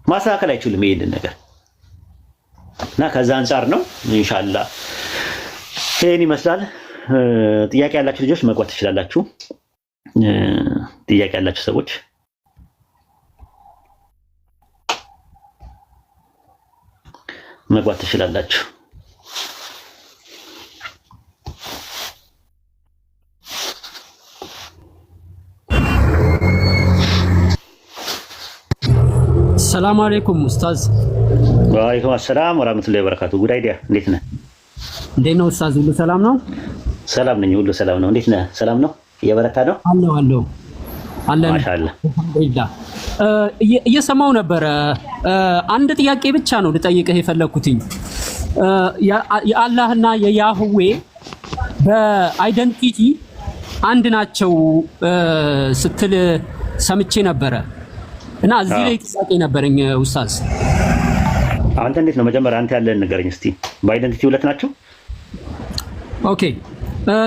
ማስተካከል አይችሉም ይሄንን ነገር እና ከዛ አንፃር ነው ኢንሻአላህ ይሄን ይመስላል። ጥያቄ ያላችሁ ልጆች መግባት ትችላላችሁ። ጥያቄ ያላችሁ ሰዎች መግባት ትችላላችሁ። ሰላም አለይኩም ኡስታዝ። ወአለይኩም ሰላም ወራህመቱላሂ ወበረካቱ። ጉድ አይዲያ እንዴት ነህ? እንዴት ነው ኡስታዝ? ሁሉ ሰላም ነው? ሰላም ነኝ፣ ሁሉ ሰላም ነው። እንዴት ነህ? ሰላም ነው? እየበረታ ነው? አለሁ አለን። ማሻአላህ እየሰማው ነበረ። አንድ ጥያቄ ብቻ ነው ልጠይቅህ የፈለኩትኝ። የአላህና የያህዌ በአይደንቲቲ አንድ ናቸው ስትል ሰምቼ ነበረ እና እዚህ ላይ ጥያቄ ነበረኝ ኡስታዝ። አንተ እንዴት ነው መጀመሪያ አንተ ያለን ንገረኝ እስቲ። በአይደንቲቲ ሁለት ናቸው? ኦኬ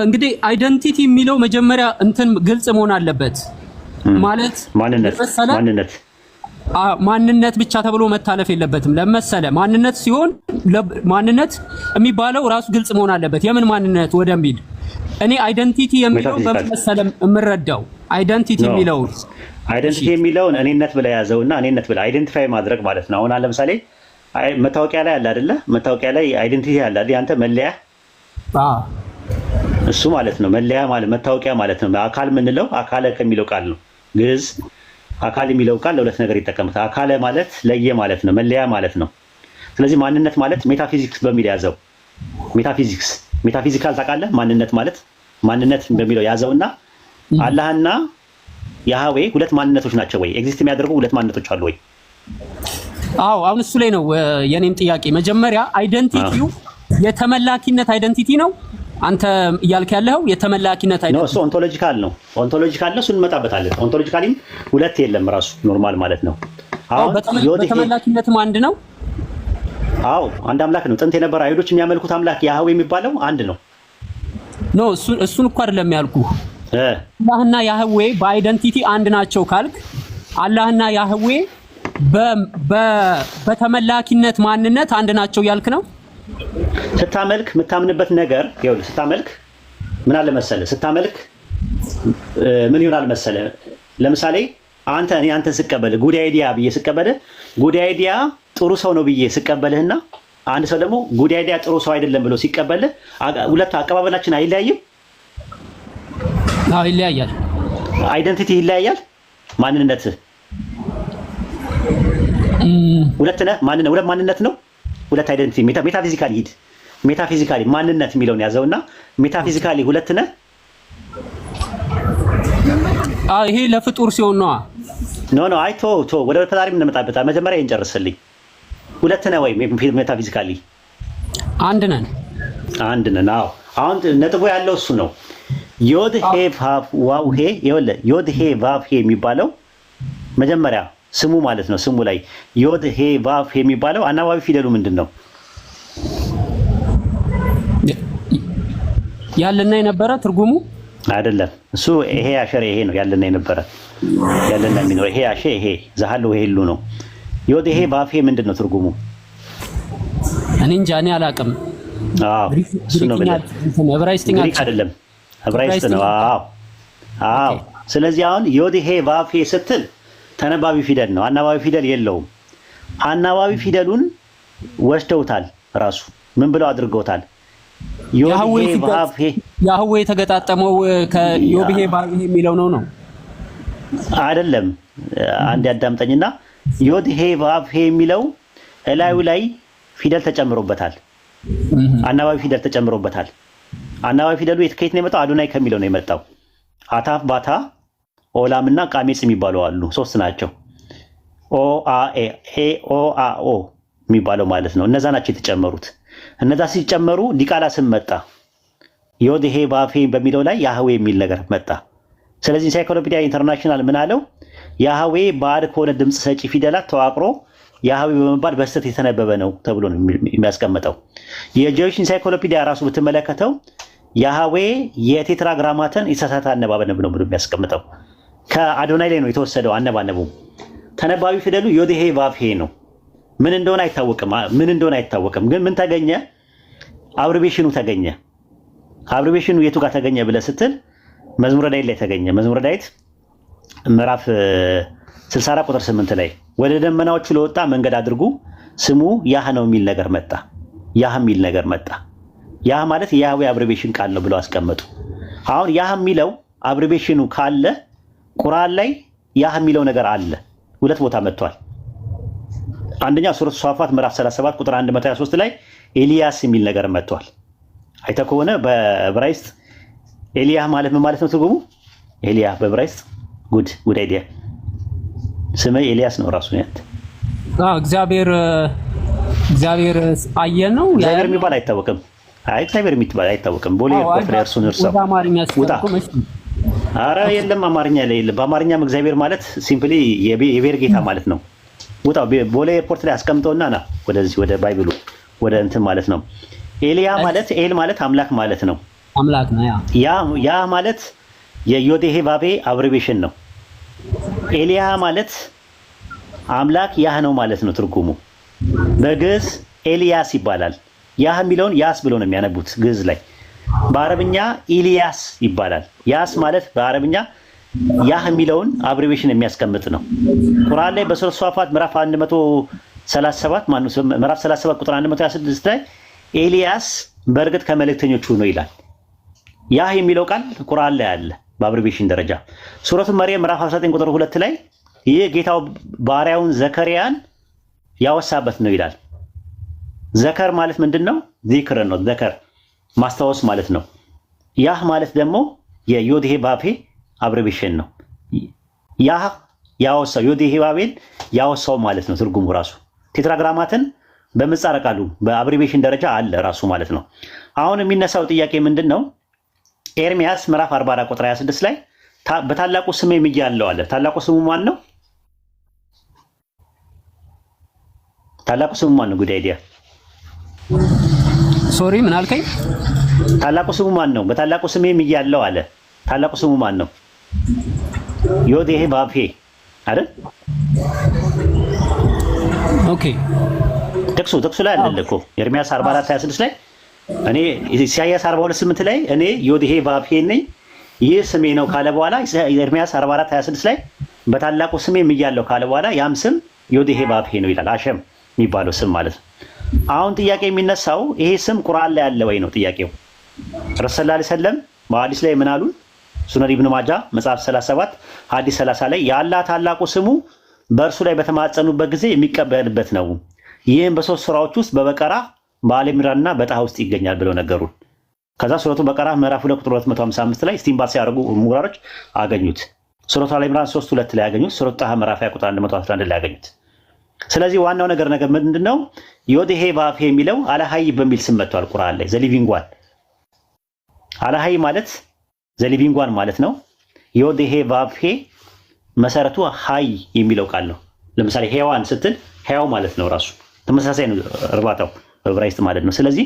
እንግዲህ አይደንቲቲ የሚለው መጀመሪያ እንትን ግልጽ መሆን አለበት። ማለት ማንነት ብቻ ተብሎ መታለፍ የለበትም። ለመሰለ ማንነት ሲሆን ማንነት የሚባለው ራሱ ግልጽ መሆን አለበት። የምን ማንነት ወደሚል እኔ አይደንቲቲ የሚለው በመሰለ የምረዳው አይደንቲቲ የሚለውን እኔነት ብለ ያዘውና እኔነት ብለ አይደንቲፋይ ማድረግ ማለት ነው። አሁን ለምሳሌ መታወቂያ ላይ አለ አይደለ? መታወቂያ ላይ አይደንቲቲ አለ አይደል? ያንተ መለያ እሱ ማለት ነው። መለያ ማለት መታወቂያ ማለት ነው። አካል ምንለው አካለ ከሚለው ቃል ነው። ግዕዝ አካል የሚለው ቃል ለሁለት ነገር ይጠቀማል። አካለ ማለት ለየ ማለት ነው። መለያ ማለት ነው። ስለዚህ ማንነት ማለት ሜታፊዚክስ በሚል ያዘው። ሜታፊዚካል ታውቃለህ? ማንነት ማለት ማንነት በሚለው ያዘውና አላህና ያህዌ ሁለት ማንነቶች ናቸው ወይ? ኤግዚስት የሚያደርጉ ሁለት ማንነቶች አሉ ወይ? አዎ፣ አሁን እሱ ላይ ነው የኔም ጥያቄ። መጀመሪያ አይደንቲቲው የተመላኪነት አይደንቲቲ ነው አንተ እያልክ ያለው የተመላኪነት አይደንቲቲ ነው። እሱ ኦንቶሎጂካል ነው። እሱን እንመጣበታለን። ኦንቶሎጂካሊም ሁለት የለም ራሱ ኖርማል ማለት ነው። አሁን በተመላኪነትም አንድ ነው። አዎ አንድ አምላክ ነው። ጥንት የነበረ አይሁዶች የሚያመልኩት አምላክ ያህዌ የሚባለው አንድ ነው። እሱን እኮ አይደለም ያልኩህ። አላህና ያህዌ በአይደንቲቲ አንድ ናቸው ካልክ አላህና ያህዌ በተመላኪነት ማንነት አንድ ናቸው ያልክ ነው። ስታመልክ የምታምንበት ነገር ይኸውልህ፣ ስታመልክ ምን አለ መሰለህ፣ ስታመልክ ምን ይሆናል መሰለህ፣ ለምሳሌ እኔ አንተን ስቀበልህ ጉድ አይዲያ ብዬ ስቀበልህ ጉድ አይዲያ ጥሩ ሰው ነው ብዬ ስቀበልህና አንድ ሰው ደግሞ ጉድ አይዲያ ጥሩ ሰው አይደለም ብሎ ሲቀበልህ ሁለት አቀባበላችን አይለያይም? አዎ ይለያያል። አይደንቲቲ ይለያያል። ማንነትህ ሁለት ማንነት ነው። ሁለት አይደንቲቲ ሜታፊዚካሊ ሂድ። ሜታፊዚካሊ ማንነት የሚለውን ያዘውና ሜታፊዚካሊ ሁለት ነህ። ይሄ ለፍጡር ሲሆን ነው። ኖ አይቶ ወደ ፈጣሪ እንመጣበታል። መጀመሪያ እንጨርስልኝ። ሁለት ነህ ወይ? ሜታፊዚካሊ አንድ ነን። አዎ አሁን ነጥቡ ያለው እሱ ነው። ዮድ ሄ ቫቭ ዋው ሄ ይኸውልህ፣ ዮድ ሄ ቫቭ ሄ የሚባለው መጀመሪያ ስሙ ማለት ነው። ስሙ ላይ ዮድ ሄ ቫቭ ሄ የሚባለው አናባቢ ፊደሉ ምንድን ነው? ያለና የነበረ ትርጉሙ አይደለም። እሱ ይሄ አሸር ይሄ ነው። ያለና የነበረ ያለና የሚኖር ይሄ አሸ ይሄ ዛሃሉ ይሄሉ ነው። ዮድ ሄ ቫቭ ሄ ምንድን ነው ትርጉሙ? እኔ እንጃ፣ እኔ አላውቅም። እሱ ነው ግሪክ አይደለም፣ ዕብራይስጥ ነው። አዎ። ስለዚህ አሁን ዮድ ሄ ቫቭ ሄ ስትል ተነባቢ ፊደል ነው። አናባቢ ፊደል የለውም። አናባቢ ፊደሉን ወስደውታል። ራሱ ምን ብለው አድርገውታል? ያህዌ የተገጣጠመው ከዮብሄ ባብሄ የሚለው ነው አይደለም። አንድ ያዳምጠኝና ዮድሄ ቫቭሄ የሚለው እላዩ ላይ ፊደል ተጨምሮበታል። አናባቢ ፊደል ተጨምሮበታል። አናባቢ ፊደሉ ከየት ነው የመጣው? አዶናይ ከሚለው ነው የመጣው። አታፍ ባታ ኦላም እና ቃሜጽ የሚባሉ አሉ። ሶስት ናቸው። ኦ አ ኦ የሚባለው ማለት ነው። እነዛ ናቸው የተጨመሩት። እነዛ ሲጨመሩ ዲቃላ ስም መጣ። ዮድ ሄ ቫቭ ሄ በሚለው ላይ ያህዌ የሚል ነገር መጣ። ስለዚህ ኢንሳይክሎፒዲያ ኢንተርናሽናል ምን አለው? ያህዌ ባዕድ ከሆነ ድምፅ ሰጪ ፊደላት ተዋቅሮ ያህዌ በመባል በስተት የተነበበ ነው ተብሎ ነው የሚያስቀምጠው። የጆይሽ ኢንሳይክሎፒዲያ ራሱ ብትመለከተው ያህዌ የቴትራግራማተን የተሳሳተ አነባበብ ነው ብሎ የሚያስቀምጠው። ከአዶናይ ላይ ነው የተወሰደው አነባነቡ። ተነባቢ ፊደሉ ዮድሄ ቫቭሄ ነው። ምን እንደሆነ አይታወቅም። ግን ምን ተገኘ? አብሪቬሽኑ ተገኘ። አብሪቬሽኑ የቱ ጋር ተገኘ ብለህ ስትል መዝሙረ ዳዊት ላይ ተገኘ። መዝሙረ ዳዊት ምዕራፍ 64 ቁጥር 8 ላይ ወደ ደመናዎቹ ለወጣ መንገድ አድርጉ፣ ስሙ ያህ ነው የሚል ነገር መጣ። ያህ የሚል ነገር መጣ። ያህ ማለት የያህዌ አብሪቬሽን ቃል ነው ብለው አስቀመጡ። አሁን ያህ የሚለው አብሪቬሽኑ ካለ ቁርአን ላይ ያህ የሚለው ነገር አለ። ሁለት ቦታ መጥቷል። አንደኛ ሱረቱ ሷፋት ምዕራፍ 37 ቁጥር 123 ላይ ኤልያስ የሚል ነገር መጥቷል። አይተህ ከሆነ በዕብራይስጥ ኤልያህ ማለት ምን ማለት ነው ትርጉሙ? ኤልያህ በዕብራይስጥ ጉድ አይዲያ ስምህ ኤልያስ ነው ራሱ ያንተ። እግዚአብሔር አየን ነው እግዚአብሔር የሚባል አይታወቅም። እግዚአብሔር የሚባል አይታወቅም። ቦሌ ኤርፖርት ላይ እርሱን እርሳው ውጣ። ኧረ የለም አማርኛ ላይ የለም። በአማርኛም እግዚአብሔር ማለት ሲምፕሊ የብሔር ጌታ ማለት ነው። ውጣ። ቦሌ ኤርፖርት ላይ አስቀምጠውና ና ወደዚህ ወደ ባይብሉ ወደ እንትን ማለት ነው። ኤልያ ማለት ኤል ማለት አምላክ ማለት ነው። አምላክ ነው። ያ ማለት የዮዴሄ ቫቬ አብሪቬሽን ነው። ኤልያ ማለት አምላክ ያህ ነው ማለት ነው ትርጉሙ። በግዕዝ ኤልያስ ይባላል። ያህ የሚለውን ያስ ብሎ ነው የሚያነቡት ግዕዝ ላይ። በአረብኛ ኢልያስ ይባላል። ያስ ማለት በአረብኛ ያህ የሚለውን አብሪቬሽን የሚያስቀምጥ ነው። ቁርአን ላይ በሱረቱ ሷፋት ምዕራፍ 137 ምዕራፍ 37 ቁጥር 126 ላይ ኤልያስ በእርግጥ ከመልእክተኞቹ ነው ይላል። ያህ የሚለው ቃል ቁርአን ላይ አለ በአብሪቬሽን ደረጃ። ሱረቱ መርየም ምዕራፍ 19 ቁጥር 2 ላይ ይህ ጌታው ባሪያውን ዘከሪያን ያወሳበት ነው ይላል። ዘከር ማለት ምንድነው? ዚክር ነው። ዘከር ማስታወስ ማለት ነው። ያህ ማለት ደግሞ የዮድሄ ቫቬ አብሪቬሽን ነው። ያህ ያወሳው ዮድሄ ቫቬን ያወሳው ማለት ነው ትርጉሙ ራሱ። ቴትራግራማትን በምህጻረ ቃሉ በአብሪቬሽን ደረጃ አለ ራሱ ማለት ነው። አሁን የሚነሳው ጥያቄ ምንድነው? ኤርሚያስ ምዕራፍ 44 ቁጥር 26 ላይ በታላቁ ስሜ ምያለሁ አለ። ታላቁ ስሙ ማን ነው? ታላቁ ስሙ ማን ነው? ጉድ አይዲያ። ሶሪ ምን አልከኝ? ታላቁ ስሙ ማን ነው? በታላቁ ስሜ ምያለሁ አለ። ታላቁ ስሙ ማን ነው? ዮድሄ ቫቬ አይደል? ኦኬ። ጥቅሱ ላይ አለ እኮ ኤርሚያስ 44 26 ላይ እኔ ኢሳይያስ 42:8 ላይ እኔ ዮድሄ ቫቬ ነኝ ይህ ስሜ ነው ካለ በኋላ ኤርሚያስ 44 26 ላይ በታላቁ ስሜ ምያለሁ ካለ በኋላ ያም ስም ዮድሄ ቫቬ ነው ይላል። አሸም የሚባለው ስም ማለት ነው። አሁን ጥያቄ የሚነሳው ይሄ ስም ቁርአን ላይ አለ ወይ ነው ጥያቄው። ረሱል ሰለላሁ ዐለይሂ ወሰለም በሐዲስ ላይ ምን አሉ? ሱነን ኢብኑ ማጃ መጽሐፍ 37 ሐዲስ 30 ላይ የአላህ ታላቁ ስሙ በእርሱ ላይ በተማጸኑበት ጊዜ የሚቀበልበት ነው። ይህም በሶስት ሱራዎች ውስጥ በበቀራ በአሊ ኢምራንና በጣሃ ውስጥ ይገኛል ብለው ነገሩን። ከዛ ሱረቱ በቀራ ምዕራፍ 2 ቁጥር 255 ላይ ስቲምባስ ያደርጉ ሙራሮች አገኙት። ሱረቱ አሊ ኢምራን 3:2 ላይ ያገኙት። ሱረቱ ጣሃ ምዕራፍ 20 ቁጥር 111 ላይ ያገኙት። ስለዚህ ዋናው ነገር ምንድነው? ዮድሄ ቫቬ የሚለው አላሃይ በሚል ስም መጥቷል ቁርአን ላይ ዘሊቪንግ ዋን። አላሃይ ማለት ዘሊቪንግ ዋን ማለት ነው። ዮድሄ ቫቬ መሰረቱ ሃይ የሚለው ቃል ነው። ለምሳሌ ሄዋን ስትል ሄያው ማለት ነው ራሱ ተመሳሳይ ነው እርባታው በዕብራይስጥ ማለት ነው። ስለዚህ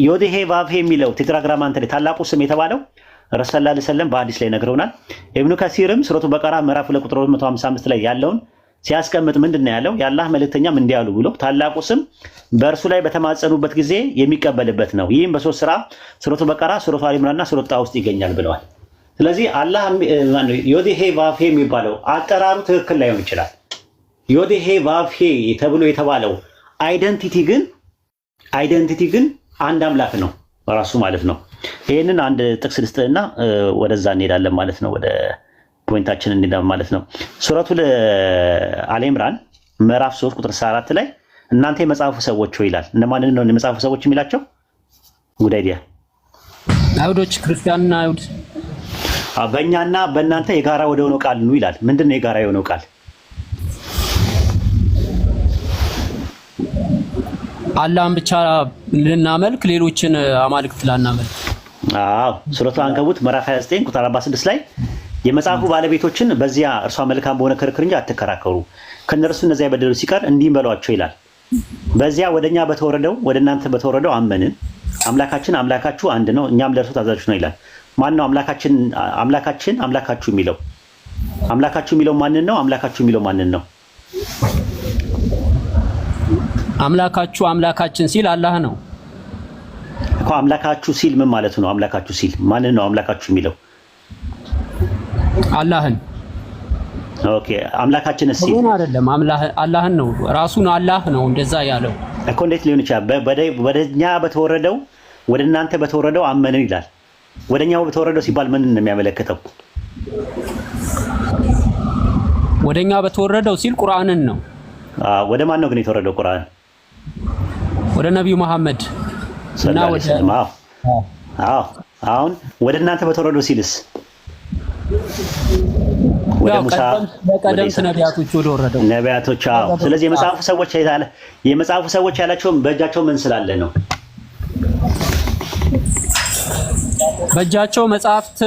ዮድሄ ቫቬ የሚለው ቴትራግራማንት ላይ ታላቁ ስም የተባለው ረሱል ሰለላሁ ዐለይሂ ወሰለም በሐዲስ ላይ ነግረውናል። ኢብኑ ከሲርም ሱረቱ በቀራ ምዕራፍ 2 ቁጥር 255 ላይ ያለውን ሲያስቀምጥ ምንድነው ያለው? የአላህ መልእክተኛም እንዲህ ያሉ ብሎ ታላቁ ስም በእርሱ ላይ በተማጸኑበት ጊዜ የሚቀበልበት ነው። ይህም በሶስት ስራ ሱረቱ በቀራ፣ ሱረቱ አሊ ኢምራንና ሱረቱ ጣሃ ውስጥ ይገኛል ብለዋል። ስለዚህ አላህ ዮድሄ ቫቬ የሚባለው አጠራሩ ትክክል ላይሆን ይችላል። ዮድሄ ቫቬ ተብሎ የተባለው አይደንቲቲ ግን አንድ አምላክ ነው ራሱ ማለት ነው። ይሄንን አንድ ጥቅስ ልስጥና ወደዛ እንሄዳለን ማለት ነው። ወደ ፖይንታችን እንሄዳለን ማለት ነው። ሱረቱል አሊ ኢምራን ምዕራፍ 3 ቁጥር 4 ላይ እናንተ የመጽሐፉ ሰዎች ሆይ ይላል። እነማንን ነው የመጽሐፉ ሰዎች የሚላቸው? ጉድ አይዲያ አይሁዶች፣ ክርስቲያንና አይሁድ በእኛና በእናንተ የጋራ ወደ ሆነው ቃል ነው ይላል። ምንድነው የጋራ የሆነው ቃል? አላህን ብቻ ልናመልክ ሌሎችን አማልክት ላናመልክ። አዎ ሱረቱ አንከቡት ምዕራፍ 29 ቁጥር 46 ላይ የመጽሐፉ ባለቤቶችን በዚያ እርሷ መልካም በሆነ ክርክር እንጂ አትከራከሩ፣ ከነርሱ እነዚያ የበደሉ ሲቀር እንዲህ በሏቸው ይላል። በዚያ ወደኛ በተወረደው ወደ እናንተ በተወረደው አመንን፣ አምላካችን አምላካችሁ አንድ ነው፣ እኛም ለእርሱ ታዛዦች ነው ይላል። ማን ነው አምላካችን አምላካችሁ የሚለው? አምላካችሁ የሚለው ማንን ነው? አምላካችሁ የሚለው ማንን ነው? አምላካችሁ አምላካችን ሲል አላህ ነው እኮ። አምላካችሁ ሲል ምን ማለት ነው? አምላካችሁ ሲል ማንን ነው አምላካችሁ የሚለው? አላህን። ኦኬ አምላካችን ሲል አይደለም አላህን ነው ራሱን አላህ ነው እንደዛ ያለው እኮ። እንዴት ሊሆን ይችላል? ወደኛ በተወረደው ወደ እናንተ በተወረደው አመንን ይላል። ወደኛው በተወረደው ሲባል ምን ነው የሚያመለክተው? ወደኛ በተወረደው ሲል ቁርአንን ነው። ወደ ማን ነው ግን የተወረደው ቁርአን? ወደ ነብዩ መሐመድ እና ወደ አሁን ወደ እናንተ በተወረደው ሲልስ ወደ ሙሳ በቀደምት ነቢያቶች ወደ ወረደው ነቢያቶች። ስለዚህ የመጽሐፉ ሰዎች ያላቸውም በእጃቸው ምን ስላለ ነው? በእጃቸው መጽሐፍት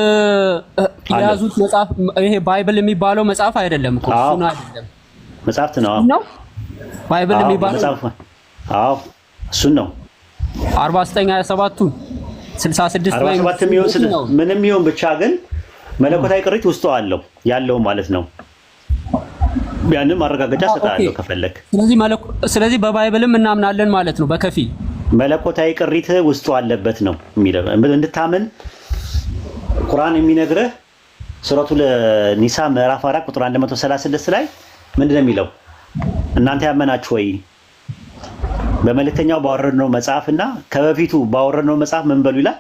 የያዙት መጽሐፍ ይሄ ባይብል የሚባለው መጽሐፍ አይደለም እኮ እሱ ነው አይደለም መጽሐፍት ነው ባይብል የሚባለው መጽሐፍ። እሱን ነው 49 27ቱን 66 ወይ 47 ምንም ይሁን ብቻ ግን መለኮታዊ ቅሪት ውስጡ አለው ያለው ማለት ነው። ያንን ማረጋገጫ ሰጣለሁ ከፈለክ። ስለዚህ በባይብልም እናምናለን ማለት ነው። በከፊል መለኮታዊ ቅሪት ውስጡ አለበት ነው የሚለው እንድታምን ቁርአን የሚነግርህ ሱረቱል ኒሳ ምዕራፍ 4 ቁጥር 136 ላይ ምንድነው የሚለው? እናንተ ያመናችሁ ወይ በመልእክተኛው ባወረድነው መጽሐፍና ከበፊቱ ባወረድነው መጽሐፍ ምን በሉ ይላል?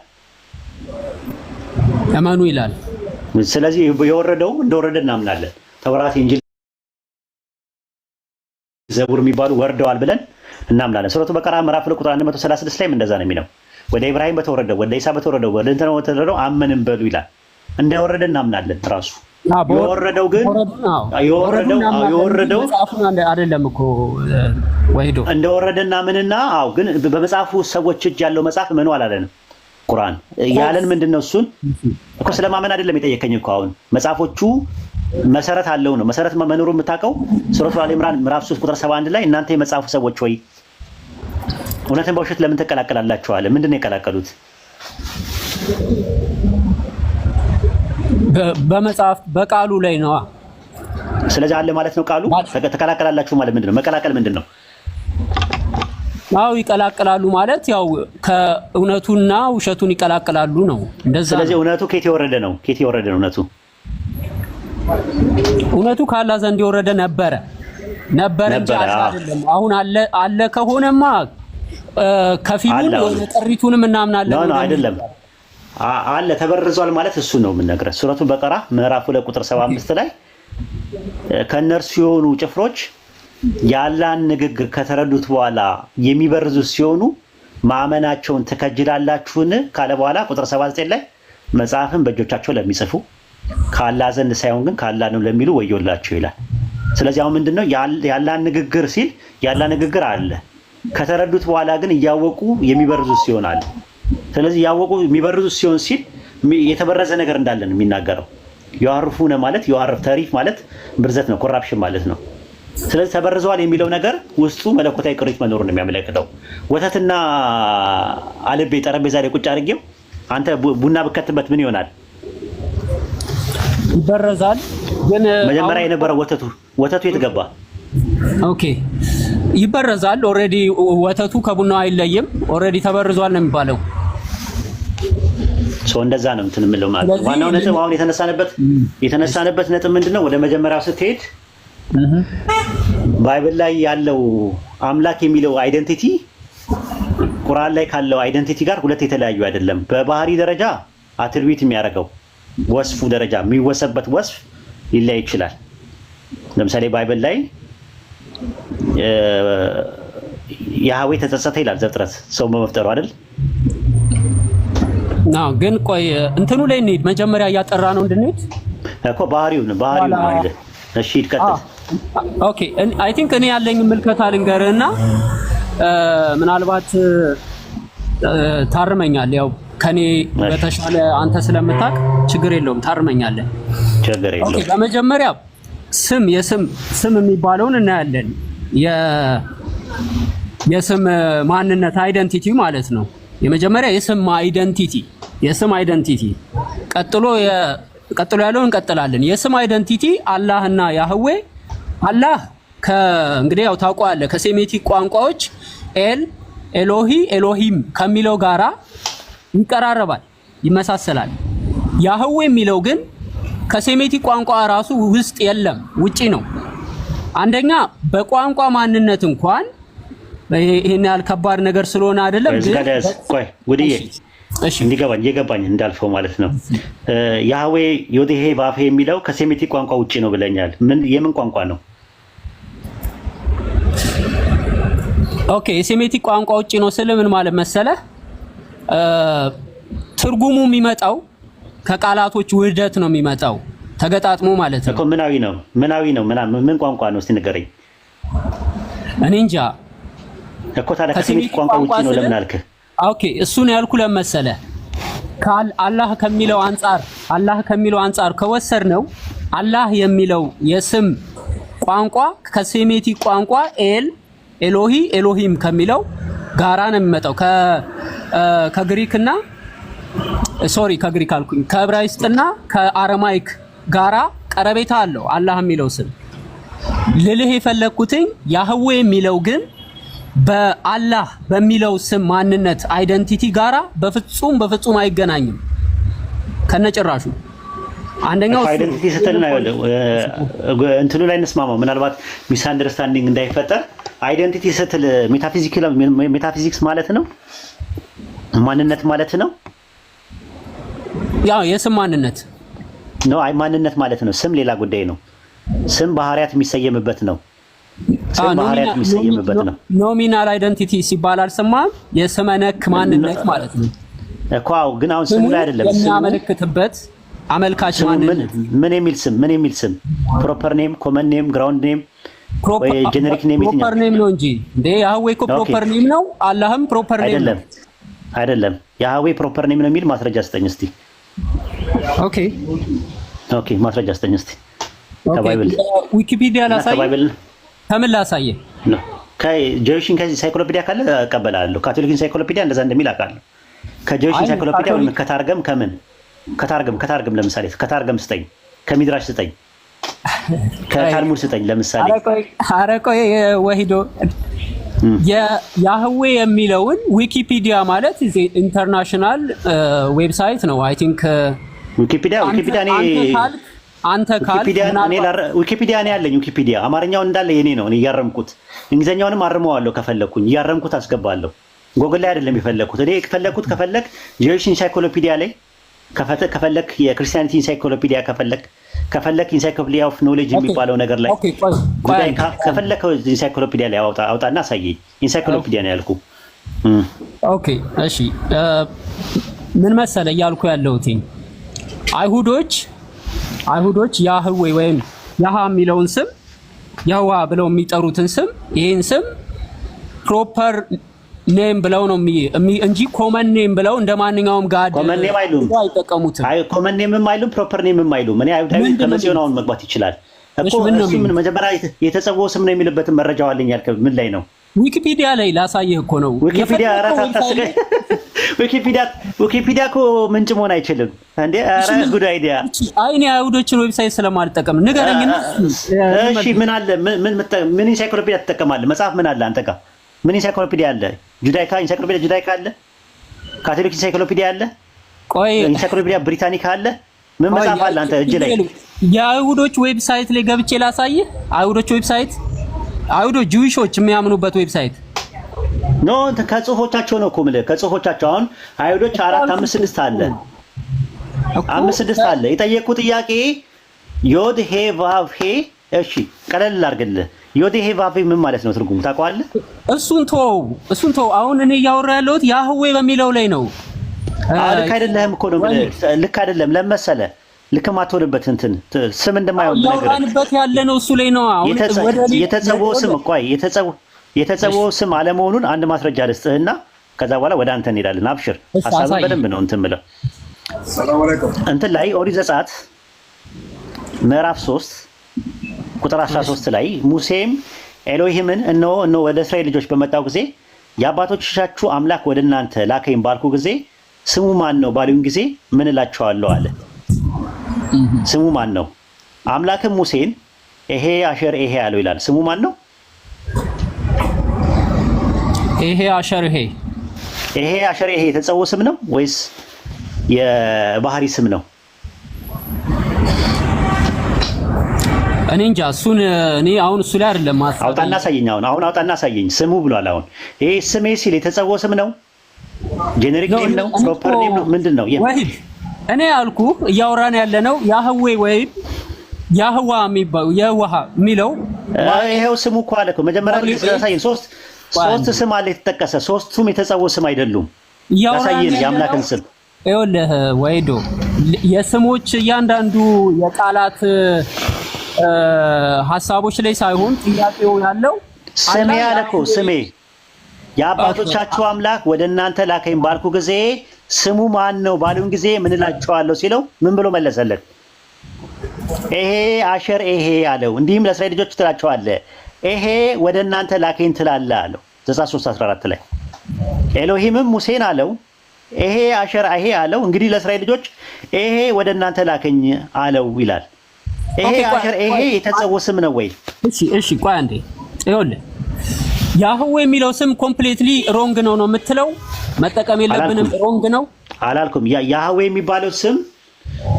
ያመኑ ይላል። ስለዚህ የወረደው እንደወረደ እናምናለን። ተውራት፣ ኢንጂል፣ ዘቡር የሚባሉ ወርደዋል ብለን እናምናለን። ሱረቱ በቀራ ምዕራፍ 2 ቁጥር 136 ላይ እንደዛ ነው የሚለው። ወደ ኢብራሂም በተወረደው ወደ ኢሳ በተወረደው ወደ እንትና በተወረደው አመንን በሉ ይላል። እንደወረደ እናምናለን። ራሱ የወረደው ግን የወረደው አይደለም እኮ ወይዶ እንደወረደ እናምንና ግን በመጽሐፉ ሰዎች እጅ ያለው መጽሐፍ ምኑ አላለንም። ቁርአን ያለን ምንድነው? እሱን እኮ ስለማመን አይደለም የጠየቀኝ እኮ። አሁን መጽሐፎቹ መሰረት አለው ነው። መሰረት መኖሩ የምታውቀው ሱረቱ አሊ ኢምራን ምዕራፍ 3 ቁጥር 71 ላይ እናንተ የመጽሐፉ ሰዎች ሆይ እውነትን በውሸት ለምን ተቀላቀላላችሁ አለ። ምንድነው የቀላቀሉት? በመጽሐፍ በቃሉ ላይ ነው። ስለዚህ አለ ማለት ነው ቃሉ። ተቀላቀላላችሁ ማለት ምንድነው? መቀላቀል ምንድነው? ይቀላቀላሉ ማለት ያው ከእውነቱና ውሸቱን ይቀላቀላሉ ነው። እንደዛ። ስለዚህ እውነቱ ከየት የወረደ ነው? ከየት የወረደ ነው እውነቱ? እውነቱ ከአላህ ዘንድ የወረደ ነበረ እንጂ አይደለም። አሁን አለ ከሆነማ ከፊሉን ወይ ጥሪቱንም እናምናለን። ነው አይደለም። አለ ተበርዟል ማለት እሱ ነው የምንነግርህ። ሱረቱ በቀራ ምዕራፍ 2 ቁጥር 75 ላይ ከነርሱ የሆኑ ጭፍሮች ያላን ንግግር ከተረዱት በኋላ የሚበርዙት ሲሆኑ ማመናቸውን ትከጅላላችሁን ካለ በኋላ ቁጥር 79 ላይ መጽሐፍን በእጆቻቸው ለሚጽፉ ከአላህ ዘንድ ሳይሆን ግን ከአላህ ነው ለሚሉ ወዮላቸው ይላል። ስለዚህ አሁን ምንድነው ያላን ንግግር ሲል ያላ ንግግር አለ። ከተረዱት በኋላ ግን እያወቁ የሚበርዙት ሲሆን አለ። ስለዚህ ያወቁ የሚበርዙት ሲሆን ሲል የተበረዘ ነገር እንዳለ ነው የሚናገረው። ይዋርፉነ ማለት ይዋርፍ ተሪፍ ማለት ብርዘት ነው፣ ኮራፕሽን ማለት ነው። ስለዚህ ተበርዘዋል የሚለው ነገር ውስጡ መለኮታዊ ቅሪት መኖሩን ነው የሚያመለክተው። ወተትና አልቤ ጠረጴዛ ላይ ቁጭ አድርጌው አንተ ቡና ብከትበት ምን ይሆናል? ይበረዛል። ግን መጀመሪያ የነበረው ወተቱ የት ገባ? ኦኬ ይበረዛል። ኦሬዲ ወተቱ ከቡናው አይለይም። ኦሬዲ ተበርዟል ነው የሚባለው። እንደዛ ነው እንትን የምለው ማለት ነው። ዋናው ነጥብ አሁን የተነሳንበት ነጥብ ምንድነው? ወደ መጀመሪያው ስትሄድ ባይብል ላይ ያለው አምላክ የሚለው አይደንቲቲ ቁርአን ላይ ካለው አይደንቲቲ ጋር ሁለት የተለያዩ አይደለም። በባህሪ ደረጃ አትሪቢዩት የሚያደርገው ወስፉ ደረጃ የሚወሰበት ወስፍ ሊለያይ ይችላል። ለምሳሌ ባይብል ላይ ያህዌ ተጸጸተ ይላል ዘፍጥረት ሰው በመፍጠሩ አይደል? ግን ቆይ እንትኑ ላይ እንሂድ። መጀመሪያ እያጠራ ነው እንድንሄድ እኮ ባህሪው አይደል? እሺ ይቀጥል። ኦኬ አይ ቲንክ እኔ ያለኝ ምልከታ ልንገርህና ምናልባት ታርመኛለህ። ያው ከኔ በተሻለ አንተ ስለምታውቅ ችግር የለውም፣ ታርመኛለህ። ችግር የለውም። ኦኬ በመጀመሪያ ስም የሚባለውን እናያለን። የስም ማንነት አይደንቲቲ ማለት ነው። የመጀመሪያ የስም አይደንቲቲ ቀጥሎ ቀጥሎ ያለውን እንቀጥላለን። የስም አይደንቲቲ አላህና ያህዌ አላህ እንግዲህ ያው ታውቀዋለህ ከሴሜቲክ ቋንቋዎች ኤሎሂ ኤሎሂም ከሚለው ጋራ ይቀራረባል፣ ይመሳሰላል። ያህዌ የሚለው ግን ከሴሜቲክ ቋንቋ ራሱ ውስጥ የለም፣ ውጪ ነው። አንደኛ በቋንቋ ማንነት እንኳን ይሄን ያህል ከባድ ነገር ስለሆነ አይደለም። ቆይ ጉድዬ እንዲገባኝ እየገባኝ እንዳልፈው ማለት ነው። ያህዌ ዮዴሄ ባፌ የሚለው ከሴሜቲክ ቋንቋ ውጪ ነው ብለኛል። የምን ቋንቋ ነው? ኦኬ የሴሜቲክ ቋንቋ ውጪ ነው ስለ ምን ማለት መሰለህ? ትርጉሙ የሚመጣው ከቃላቶች ውህደት ነው የሚመጣው፣ ተገጣጥሞ ማለት ነው እኮ። ምናዊ ነው ምን ቋንቋ ነው እስቲ ንገረኝ። እኔ እንጃ እኮ ታዲያ ከሴሜቲክ ቋንቋ ውጪ ነው ለምን አልክ? ኦኬ እሱን ያልኩ ለመሰለ አላህ ከሚለው አንፃር ከወሰድነው አላህ የሚለው የስም ቋንቋ ከሴሜቲክ ቋንቋ ኤሎሂ ኤሎሂም ከሚለው ጋራ ነው የሚመጣው። ከግሪክና ከዕብራይስጥና ከአረማይክ ጋራ ቀረቤታ አለው አላህ የሚለው ስም። ልልህ የፈለኩትኝ ያህዌ የሚለው ግን በአላህ በሚለው ስም ማንነት አይደንቲቲ ጋራ በፍጹም አይገናኝም ከነጭራሹ። አንደኛው አይደንቲቲ ስትልና እንትኑ ላይ እንስማማው፣ ምናልባት ሚስ አንደርስታንዲንግ እንዳይፈጠር። አይደንቲቲ ስትል ሜታፊዚክስ ማለት ነው፣ ማንነት ማለት ነው። ያው የስም ማንነት ነው። አይ ማንነት ማለት ነው። ስም ሌላ ጉዳይ ነው። ስም ባህሪያት የሚሰየምበት ነው። ኖሚናል አይደንቲቲ ሲባል አልሰማህም? የስመ ነክ ማንነት ማለት ነው እኮ። ግን አሁን ስሙ ላይ አይደለም የሚያመለክትበት አመልካች ማንነት። ምን የሚል ስም ፕሮፐር ኔም፣ ኮመን ኔም፣ ግራውንድ ኔም ወይ ጄኔሪክ ኔም? ፕሮፐር ኔም ነው እንጂ እንዴ ያህዌ እኮ ፕሮፐር ኔም ነው። አላህም ፕሮፐር ኔም ነው አይደለም። ያህዌ ፕሮፐር ኔም ነው የሚል ማስረጃ ስጠኝ እስቲ። ኦኬ ማስረጃ ስጠኝ እስቲ። ከባይብል ዊኪፒዲያ ላሳይ። ከምን ላሳየህ? ከጆይሽን ሳይክሎፒዲያ ካለ እቀበላለሁ። ካቶሊክ ሳይክሎፒዲያ እንደዛ እንደሚል አውቃለሁ። ከጆይሽን ሳይክሎፒዲያ ወይ ከታርገም ለምሳሌ ከታርገም ስጠኝ፣ ከሚድራሽ ስጠኝ፣ ከታልሙድ ስጠኝ ለምሳሌ። አረቆይ ወሂዶ ያህዌ የሚለውን ዊኪፒዲያ ማለት ኢንተርናሽናል ዌብሳይት ነው። አይ ቲንክ ዊኪፒዲያ ዊኪፒዲያ ነው ያለኝ። ዊኪፒዲያ አማርኛውን እንዳለ የኔ ነው፣ እኔ እያረምኩት። እንግሊዘኛውንም አርመዋለሁ ከፈለኩኝ፣ እያረምኩት አስገባለሁ። ጎግል ላይ አይደለም የፈለኩት እኔ። ከፈለክ ጂዊሽ ኢንሳይክሎፒዲያ ላይ ከፈለክ የክርስቲያኒቲ ኢንሳይክሎፒዲያ ከፈለክ ኢንሳይክሎፒዲያ ኦፍ ኖሌጅ የሚባለው ነገር ላይ ጉዳይ ከፈለክ ኢንሳይክሎፒዲያ ላይ አውጣና አሳየኝ። ኢንሳይክሎፒዲያ ነው ያልኩ። ኦኬ እሺ፣ ምን መሰለ እያልኩ ያለሁት አይሁዶች ያህዌ ወይም ያሃ የሚለውን ስም ያህዋ ብለው የሚጠሩትን ስም ይሄን ስም ፕሮፐር ኔም ብለው ነው እንጂ ኮመን ኔም ብለው እንደማንኛውም ጋድ ኮመን ኔም አይጠቀሙትም። አይ ኮመን ኔምም አይሉም፣ ፕሮፐር ኔምም አይሉም። እኔ አይሁዳዊ ከመጽዮናውን መግባት ይችላል እኮ። እሱ ምን መጀመሪያ የተጸውዖ ስም ነው የሚልበትን መረጃው አለኝ ያልከው ምን ላይ ነው? ዊኪፒዲያ ላይ ላሳየህ እኮ ነው። ዊኪፒዲያ ዊኪፒዲያ እኮ ምንጭ መሆን አይችልም እንዴ? ኧረ ጉድ አይዲያ። አይ እኔ አይሁዶችን ዌብሳይት ስለማልጠቀም ንገረኝና። እሺ ምን አለ? ምን ኢንሳይክሎፒዲያ ትጠቀማለህ? መጽሐፍ ምን አለ አንተ ጋር? ምን ኢንሳይክሎፒዲያ አለ? ጁዳይካ ኢንሳይክሎፒዲያ ጁዳይካ አለ? ካቶሊክ ኢንሳይክሎፒዲያ አለ? ቆይ ኢንሳይክሎፒዲያ ብሪታኒካ አለ? ምን መጽሐፍ አለ አንተ እጅ ላይ? የአይሁዶች ዌብሳይት ላይ ገብቼ ላሳየህ። አይሁዶች ዌብሳይት አይሁዶች ጁዊሾች የሚያምኑበት ዌብሳይት ኖ ከጽሁፎቻቸው ነው እኮ የምልህ። ከጽሁፎቻቸው አሁን አይሁዶች 4 5 6 አለ 5 6 አለ። የጠየቁ ጥያቄ ዮድ ሄ ቫቭ ሄ። እሺ ቀለል አድርግልህ። ዮድ ሄ ቫቭ ምን ማለት ነው? ትርጉሙ ታውቀዋለህ? እሱን ተው። አሁን እኔ እያወራ ያለሁት ያህዌ በሚለው ላይ ነው። ልክ አይደለህም እኮ ነው የምልህ። ልክ አይደለም። ለመሰለ ልክ ማትሆንበት እንትን ስም እንደማይሆን ነገር ያወራንበት ያለ ነው። እሱ ላይ ነው አሁን የተጸውዖ ስም ቆይ የተጸውዖ ስም አለመሆኑን አንድ ማስረጃ ልስጥህና ከዛ በኋላ ወደ አንተ እንሄዳለን። አብሽር፣ ሐሳቡን በደንብ ነው እንትን ብለው እንትን ላይ ኦሪት ዘጸአት ምዕራፍ 3 ቁጥር 13 ላይ ሙሴም ኤሎሂምን እነሆ ወደ እስራኤል ልጆች በመጣው ጊዜ የአባቶቻችሁ አምላክ ወደ እናንተ ላከኝ ባልኩ ጊዜ ስሙ ማን ነው ባሉኝ ጊዜ ምን እላቸዋለሁ አለ። ስሙ ማን ነው? አምላክም ሙሴን ይሄ አሸር ይሄ ያለው ይላል። ስሙ ማን ነው? ይሄ አሸር ይሄ አሸር ይሄ የተጸውዖ ስም ነው ወይስ የባህሪ ስም ነው? እኔ እንጃ እሱን እኔ አሁን እሱ ላይ አይደለም ማሳጣ አውጣና አሳየኝ። አሁን አውጣና አሳየኝ። ስሙ ብሏል። አሁን ይሄ ስሜ ሲል የተጸውዖ ስም ነው? ጄኔሪክ ኔም ነው? ፕሮፐር ኔም ነው? ምንድነው? ወሂድ እኔ አልኩ እያወራን ያለነው ያህዌ ወይም ያህዋ የሚለው ይሄው ስሙ እኮ አለ እኮ መጀመሪያ ላይ ስለሳየን ሶስት ስም አለ የተጠቀሰ። ሶስቱም የተጸውዖ ስም አይደሉም። ያሳየን የአምላክን ስም ይኸውልህ ወይዶ የስሞች እያንዳንዱ የቃላት ሐሳቦች ላይ ሳይሆን ጥያቄው ያለው ስሜ አለ እኮ ስሜ የአባቶቻችሁ አምላክ ወደ እናንተ ላከኝ ባልኩ ጊዜ ስሙ ማን ነው ባሉን ጊዜ ምን እላቸዋለሁ ሲለው ምን ብሎ መለሰለት? ይሄ አሸር ይሄ አለው። እንዲህም ለእስራኤል ልጆች ትላቸዋለህ ይሄ ወደ እናንተ ላከኝ ትላለህ አለው። ዘጸአት 3:14 ላይ ኤሎሂምም ሙሴን አለው ይሄ አሸር ይሄ አለው እንግዲህ ለእስራኤል ልጆች ይሄ ወደ እናንተ ላከኝ አለው ይላል። ይሄ አሸር ይሄ የተጸውዖ ስም ነው ወይ? እሺ ቆይ አንዴ ይኸውልህ ያህዌ የሚለው ስም ኮምፕሊትሊ ሮንግ ነው የምትለው? መጠቀም የለብንም ሮንግ ነው አላልኩም። ያህዌ የሚባለው ስም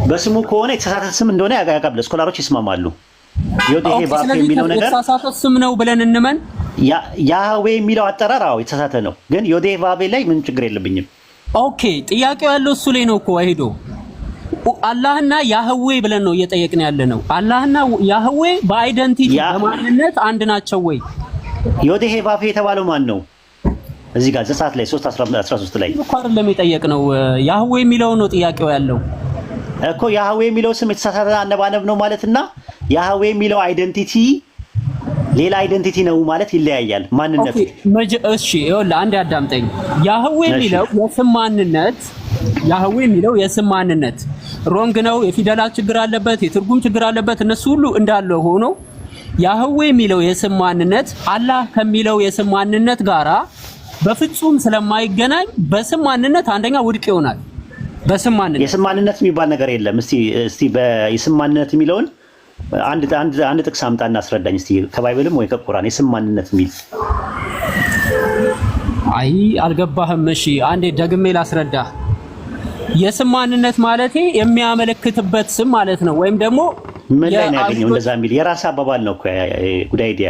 በስሙ ከሆነ የተሳሳተ ስም እንደሆነ ያቃብለ ስኮላሮች ይስማማሉ። ዮዴሄ ባፌ የሚለው ነገር የተሳሳተ ስም ነው ብለን እንመን። ያህዌ የሚለው አጠራር አዎ የተሳሳተ ነው፣ ግን ዮዴሄ ባፌ ላይ ምን ችግር የለብኝም። ኦኬ ጥያቄው ያለው እሱ ላይ ነው እኮ አይዶ አላህና ያህዌ ብለን ነው እየጠየቅን ያለ ነው። አላህና ያህዌ በአይደንቲቲ በማንነት አንድ ናቸው ወይ? ዮዴሄ ባፌ የተባለው ማን ነው? እዚህ ጋር ዘጸአት ላይ 3:13 ላይ እኮ አይደለም የጠየቅነው ያህዌ የሚለው ነው ጥያቄው ያለው እኮ። ያህዌ የሚለው ስም የተሳሳተ አነባነብ ነው ማለትና ያህዌ የሚለው አይደንቲቲ ሌላ አይደንቲቲ ነው ማለት ይለያያል። ማንነቱ እሺ ይኸውልህ አንዴ አዳምጠኝ። ያህዌ የሚለው የስም ማንነት ሮንግ ነው። የፊደላት ችግር አለበት፣ የትርጉም ችግር አለበት። እነሱ ሁሉ እንዳለ ሆኖ ያህዌ የሚለው የስም ማንነት አላህ ከሚለው የስም ማንነት ጋራ በፍጹም ስለማይገናኝ በስም ማንነት አንደኛ ውድቅ ይሆናል። በስም ማንነት የስም ማንነት የሚባል ነገር የለም። እስቲ በየስም ማንነት የሚለውን አንድ ጥቅስ አምጣና አስረዳኝ እስቲ ከባይብልም ወይ ከቁርአን የስም ማንነት የሚል። አይ አልገባህም። እሺ አንዴ ደግሜ ላስረዳ። የስም ማንነት ማለቴ የሚያመለክትበት ስም ማለት ነው። ወይም ደግሞ ምን ላይ ነው ያገኘው እንደዛ የሚል? የራስ አባባል ነው እኮ ጉዳይ አይዲያ።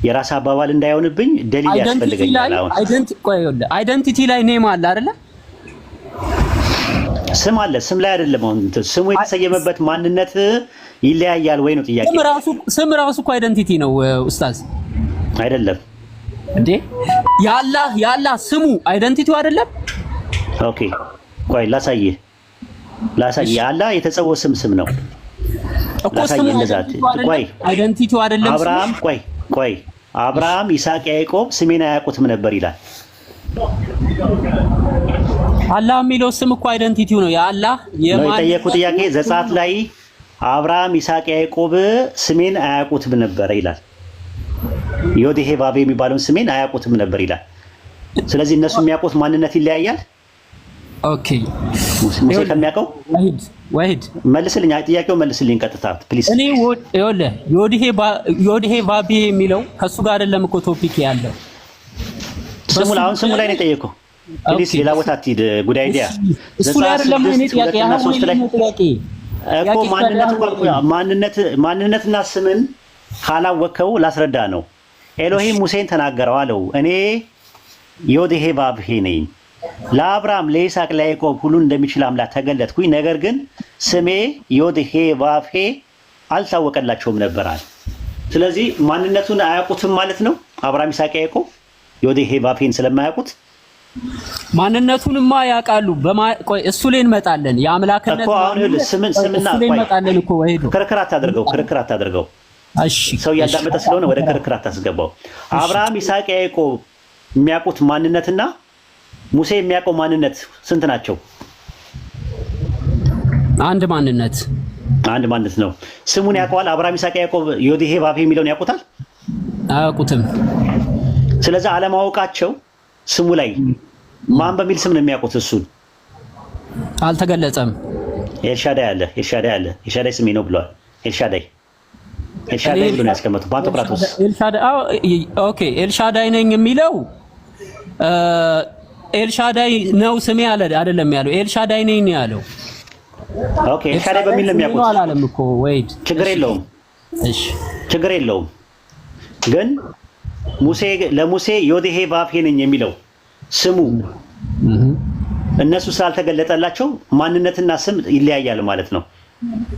የራስ አባባል እንዳይሆንብኝ ደሊል ያስፈልገኛል። አሁን አይደንቲቲ ላይ ኔም አለ አይደለ? ስም አለ። ስም ላይ አይደለም። አሁን ስሙ የተሰየመበት ማንነት ይለያያል ወይ ነው ጥያቄ። ስም ራሱ እኮ አይደንቲቲ ነው ኡስታዝ። አይደለም እንዴ? ያላህ ስሙ አይደንቲቲው አይደለም? ኦኬ ቆይ ላሳይህ። አላህ የተጸውዖ ስም ነው እኮ። ስሙ ቆይ አይደንቲቲው አይደለም። አብርሃም ቆይ አብርሃም፣ ይስሐቅ፣ ያዕቆብ ስሜን አያውቁትም ነበር ይላል። አላህ የሚለው ስም እኮ አይደንቲቲው ነው። የአላህ የጠየቁት ጥያቄ ዘጸአት ላይ አብርሃም፣ ይስሐቅ፣ ያዕቆብ ስሜን አያውቁትም ነበር ይላል። ዮዴሄ ባቤ የሚባለውን ስሜን አያውቁትም ነበር ይላል። ስለዚህ እነሱ የሚያውቁት ማንነት ይለያያል። ኦኬ ሙሴ ከሚያውቀው ወሂድ መልስልኝ፣ ጥያቄው መልስልኝ ቀጥታ ፕሊስ። እኔ ዮዴሄ ባቤ የሚለው ከሱ ጋር አይደለም እኮ ቶፒክ ያለው ስሙ ላይ ነው የጠየቀው። ፕሊስ ሌላ ቦታ አትሂድ። ጉድ አይዲያ እሱ ላይ አይደለም እኔ ጥያቄ እኮ ማንነትና ስምን ካላወቀው ላስረዳ ነው። ኤሎሂም ሙሴን ተናገረው አለው እኔ ዮዴሄ ባቤ ነኝ፣ ለአብርሃም ለይስሐቅ ለያዕቆብ ሁሉን እንደሚችል አምላክ ተገለጥኩኝ። ነገር ግን ስሜ ዮዴሄ ባቤ አልታወቀላቸውም ነበር አለ። ስለዚህ ማንነቱን አያውቁትም ማለት ነው። አብርሃም፣ ይስሐቅ፣ ያዕቆብ ዮዴሄ ባቤን ስለማያውቁት ማንነቱንማ ያውቃሉ። እሱ ላይ እንመጣለን። የአምላክነት እኮ አሁን ስምና እንመጣለን እኮ ወይዶ ክርክር አታድርገው። እሺ ሰው ያዳመጠ ስለሆነ ወደ ክርክር አታስገባው። አብርሃም፣ ይስሐቅ፣ ያዕቆብ የሚያውቁት ማንነትና ሙሴ የሚያውቀው ማንነት ስንት ናቸው? አንድ ማንነት ነው። ስሙን ያውቀዋል። አብርሃም፣ ይስሐቅ፣ ያዕቆብ ዮዴሄ ባቤ የሚለውን ያውቁታል? አያውቁትም። ስለዚህ አለማወቃቸው ስሙ ላይ ማን በሚል ስም ነው የሚያውቁት? እሱን አልተገለጸም። ኤልሻዳይ አለ። ኤልሻዳይ ስሜ ነው ብለዋል። ኤልሻዳይ ብሎ ነው ያስቀመጠው ፓንቶክራቶስ። ኦኬ ኤልሻዳይ ነኝ የሚለው ኤልሻዳይ ነው ስሜ አለ አይደለም ያለው፣ ኤልሻዳይ ነኝ ያለው። ኦኬ ኤልሻዳይ በሚል ነው የሚያውቁት አላለም እኮ ወይድ። ችግር የለውም እሺ፣ ችግር የለውም። ግን ለሙሴ ዮዴሄ ባፌ ነኝ የሚለው ስሙ እነሱ ስላልተገለጠላቸው ማንነትና ስም ይለያያል ማለት ነው።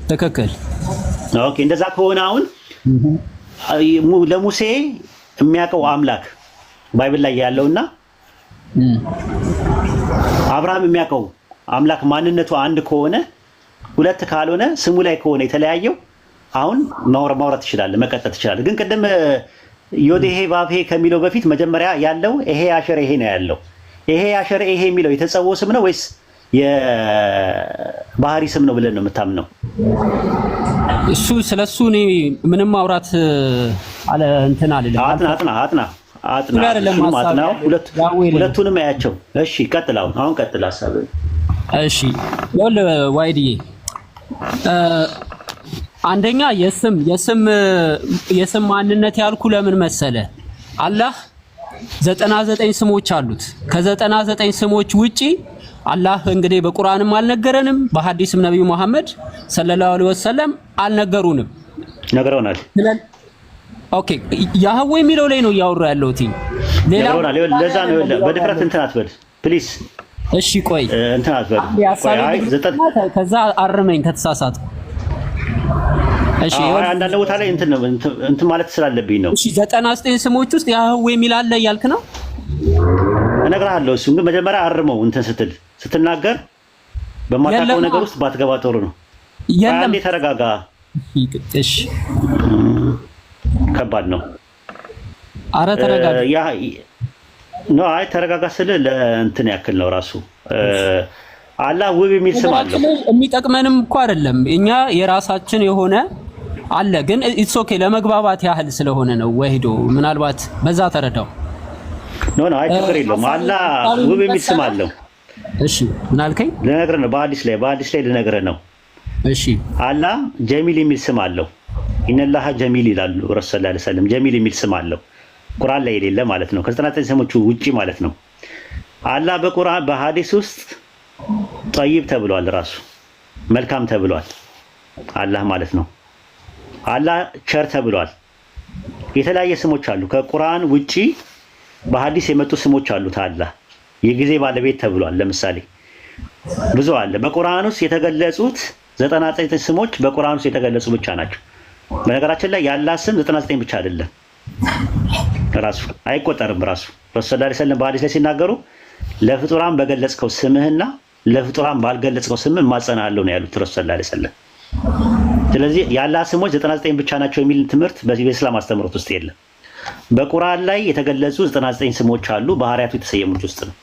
ትክክል። ኦኬ እንደዛ ከሆነ አሁን ለሙሴ የሚያውቀው አምላክ ባይብል ላይ ያለውና አብርሃም የሚያውቀው አምላክ ማንነቱ አንድ ከሆነ ሁለት ካልሆነ ስሙ ላይ ከሆነ የተለያየው አሁን ማውራት ይችላል፣ መቀጠል ይችላል። ግን ቅድም ዮዴሄ ባፌ ከሚለው በፊት መጀመሪያ ያለው ይሄ አሸር ይሄ ነው ያለው። ይሄ አሸር ይሄ የሚለው የተጸውዖ ስም ነው ወይስ የባህሪ ስም ነው ብለን ነው የምታምነው? ስለሱ እኔ ምንም ማውራት አለ እንትን አልልም። አጥና ሁለቱንም አያቸው። እሺ ቀጥል። አሁን ቀጥል ሐሳብ። እሺ ዋይድዬ አንደኛ የስም ማንነት ያልኩ ለምን መሰለ? አላህ 99 ስሞች አሉት። ከ99 ስሞች ውጪ አላህ እንግዲህ በቁርአንም አልነገረንም፣ በሐዲስም ነብዩ መሐመድ ሰለላሁ ዐለይሂ ወሰለም አልነገሩንም። ነግረውናል። ኦኬ ያህዌ የሚለው ላይ ነው እያወራ ያለሁት። ለዛ ነው በድፍረት እንትን አትበል ፕሊዝ። እሺ ቆይ እንትን አትበል። ከዛ አርመኝ ከተሳሳትኩ። እሺ አንዳንድ ቦታ ላይ እንትን ማለት ስላለብኝ ነው። እሺ 99 ስሞች ውስጥ ያህዌ የሚል አለ እያልክ ነው? እነግርሃለሁ። እሱን ግን መጀመሪያ አርመው እንትን ስትናገር በማታውቀው ነገር ውስጥ ባትገባ ጥሩ ነው። አንዴ ተረጋጋ። እሺ ከባድ ነው። አረ ተረጋጋ። አይ ተረጋጋ ስል ለእንትን ያክል ነው ራሱ። አላህ ውብ የሚል ስም አለው። የሚጠቅመንም እኮ አይደለም እኛ የራሳችን የሆነ አለ። ግን ኢትስ ኦኬ ለመግባባት ያህል ስለሆነ ነው። ወሂዶ ምናልባት በዛ ተረዳው። አይ ችግር የለውም። አላህ ውብ የሚል ስም አለው። እሺ ምን አልከኝ? ልነግርህ ነው። በሐዲስ ላይ ልነግርህ ነው። እሺ አላህ ጀሚል የሚል ስም አለው። ኢነላህ ጀሚል ይላሉ ረሱል ሰለላሁ ዐለይሂ ወሰለም። ጀሚል የሚል ስም አለው ቁርአን ላይ የሌለ ማለት ነው። ከ99 ስሞቹ ውጪ ማለት ነው። አላህ በቁርአን በሐዲስ ውስጥ ጠይብ ተብሏል፣ ራሱ መልካም ተብሏል። አላህ ማለት ነው። አላህ ቸር ተብሏል። የተለያየ ስሞች አሉ። ከቁርአን ውጪ በሐዲስ የመጡ ስሞች አሉት። አላህ የጊዜ ባለቤት ተብሏል። ለምሳሌ ብዙ አለ። በቁርአን ውስጥ የተገለጹት 99 ስሞች በቁርአን ውስጥ የተገለጹ ብቻ ናቸው። በነገራችን ላይ የአላህ ስም 99 ብቻ አይደለም፣ ራሱ አይቆጠርም። ራሱ ረሱል ሰለላሁ ዐለይሂ ወሰለም በሐዲስ ላይ ሲናገሩ ለፍጡራን በገለጽከው ስምህና ለፍጡራን ባልገለጽከው ስምህ እማጸናለሁ ነው ያሉት ረሱል ሰለላሁ ዐለይሂ ወሰለም። ስለዚህ የአላህ ስሞች 99 ብቻ ናቸው የሚል ትምህርት በእስላም አስተምህሮት ውስጥ የለም። በቁርአን ላይ የተገለጹ 99 ስሞች አሉ፣ ባህሪያቱ የተሰየሙት ውስጥ ነው።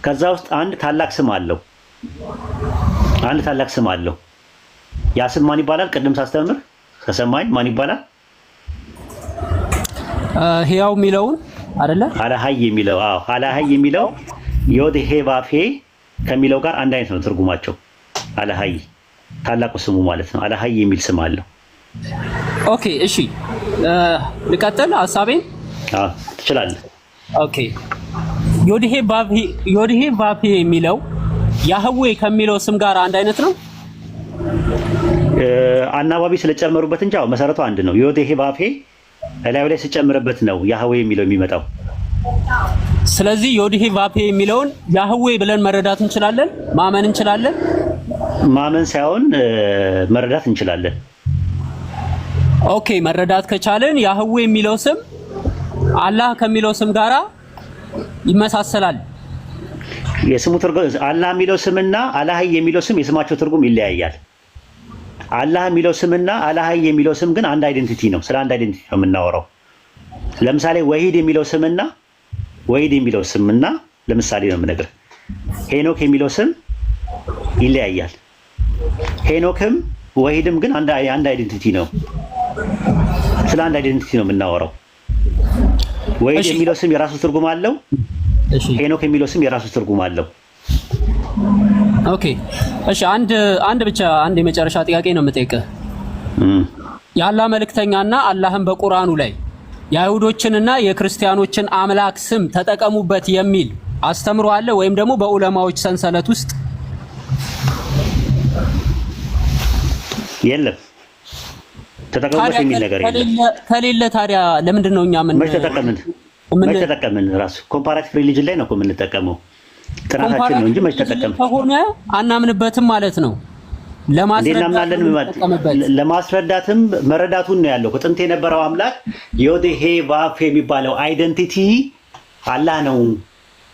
ከዛ ውስጥ አንድ ታላቅ ስም አለው። ያ ስም ማን ይባላል? ቅድም ሳስተምር ከሰማኝ ማን ይባላል? ህያው የሚለውን አይደለ? አላሃይ የሚለው። አዎ አላሃይ የሚለው ዮዴሄ ባፌ ከሚለው ጋር አንድ አይነት ነው ትርጉማቸው። አላሃይ ታላቁ ስሙ ማለት ነው። አላሃይ የሚል ስም አለው። ኦኬ እሺ ልቀጥል ሐሳቤን? አዎ ትችላለህ። ኦኬ ዮዴሄ ባፌ የሚለው ያህዌ ከሚለው ስም ጋር አንድ አይነት ነው። አናባቢ ስለጨመሩበት እንጂ አዎ መሰረቱ አንድ ነው። ዮዴሄ ባፌ እላዩ ላይ ሲጨምርበት ነው ያህዌ የሚለው የሚመጣው። ስለዚህ ዮዴሄ ባፌ የሚለውን ያህዌ ብለን መረዳት እንችላለን፣ ማመን እንችላለን። ማመን ሳይሆን መረዳት እንችላለን። ኦኬ መረዳት ከቻለን ያህዌ የሚለው ስም አላህ ከሚለው ስም ጋራ ይመሳሰላል። የስሙ ትርጉም አላህ የሚለው ስምና አላህ የሚለው ስም የስማቸው ትርጉም ይለያያል። አላህ የሚለው ስምና አላህ የሚለው ስም ግን አንድ አይደንቲቲ ነው። ስለ አንድ አይደንቲቲ ነው የምናወራው። ለምሳሌ ወሂድ የሚለው ስምና ለምሳሌ ነው የምነግርህ። ሄኖክ የሚለው ስም ይለያያል። ሄኖክም ወሂድም ግን አንድ አይደንቲቲ ነው። ስለ አንድ አይደንቲቲ ነው የምናወራው። ወሂድ የሚለው ስም የራሱ ትርጉም አለው። ሄኖክ የሚለው ስም የራሱ ትርጉም አለው። ኦኬ እሺ፣ አንድ የመጨረሻ ጥያቄ ነው የምጠይቅህ። የአላህ መልእክተኛና አላህን በቁርአኑ ላይ የአይሁዶችንና የክርስቲያኖችን አምላክ ስም ተጠቀሙበት የሚል አስተምሮ አለ ወይም ደግሞ በዑለማዎች ሰንሰለት ውስጥ የለም? ተጠቀሙበት የሚል ነገር የለም። ከሌለ ታዲያ ለምንድን ነው እኛ መች ተጠቀምን? ራሱ ኮምፓራቲቭ ሪሊጅን ላይ ነው እኮ የምንጠቀመው፣ ጥናታችን ነው እንጂ መች ተጠቀምን ከሆነ አናምንበትም ማለት ነው። ለማስረዳትም መረዳቱን ነው ያለው። ከጥንት የነበረው አምላክ ዮዴሄ ቫፌ የሚባለው አይደንቲቲ አላህ ነው።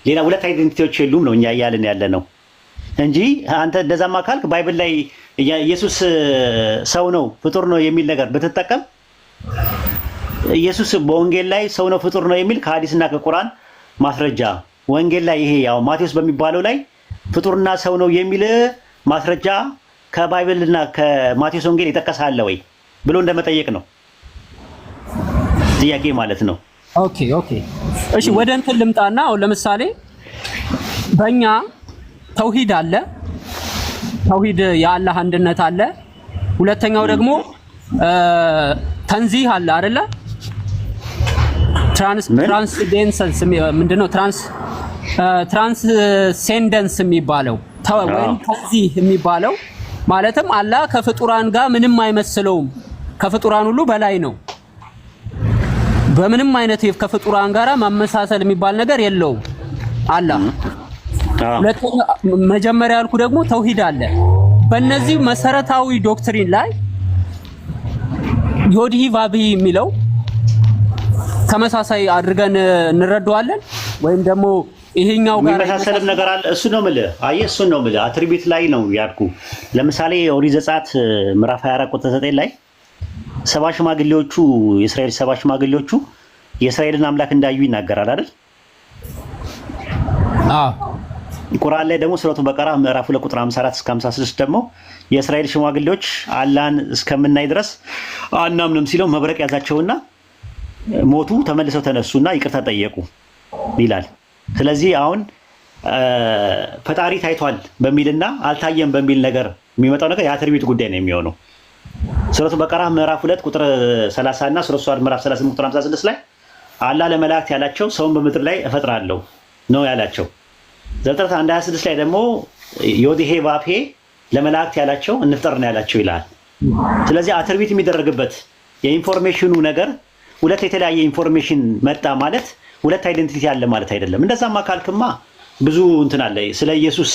ሌላ ሁለት አይደንቲቲዎች የሉም ነው እኛ እያልን ያለ ነው እንጂ አንተ እንደዛማ ካልክ ባይብል ላይ ኢየሱስ ሰው ነው ፍጡር ነው የሚል ነገር ብትጠቀም፣ ኢየሱስ በወንጌል ላይ ሰው ነው ፍጡር ነው የሚል ከሐዲስና ከቁርአን ማስረጃ፣ ወንጌል ላይ ይሄ ያው ማቴዎስ በሚባለው ላይ ፍጡርና ሰው ነው የሚል ማስረጃ ከባይብልና ከማቴዎስ ወንጌል ይጠቀሳል ወይ ብሎ እንደመጠየቅ ነው ጥያቄ ማለት ነው። ኦኬ እሺ፣ ወደ እንትን ልምጣና አሁን ለምሳሌ በእኛ ተውሂድ አለ፣ ተውሂድ የአላህ አንድነት አለ። ሁለተኛው ደግሞ ተንዚህ አለ አይደለ? ትራንስደንሰንስ ምንድነው? ትራንስሴንደንስ የሚባለው ወይም ተንዚህ የሚባለው ማለትም አላህ ከፍጡራን ጋር ምንም አይመስለውም፣ ከፍጡራን ሁሉ በላይ ነው። በምንም አይነት ከፍጡራን ጋር ማመሳሰል የሚባል ነገር የለውም አላህ። ሁለተኛ መጀመሪያ ያልኩ ደግሞ ተውሂድ አለ። በእነዚህ መሰረታዊ ዶክትሪን ላይ ዮድሂ ቫብሂ የሚለው ተመሳሳይ አድርገን እንረዳዋለን ወይም ደግሞ ይሄኛው ጋር የሚመሳሰልም ነገር አለ። እሱ ነው የምልህ። አየህ፣ እሱ ነው የምልህ። አትሪቢዩት ላይ ነው ያልኩ። ለምሳሌ ኦሪት ዘጸአት ምዕራፍ 24 ቁጥር 9 ላይ ሰባ ሽማግሌዎቹ የእስራኤል ሰባ ሽማግሌዎቹ የእስራኤልን አምላክ እንዳዩ ይናገራል አይደል? ቁርአን ላይ ደግሞ ሱረቱ በቀራ ምዕራፍ 2 ቁጥር 54 እስከ 56 ደግሞ የእስራኤል ሽማግሌዎች አላህን እስከምናይ ድረስ አናምንም ሲለው መብረቅ ያዛቸውና ሞቱ፣ ተመልሰው ተነሱና ይቅርታ ጠየቁ ይላል። ስለዚህ አሁን ፈጣሪ ታይቷል በሚልና አልታየም በሚል ነገር የሚመጣው ነገር የአትሪቢዩት ጉዳይ ነው የሚሆነው። ሱረቱ በቀራ ምዕራፍ 2 ቁጥር 30 እና ሱረቱ ሷድ ምዕራፍ 38 ቁጥር 56 ላይ አላህ ለመላእክት ያላቸው ሰውን በምድር ላይ እፈጥራለሁ ነው ያላቸው። ዘፍጥረት 1:26 ላይ ደግሞ ዮድሄ ቫፌ ለመላእክት ያላቸው እንፍጠር ነው ያላቸው ይላል። ስለዚህ አትሪቢዩት የሚደረግበት የኢንፎርሜሽኑ ነገር ሁለት የተለያየ ኢንፎርሜሽን መጣ ማለት ሁለት አይደንቲቲ አለ ማለት አይደለም። እንደዛማ ካልክማ ብዙ እንትን አለ። ስለ ኢየሱስ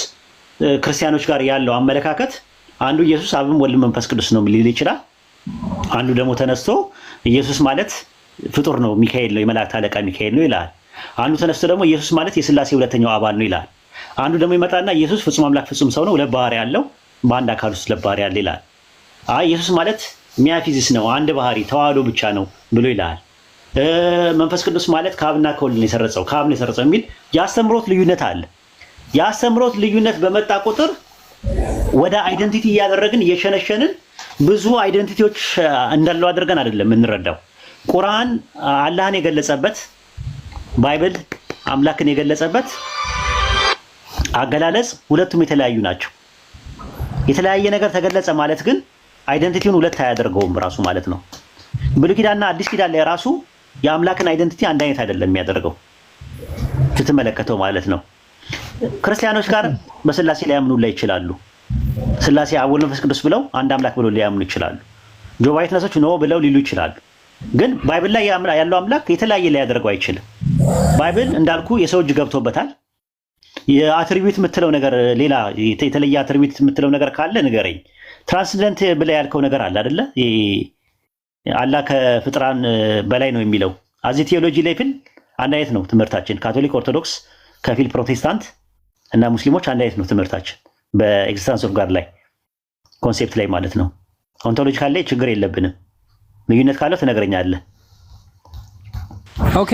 ክርስቲያኖች ጋር ያለው አመለካከት አንዱ ኢየሱስ አብም ወልድ መንፈስ ቅዱስ ነው ሊል ይችላል። አንዱ ደግሞ ተነስቶ ኢየሱስ ማለት ፍጡር ነው፣ ሚካኤል ነው፣ የመላእክት አለቃ ሚካኤል ነው ይላል። አንዱ ተነስቶ ደግሞ ኢየሱስ ማለት የሥላሴ ሁለተኛው አባል ነው ይላል። አንዱ ደግሞ ይመጣና ኢየሱስ ፍጹም አምላክ ፍጹም ሰው ነው፣ ሁለት ባህሪ ያለው በአንድ አካል ውስጥ ሁለት ባህሪ ያለ ይላል። አይ ኢየሱስ ማለት ሚያፊዚስ ነው፣ አንድ ባህሪ ተዋህዶ ብቻ ነው ብሎ ይላል። መንፈስ ቅዱስ ማለት ከአብና ከወልድ ነው የሰረጸው፣ ከአብ ነው የሰረጸው የሚል የአስተምሮት ልዩነት አለ። የአስተምሮት ልዩነት በመጣ ቁጥር ወደ አይደንቲቲ እያደረግን እየሸነሸንን ብዙ አይደንቲቲዎች እንዳለው አድርገን አይደለም የምንረዳው። ቁርአን አላህን የገለጸበት፣ ባይብል አምላክን የገለጸበት አገላለጽ ሁለቱም የተለያዩ ናቸው። የተለያየ ነገር ተገለጸ ማለት ግን አይደንቲቲውን ሁለት አያደርገውም ራሱ ማለት ነው። ብሉይ ኪዳንና አዲስ ኪዳን ላይ ራሱ የአምላክን አይደንቲቲ አንድ አይነት አይደለም የሚያደርገው ስትመለከተው ማለት ነው። ክርስቲያኖች ጋር በስላሴ ሊያምኑ ላይ ይችላሉ። ስላሴ አብ ወልድ መንፈስ ቅዱስ ብለው አንድ አምላክ ብለው ሊያምኑ ይችላሉ። ጆባይትነሶች ነው ብለው ሊሉ ይችላሉ። ግን ባይብል ላይ ያለው አምላክ የተለያየ ሊያደርገው አይችልም። ባይብል እንዳልኩ የሰው እጅ ገብቶበታል። የአትሪቢዩት የምትለው ነገር ሌላ የተለየ አትሪቢዩት የምትለው ነገር ካለ ንገረኝ። ትራንስደንት ብለህ ያልከው ነገር አለ አይደለ? አላህ ከፍጥራን በላይ ነው የሚለው አዚ ቴዎሎጂ ላይ ፊል አንድ አይነት ነው ትምህርታችን። ካቶሊክ፣ ኦርቶዶክስ፣ ከፊል ፕሮቴስታንት እና ሙስሊሞች አንድ አይነት ነው ትምህርታችን። በኤግዚስተንስ ኦፍ ጋድ ላይ ኮንሴፕት ላይ ማለት ነው። ኦንቶሎጂካል ላይ ችግር የለብንም። ልዩነት ካለው ትነግረኛለህ። ኦኬ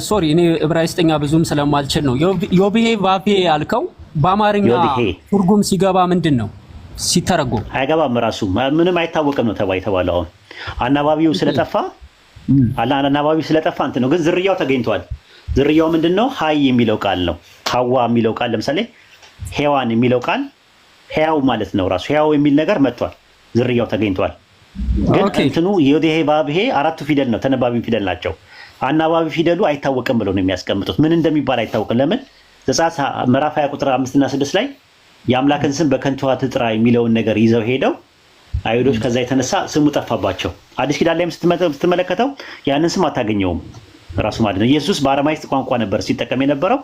ሶሪ እኔ ዕብራይስጥኛ ብዙም ስለማልችል ነው። ዮብሄ ቫፌ ያልከው በአማርኛ ትርጉም ሲገባ ምንድን ነው? ሲተረጎም አይገባም። ራሱ ምንም አይታወቅም ነው የተባለው። አሁን አናባቢው ስለጠፋ አናባቢው ስለጠፋ እንትን ነው። ግን ዝርያው ተገኝቷል። ዝርያው ምንድነው? ሀይ የሚለው ቃል ነው። ሐዋ የሚለው ቃል ለምሳሌ ሔዋን የሚለው ቃል ሕያው ማለት ነው። ራሱ ሕያው የሚል ነገር መጥቷል፣ ዝርያው ተገኝቷል። ግን እንትኑ ዮዴሄ ባብሄ አራቱ ፊደል ነው፣ ተነባቢ ፊደል ናቸው። አናባቢ ፊደሉ አይታወቅም ብለው ነው የሚያስቀምጡት። ምን እንደሚባል አይታወቅም። ለምን ዘጸአት ምዕራፍ 20 ቁጥር 5 እና 6 ላይ የአምላክን ስም በከንቱ አትጥራ የሚለውን ነገር ይዘው ሄደው አይሁዶች ከዛ የተነሳ ስሙ ጠፋባቸው። አዲስ ኪዳን ላይም ስትመለከተው ያንን ስም አታገኘውም ራሱ ማለት ነው። ኢየሱስ በአረማይስጥ ቋንቋ ነበር ሲጠቀም የነበረው።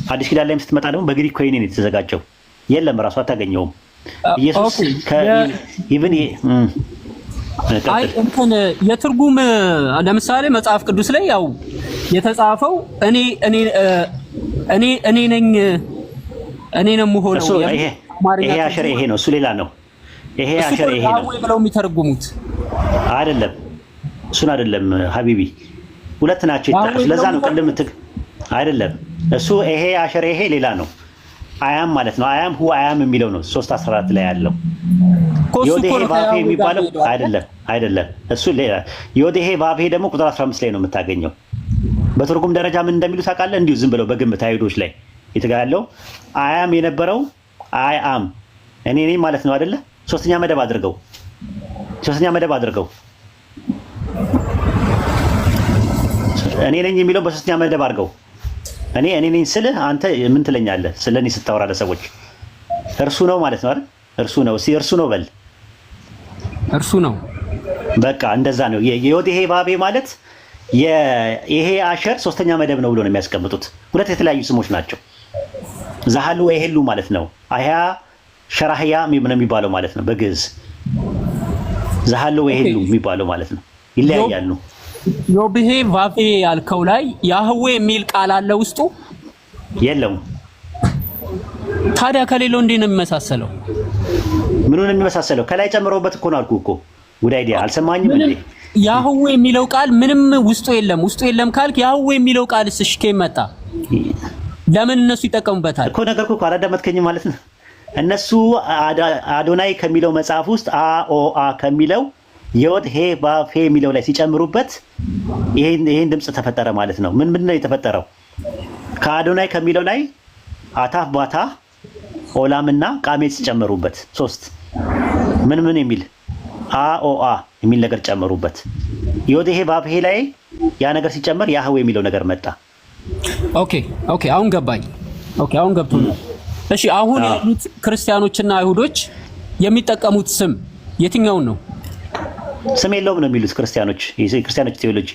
አዲስ ኪዳን ላይም ስትመጣ ደግሞ በግሪክ ኮይኔ ነው የተዘጋጀው። የለም ራሱ አታገኘውም። ኢየሱስ ኢቭን እንትን የትርጉም ለምሳሌ መጽሐፍ ቅዱስ ላይ ያው የተጻፈው እኔ ነኝ የምሆነው ይሄ አሸር ይሄ ነው፣ እሱ ሌላ ነው። ይሄ አሸር ይሄ ነው ብለው የሚተረጉሙት አይደለም። እሱን አይደለም ሀቢቢ፣ ሁለት ናቸው ይጣጣሉ። ለዛ ነው ቅድም አይደለም እሱ ይሄ አሸር ይሄ ሌላ ነው። አያም ማለት ነው። አያም ሁ አያም የሚለው ነው 3:14 ላይ ያለው። ዮዴሄ ባብሄ የሚባለው አይደለም እሱ ሌላ። ዮዴሄ ባብሄ ደግሞ ቁጥር 15 ላይ ነው የምታገኘው። በትርጉም ደረጃ ምን እንደሚሉ ታውቃለህ? እንዲሁ ዝም ብለው በግምት አይሁዶች ላይ የተጋለው አያም የነበረው አይ አም እኔ ነኝ ማለት ነው አይደለ? ሶስተኛ መደብ አድርገው እኔ ነኝ የሚለው በሶስተኛ መደብ አድርገው። እኔ ነኝ ስልህ አንተ ምን ትለኛለህ? ስለኔ ስታወራ ለሰዎች እርሱ ነው ማለት ነው አይደል? እርሱ ነው እርሱ ነው በል። እርሱ ነው በቃ እንደዛ ነው። የዮዴሄ ባቤ ማለት ይሄ አሸር ሶስተኛ መደብ ነው ብሎ ነው የሚያስቀምጡት። ሁለት የተለያዩ ስሞች ናቸው። ዛሃሉ ወይሄሉ ማለት ነው። አያ ሸራህያ ነው የሚባለው ማለት ነው በግዕዝ። ዛሃሉ ወይሄሉ የሚባለው ማለት ነው። ይለያያሉ። ዮዴሄ ባቤ ያልከው ላይ ያህዌ የሚል ቃል አለ ውስጡ? የለውም። ታዲያ ከሌለው እንዴት ነው የሚመሳሰለው? ምኑን የሚመሳሰለው? ከላይ ጨምሮበት እኮ ነው አልኩህ እኮ። ጉድ አይዲያ አልሰማኝም እንዴ? ያህዌ የሚለው ቃል ምንም ውስጡ የለም ካልክ ያህዌ የሚለው ቃልስ እሺ ከየት መጣ? ለምን እነሱ ይጠቀሙበታል እኮ? ነገርኩህ እኮ አላዳመጥከኝ ማለት ነው። እነሱ አዶናይ ከሚለው መጽሐፍ ውስጥ አ ከሚለው ዮድ ሄ ባፍ ሄ የሚለው ላይ ሲጨምሩበት ይሄን ድምጽ ተፈጠረ ማለት ነው። ምን ነው የተፈጠረው? ከአዶናይ ከሚለው ላይ አታፍ ባታ ኦላምና ቃሜት ሲጨምሩበት ሶስት ምን የሚል አ የሚል ነገር ጨመሩበት። ዮድ ሄ ባፍ ሄ ላይ ያ ነገር ሲጨመር ያህዌ የሚለው ነገር መጣ። ኦኬ አሁን ገባኝ። አሁን ገብቶኛል። እሺ አሁን ያሉት ክርስቲያኖችና አይሁዶች የሚጠቀሙት ስም የትኛውን ነው? ስም የለውም ነው የሚሉት ክርስቲያኖች። የክርስቲያኖች ቴዎሎጂ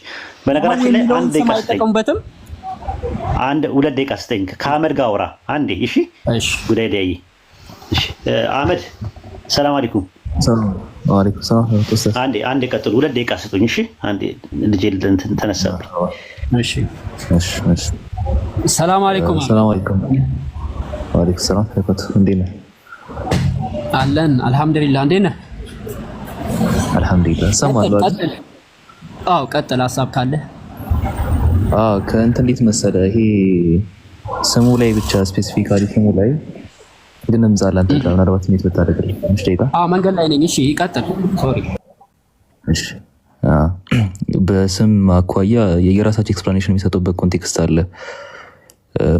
በነገራችን ላይ አንድ ደቂቃ አይጠቀሙበትም። ሁለት ደቂቃ ስጠኝ ከአህመድ ጋር አውራ አንዴ። እሺ ጉዳይ ዳይ። እሺ አህመድ ሰላም አለይኩም። ወአለይኩም ሰላም። አንዴ ቀጥሉ። ሁለት ደቂቃ ስጡኝ። እሺ አንዴ ልጄ ተነሳብኝ። እሺ ሰላም አለይኩም። ወአለይኩም ሰላም። እንዴት ነህ? አለን አልሐምዱሊላህ። እንዴት ነህ? አልሐምዱሊላህ። ሰማህ? ቀጥል ሀሳብ ካለ። ከእንትን እንዴት መሰለህ ይሄ ስሙ ላይ ብቻ ስፔሲፊካሊ ስሙ ላይ ግን እንዛለን ተቀበል ምናልባት ምን ብታደርግልኝ ትንሽ ደቂቃ። መንገድ ላይ ነኝ። እሺ ይቀጥል። ሶሪ። እሺ በስም አኳያ የየራሳቸው ኤክስፕላኔሽን የሚሰጡበት ኮንቴክስት አለ።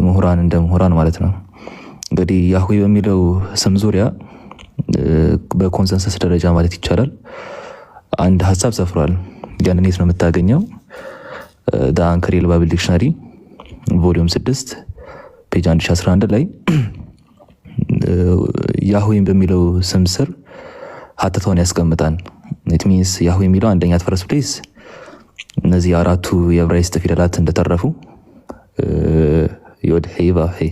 ምሁራን እንደ ምሁራን ማለት ነው። እንግዲህ ያህዌ በሚለው ስም ዙሪያ በኮንሰንሰስ ደረጃ ማለት ይቻላል አንድ ሀሳብ ሰፍሯል። ያንን የት ነው የምታገኘው? አንከር ባይብል ዲክሽነሪ ቮሊዩም 6 ፔጅ 1011 ላይ ያህዌን በሚለው ስም ስር ሀተታውን ያስቀምጣል። ኢት ሚንስ ያህዌ የሚለው አንደኛ ፈርስት ፕሌስ እነዚህ አራቱ የዕብራይስጥ ፊደላት እንደተረፉ ዮድ ሄ ቫቭ ሄ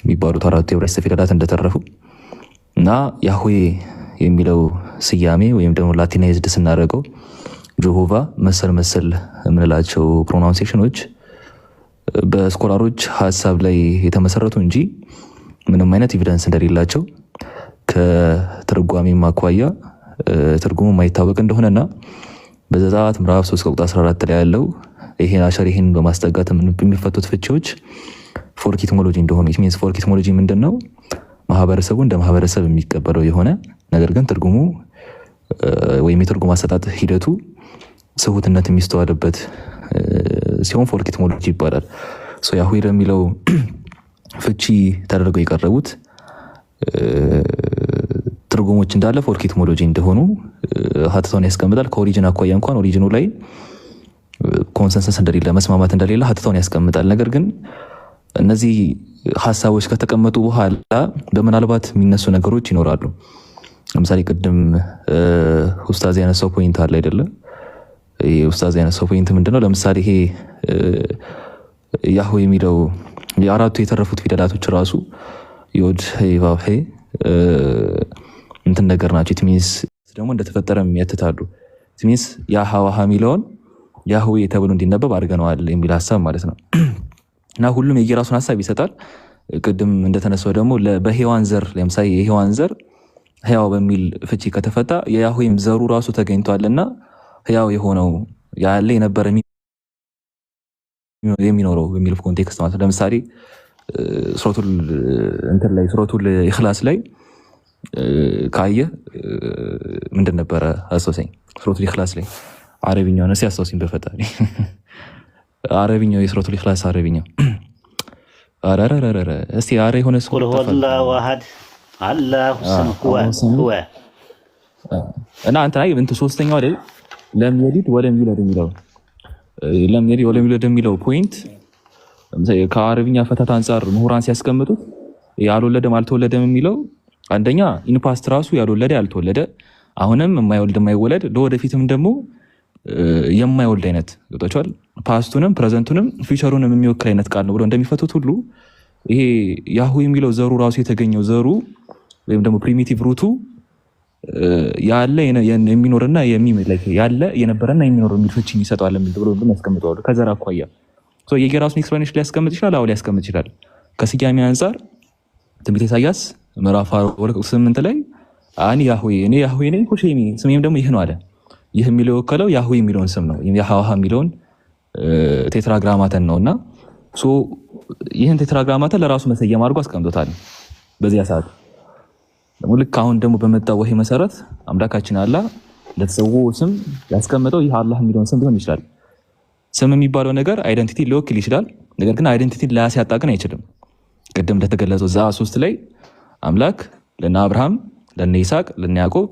የሚባሉት አራቱ የዕብራይስጥ ፊደላት እንደተረፉ እና ያህዌ የሚለው ስያሜ ወይም ደግሞ ላቲናይዝድ ስናደርገው ጆሆቫ መሰል የምንላቸው ፕሮናውንሴሽኖች በስኮላሮች ሀሳብ ላይ የተመሰረቱ እንጂ ምንም አይነት ኤቪደንስ እንደሌላቸው ከትርጓሜም አኳያ ትርጉሙ የማይታወቅ እንደሆነና በዘጸአት ምዕራፍ 3 ቁጥር 14 ላይ ያለው ይሄን አሸር ይሄን በማስጠጋት የሚፈቱት ፍቺዎች ፎርክ ኢቲሞሎጂ እንደሆኑ ኢት ሚንስ ፎርክ ኢቲሞሎጂ ምንድነው? ማህበረሰቡ እንደ ማህበረሰብ የሚቀበለው የሆነ ነገር ግን ትርጉሙ ወይም የትርጉም አሰጣጥ ሂደቱ ስሁትነት የሚስተዋልበት ሲሆን ፎርክ ኢቲሞሎጂ ይባላል። ያህዌ የሚለው ፍቺ ተደርገው የቀረቡት ትርጉሞች እንዳለ ፎርክ ኢቲሞሎጂ እንደሆኑ ሀተታውን ያስቀምጣል። ከኦሪጂን አኳያ እንኳን ኦሪጂኑ ላይ ኮንሰንሰስ እንደሌለ መስማማት እንደሌለ ሀተታውን ያስቀምጣል። ነገር ግን እነዚህ ሀሳቦች ከተቀመጡ በኋላ በምናልባት የሚነሱ ነገሮች ይኖራሉ። ለምሳሌ ቅድም ኡስታዝ ያነሳው ፖይንት አለ አይደለ? ኡስታዝ ያነሳው ፖይንት ምንድነው? ለምሳሌ ይሄ ያህዌ የሚለው የአራቱ የተረፉት ፊደላቶች ራሱ ዮድ ቫቭ ሄ እንትን ነገር ናቸው። ኢትሚንስ ደግሞ እንደተፈጠረም ያትታሉ። ኢትሚንስ ያሃዋሃ የሚለውን ያህዌ ተብሎ እንዲነበብ አድርገነዋል የሚል ሀሳብ ማለት ነው። እና ሁሉም የየራሱን ሀሳብ ይሰጣል። ቅድም እንደተነሳው ደግሞ በሔዋን ዘር ለምሳሌ የሔዋን ዘር ህያው በሚል ፍቺ ከተፈታ የያህዌም ዘሩ ራሱ ተገኝቷልና ህያው የሆነው ያለ የነበረ የሚኖረው የሚል ኮንቴክስት ማለት ነው። ለምሳሌ ሱረቱል እንትን ላይ ሱረቱል ኢኽላስ ላይ ካየ ምንድን ነበረ አስተውሰኝ። ሱረቱል ኢኽላስ ላይ አረብኛው ነው ሲያስተውሰኝ በፈጣሪ አረብኛው የሱረቱል ኢኽላስ አረብኛው አረረረረ እስቲ አረ የሆነ ቁል ሁወላሁ አሐድ አላሁ ሰመድ እና አንተ ላይ እንትን ሶስተኛው አይደል ለም የሊድ ወለም ይውለድ የሚለው ለም የሊድ ወለም ይውለድ የሚለው ፖይንት ከአረብኛ ፈታት አንፃር ምሁራን ሲያስቀምጡት ያልወለደም አልተወለደም የሚለው አንደኛ ኢንፓስት ራሱ ያልወለደ ያልተወለደ አሁንም የማይወልድ የማይወለድ ለወደፊትም ደግሞ የማይወልድ አይነት ገብቷቸዋል። ፓስቱንም ፕሬዘንቱንም ፊውቸሩንም የሚወክል አይነት ቃል ነው ብሎ እንደሚፈቱት ሁሉ ይሄ ያህዌ የሚለው ዘሩ ራሱ የተገኘው ዘሩ ወይም ደግሞ ፕሪሚቲቭ ሩቱ ያለ የሚኖርና ያለ የነበረና የሚኖር የሚል ፍቺ ይሰጣል ብሎ ያስቀምጠዋል። ከዘር አኳያ የየራሱን ኤክስፕላኔሽን ሊያስቀምጥ ይችላል። አዎ ሊያስቀምጥ ይችላል። ከስያሜ አንጻር ትንቢተ ኢሳይያስ ምዕራፍ 8 ላይ አኒ ያህዌ እኔ ያህዌ ነኝ ኩሼሚ ስሜም ደግሞ ይህ ነው አለ። ይህ የሚለው የወከለው ያህዌ የሚለውን ስም ነው። ያሃዋሃ የሚለውን ቴትራግራማተን ነውና ይህን ቴትራግራማተን ለራሱ መሰየም አድርጎ አስቀምጦታል። በዚያ ሰዓት ደግሞ ልክ አሁን ደግሞ በመጣው ወህይ መሰረት አምላካችን አላህ ለተሰወው ስም ያስቀመጠው ይህ አላህ የሚለውን ስም ሊሆን ይችላል። ስም የሚባለው ነገር አይደንቲቲ ሊወክል ይችላል። ነገር ግን አይደንቲቲ ሊያሲያጣቅን አይችልም። ቅድም እንደተገለጸው ዘ3 ላይ አምላክ ለነ አብርሃም ለነ ይስሐቅ ለነ ያዕቆብ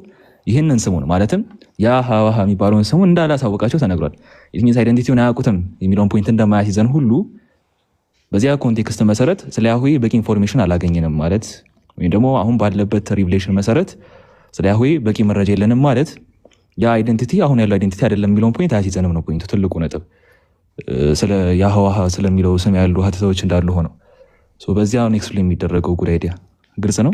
ይህንን ስሙን ማለትም ያሃዋሃ የሚባለውን ስሙን እንዳላሳወቃቸው ተነግሯል። ኢትሚንስ አይደንቲቲውን አያውቁትም የሚለውን ፖይንት እንደማያስይዘን ሁሉ በዚያ ኮንቴክስት መሰረት ስለ ያህዌ በቂ ኢንፎርሜሽን አላገኘንም ማለት ወይም ደግሞ አሁን ባለበት ሪቪሌሽን መሰረት ስለ ያህዌ በቂ መረጃ የለንም ማለት ያ አይደንቲቲ አሁን ያለው አይደንቲቲ አይደለም የሚለውን ፖይንት አያስይዘንም ነው ፖይንቱ ትልቁ ነጥብ። ስለ ያሃዋሃ ስለሚለው ስም ያሉ ሀተታዎች እንዳሉ ሆነው በዚያ ኤክስፕሌን የሚደረገው ጉድ አይዲያ ግልጽ ነው።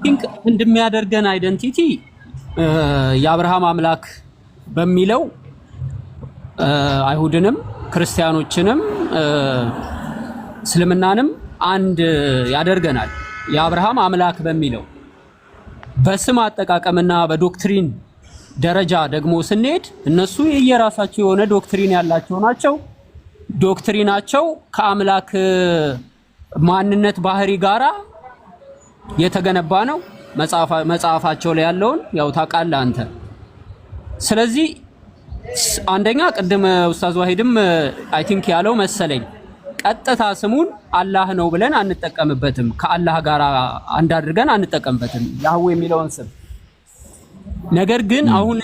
ቲንክ እንደሚያደርገን አይደንቲቲ የአብርሃም አምላክ በሚለው አይሁድንም ክርስቲያኖችንም እስልምናንም አንድ ያደርገናል። የአብርሃም አምላክ በሚለው በስም አጠቃቀምና በዶክትሪን ደረጃ ደግሞ ስንሄድ እነሱ የየራሳቸው የሆነ ዶክትሪን ያላቸው ናቸው። ዶክትሪናቸው ከአምላክ ማንነት ባህሪ ጋራ የተገነባ ነው። መጽሐፋቸው ላይ ያለውን ያው ታውቃለህ አንተ። ስለዚህ አንደኛ ቅድም ኡስታዝ ዋሂድም አይ ቲንክ ያለው መሰለኝ ቀጥታ ስሙን አላህ ነው ብለን አንጠቀምበትም፣ ከአላህ ጋር አንድ አድርገን አንጠቀምበትም ያህዌ የሚለውን ስም። ነገር ግን አሁን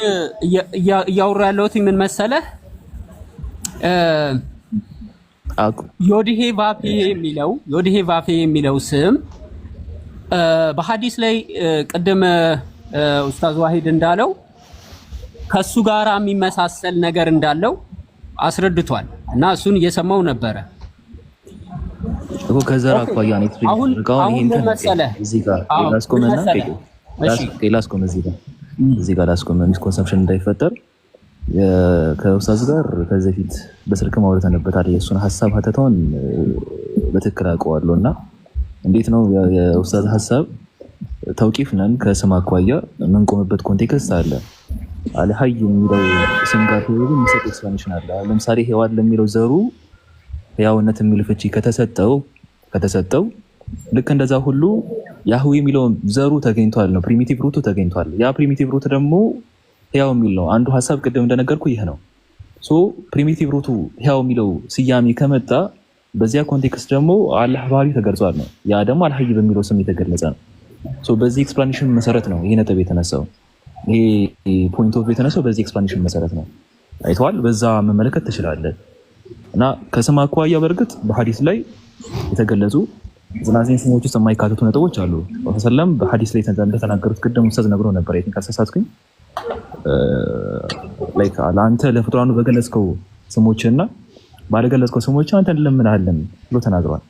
እያወራ ያለሁት ምን መሰለህ ዮድሄ ቫፌ የሚለው ስም በሐዲስ ላይ ቅድም ኡስታዝ ዋሂድ እንዳለው ከሱ ጋር የሚመሳሰል ነገር እንዳለው አስረድቷል እና እሱን እየሰማው ነበረ እኮ ከዘር አኳያ ነው የተፈቀደው። ይሄን ተመሰለህ እዚህ ጋር ላስቆመና ላስቆመ እዚህ ጋር ላስቆመ ሚስኮንሰፕሽን እንዳይፈጠር ከኡስታዝ ጋር ከዚህ በፊት በስልክ ማውረተንበታል። የእሱን ሀሳብ ሀተታውን በትክክል አውቀዋለሁና እንዴት ነው የኡስታዝ ሀሳብ ተውቂፍ ነን ከስም አኳያ የምንቆምበት ኮንቴክስት አለ። አልሐይ የሚለው ስም ጋር ተይዞ የሚሰጥ ኤክስፕላኔሽን አለ። ለምሳሌ ሔዋን ለሚለው ዘሩ ሕያውነት የሚል ፍቺ ከተሰጠው ልክ እንደዛ ሁሉ ያህዌ የሚለው ዘሩ ተገኝቷል ነው፣ ፕሪሚቲቭ ሩቱ ተገኝቷል። ያ ፕሪሚቲቭ ሩት ደግሞ ሕያው የሚል ነው። አንዱ ሀሳብ ቅድም እንደነገርኩ ይህ ነው። ሶ ፕሪሚቲቭ ሩቱ ህያው የሚለው ስያሜ ከመጣ በዚያ ኮንቴክስት ደግሞ አላህ ባህሪ ተገልጿል ነው። ያ ደግሞ አልሐይ በሚለው ስም የተገለጸ ነው። ሶ በዚህ ኤክስፕላኔሽን መሰረት ነው ይሄ ነጥብ የተነሳው። ይሄ ፖይንት ኦፍ የተነሳው በዚህ ኤክስፕላኔሽን መሰረት ነው። አይተዋል። በዛ መመለከት ትችላለህ። እና ከስም አኳያ በእርግጥ በሐዲስ ላይ የተገለጹ ዝናዜን ስሞች ውስጥ የማይካተቱ ነጥቦች አሉ። ወሰለም በሐዲስ ላይ እንደተናገሩት ቅድም ኡስታዝ ነግሮ ነበር። አይተን ካልተሳሳትኩኝ ላይክ ለአንተ ለፍጡራኑ በገለጽከው ስሞችና ባለገለጽከው ስሞች አንተ እንለምናለን ብሎ ተናግረዋል።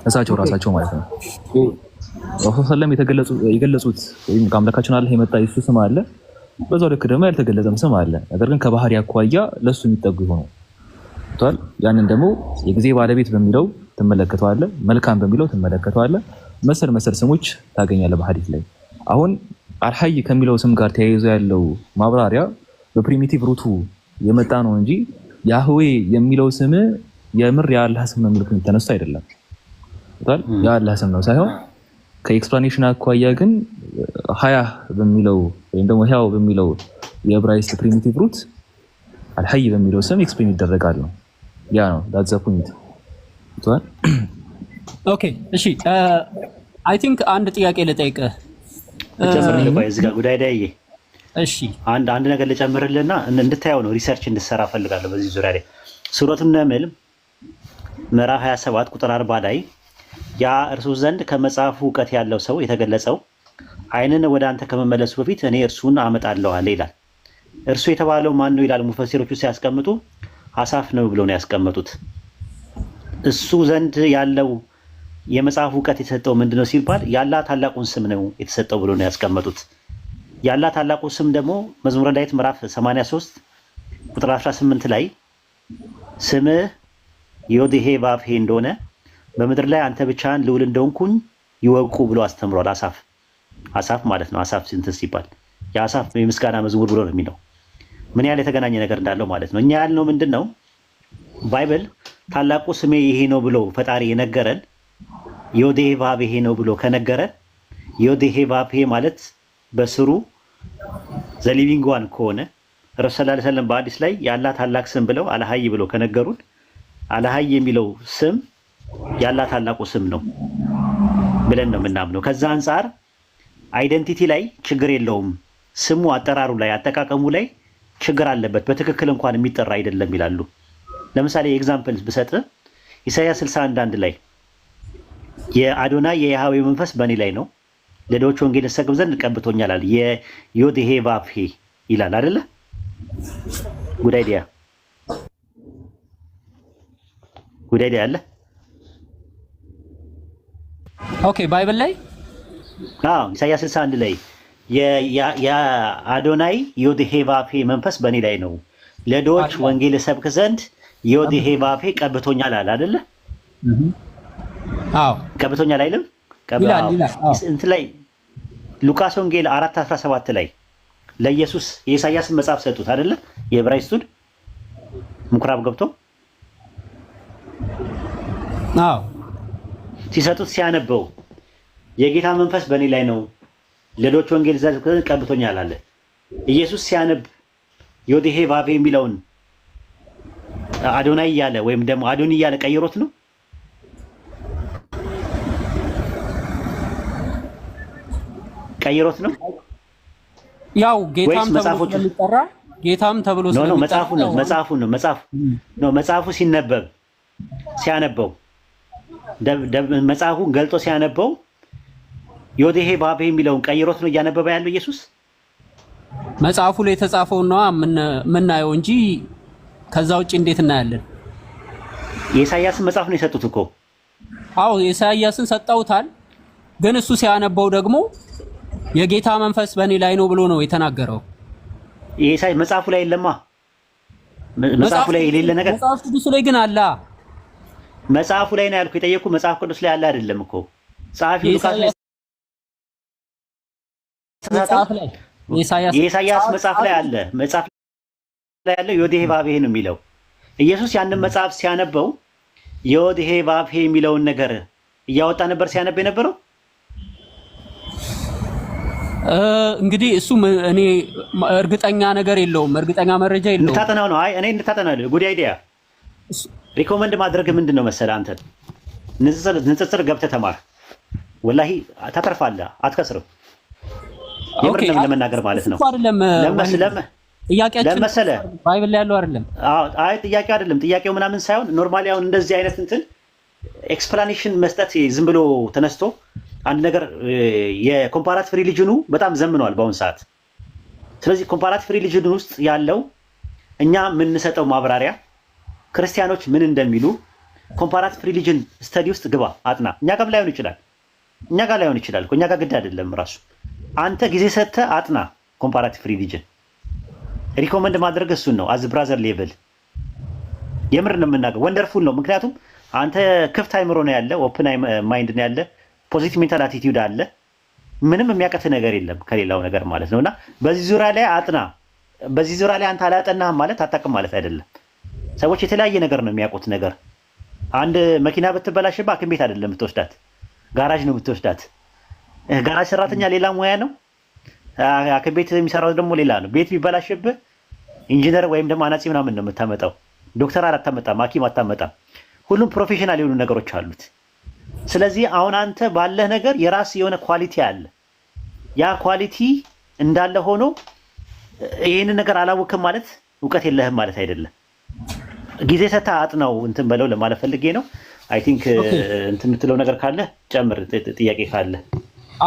እሳቸው ራሳቸው ማለት ነው። ወሰለም የገለጹት ወይም ከአምላካችን አላህ የመጣ የሱ ስም አለ። በዛው ልክ ደግሞ ያልተገለጸም ስም አለ። ነገር ግን ከባህሪ አኳያ ለሱ የሚጠጉ ይሆኑ ታል ያንን ደግሞ የጊዜ ባለቤት በሚለው ትመለከተዋለህ፣ መልካም በሚለው ትመለከተዋለህ። መሰል ስሞች ታገኛለህ በሐዲስ ላይ። አሁን አልሐይ ከሚለው ስም ጋር ተያይዞ ያለው ማብራሪያ በፕሪሚቲቭ ሩቱ የመጣ ነው እንጂ ያህዌ የሚለው ስም የምር የአላህ ስም ነው የሚሉት ተነስቶ አይደለም። ታል የአላህ ስም ነው ሳይሆን ከኤክስፕላኔሽን አኳያ ግን ሀያ በሚለው ወይም ደግሞ ህያው በሚለው የዕብራይስጥ ፕሪሚቲቭ ሩት አልሐይ በሚለው ስም ኤክስፕሌን ይደረጋል ነው። ያ ነው that's the point። ኦኬ እሺ አይ ቲንክ አንድ ጥያቄ ልጠይቅህ እዚህ ጋር ጉዳይ ላይ እሺ አንድ ነገር ልጨምርልህና እንድታየው ነው፣ ሪሰርች እንድትሰራ ፈልጋለሁ በዚህ ዙሪያ ላይ። ሱረቱ ነምል ምዕራፍ 27 ቁጥር 40 ላይ ያ እርሱ ዘንድ ከመጽሐፉ እውቀት ያለው ሰው የተገለጸው ዓይንን ወደ አንተ ከመመለሱ በፊት እኔ እርሱን አመጣለሁ አለ ይላል። እርሱ የተባለው ማን ነው ይላል ሙፈሲሮቹ ሲያስቀምጡ አሳፍ ነው ብለው ነው ያስቀመጡት። እሱ ዘንድ ያለው የመጽሐፍ እውቀት የተሰጠው ምንድነው ሲባል ያላህ ታላቁን ስም ነው የተሰጠው ብለው ነው ያስቀመጡት። ያላህ ታላቁ ስም ደግሞ መዝሙረ ዳዊት ምዕራፍ 83 ቁጥር 18 ላይ ስምህ ዮድሄ ባፌ እንደሆነ በምድር ላይ አንተ ብቻህን ልዑል እንደሆንኩኝ ይወቁ ብሎ አስተምሯል። አሳፍ ማለት ነው። አሳፍ እንትን ሲባል የአሳፍ የምስጋና መዝሙር ብሎ ነው የሚለው። ምን ያህል የተገናኘ ነገር እንዳለው ማለት ነው። እኛ ያልነው ምንድነው ባይብል ታላቁ ስሜ ይሄ ነው ብሎ ፈጣሪ የነገረን ዮዴሄ ባቤ ይሄ ነው ብሎ ከነገረን ዮዴሄ ባቤ ማለት በስሩ ዘሊቪንግ ዋን ከሆነ ረሱል ሰለላሁ ዐለይሂ ወሰለም በሐዲስ ላይ ያላህ ታላቅ ስም ብለው አልሐይ ብሎ ከነገሩን አልሐይ የሚለው ስም ያላህ ታላቁ ስም ነው ብለን ነው የምናምነው። ከዛ አንፃር አይደንቲቲ ላይ ችግር የለውም፣ ስሙ አጠራሩ ላይ አጠቃቀሙ ላይ ችግር አለበት፣ በትክክል እንኳን የሚጠራ አይደለም ይላሉ። ለምሳሌ ኤግዛምፕል ብሰጥ ኢሳይያስ 61:1 ላይ የአዶናይ የያህዌ መንፈስ በእኔ ላይ ነው ለድሆች ወንጌል እሰብክ ዘንድ ቀብቶኛል አለ። የዮድሄ ባፌ ይላል አይደለ? ጉዳይ ዲያ አለ። ኦኬ ባይብል ላይ ኢሳይያስ 61 ላይ የአዶናይ ዮድሄ ባፌ መንፈስ በእኔ ላይ ነው ለድሆች ወንጌል እሰብክ ዘንድ ዮድሄ ባፌ ቀብቶኛል አለ አይደለ? ቀብቶኛል አይልም? እንትን ላይ ሉቃስ ወንጌል 4:17 ላይ ለኢየሱስ የኢሳይያስን መጽሐፍ ሰጡት አይደለ? የዕብራይስጡን ምኩራብ ገብቶ ሲሰጡት ሲያነበው የጌታ መንፈስ በእኔ ላይ ነው ለድሆች ወንጌል እሰብክ ዘንድ ቀብቶኛል አለ። ኢየሱስ ሲያነብ ዮድሄ ባፌ የሚለውን አዶናይ እያለ ወይም ደግሞ አዶኒ እያለ ቀይሮት ነው? ያው ጌታም ተብሎ ስለሚጠራ ጌታም ተብሎ ስለሚጠራ መጽሐፉ ሲያነበው መጽሐፉን ገልጦ ሲያነበው ዮድሄ ባፌ የሚለውን ቀይሮት ነው እያነበበ ያለው ኢየሱስ። መጽሐፉ ላይ የተጻፈው ነው የምናየው እንጂ ከዛ ውጪ እንዴት እናያለን? የኢሳይያስን መጽሐፍ ነው የሰጡት እኮ። አዎ የኢሳይያስን ሰጣውታል፣ ግን እሱ ሲያነበው ደግሞ የጌታ መንፈስ በእኔ ላይ ነው ብሎ ነው የተናገረው። የኢሳይያስ መጽሐፉ ላይ የለማ። መጽሐፉ ላይ የሌለ ነገር መጽሐፍ ቅዱስ ላይ ግን አለ። መጽሐፉ ላይ ነው ያልኩ። የጠየኩ መጽሐፍ ቅዱስ ላይ አለ አይደለም እኮ። ጸሐፊው ሉቃስ ላይ የኢሳይያስ መጽሐፍ ላይ አለ። መጽሐፍ ላይ ያለው ዮድሄ ባፌ ነው የሚለው። ኢየሱስ ያንን መጽሐፍ ሲያነበው ዮድሄ ባፌ የሚለውን ነገር እያወጣ ነበር ሲያነብ የነበረው። እንግዲህ እሱ እኔ እርግጠኛ ነገር የለውም፣ እርግጠኛ መረጃ የለውም። እንድታጠናው ነው። አይ እኔ እንድታጠናው ነው። ጉድ አይዲያ ሪኮመንድ ማድረግ ምንድነው መሰለህ፣ አንተ ንጽጽር ገብተህ ተማር። ወላሂ ታተርፋለህ፣ አትከስርም። የምር ለመናገር ማለት ነው። ጥያቄያችን ባይብል ላይ ያለው አይደለም። አይ ጥያቄ አይደለም። ጥያቄው ምናምን ሳይሆን ኖርማሊ አሁን እንደዚህ አይነት እንትን ኤክስፕላኔሽን መስጠት ዝም ብሎ ተነስቶ አንድ ነገር የኮምፓራቲቭ ሪሊጅኑ በጣም ዘምኗል በአሁን ሰዓት። ስለዚህ ኮምፓራቲቭ ሪሊጅን ውስጥ ያለው እኛ የምንሰጠው ማብራሪያ ክርስቲያኖች ምን እንደሚሉ ኮምፓራቲቭ ሪሊጅን ስተዲ ውስጥ ግባ፣ አጥና። እኛ ጋር ላይሆን ይችላል፣ እኛ ጋር ግድ አይደለም። ራሱ አንተ ጊዜ ሰጥተህ አጥና ኮምፓራቲቭ ሪሊጅን። ሪኮመንድ ማድረግ እሱን ነው። አዝ ብራዘር ሌቭል የምር ነው የምናገር። ወንደርፉል ነው። ምክንያቱም አንተ ክፍት አይምሮ ነው ያለ፣ ኦፕን ማይንድ ነው ያለ፣ ፖዚቲቭ ሜንታል አቲቲዩድ አለ። ምንም የሚያቀፍ ነገር የለም ከሌላው ነገር ማለት ነውና በዚህ ዙሪያ ላይ አጥና። በዚህ ዙሪያ ላይ አንተ አላጠናህም ማለት አታውቅም ማለት አይደለም። ሰዎች የተለያየ ነገር ነው የሚያውቁት ነገር። አንድ መኪና ብትበላሽብህ ሐኪም ቤት አይደለም የምትወስዳት፣ ጋራጅ ነው የምትወስዳት። ጋራጅ ሰራተኛ ሌላ ሙያ ነው፣ ሐኪም ቤት የሚሰራው ደግሞ ሌላ ነው። ቤት ቢበላሽብህ ኢንጂነር ወይም ደግሞ አናጺ ምናምን ነው የምታመጣው። ዶክተር አታመጣም፣ ሐኪም አታመጣም። ሁሉም ፕሮፌሽናል የሆኑ ነገሮች አሉት። ስለዚህ አሁን አንተ ባለህ ነገር የራስ የሆነ ኳሊቲ አለ። ያ ኳሊቲ እንዳለ ሆኖ ይህንን ነገር አላወቅም ማለት እውቀት የለህም ማለት አይደለም። ጊዜ ሰጥተህ አጥናው እንትን በለው ለማለት ፈልጌ ነው። አይ ቲንክ እንትን የምትለው ነገር ካለ ጨምር፣ ጥያቄ ካለ።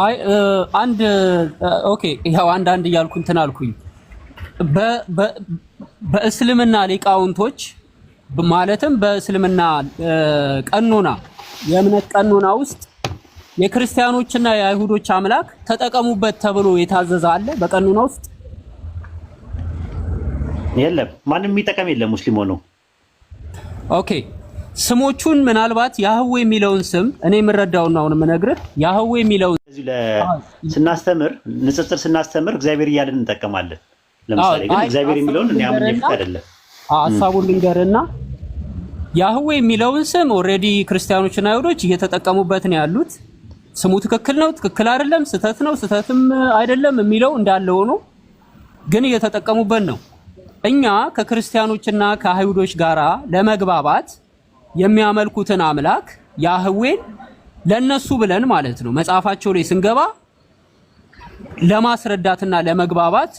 አይ አንድ ኦኬ፣ ያው አንድ እያልኩ እንትን አልኩኝ። በእስልምና ሊቃውንቶች ማለትም በእስልምና ቀኖና የእምነት ቀኖና ውስጥ የክርስቲያኖችና የአይሁዶች አምላክ ተጠቀሙበት ተብሎ የታዘዘ አለ በቀኖና ውስጥ? የለም፣ ማንም የሚጠቀም የለም ሙስሊም ሆኖ። ኦኬ፣ ስሞቹን ምናልባት ያህዌ የሚለውን ስም እኔ የምረዳውና አሁን የምነግርህ ያህዌ የሚለውን ስናስተምር፣ ንጽጽር ስናስተምር እግዚአብሔር እያልን እንጠቀማለን። ለምሳሌ ግን እግዚአብሔር የሚለውን እኔ አምኜ አይደለም። ሐሳቡን ልንገርና ያህዌ የሚለውን ስም ኦልሬዲ ክርስቲያኖችና አይሁዶች እየተጠቀሙበት ነው ያሉት። ስሙ ትክክል ነው፣ ትክክል አይደለም፣ ስህተት ነው፣ ስህተትም አይደለም የሚለው እንዳለ ሆኖ ግን እየተጠቀሙበት ነው። እኛ ከክርስቲያኖችና ከአይሁዶች ጋራ ለመግባባት የሚያመልኩትን አምላክ ያህዌን ለነሱ ብለን ማለት ነው መጽሐፋቸው ላይ ስንገባ ለማስረዳትና ለመግባባት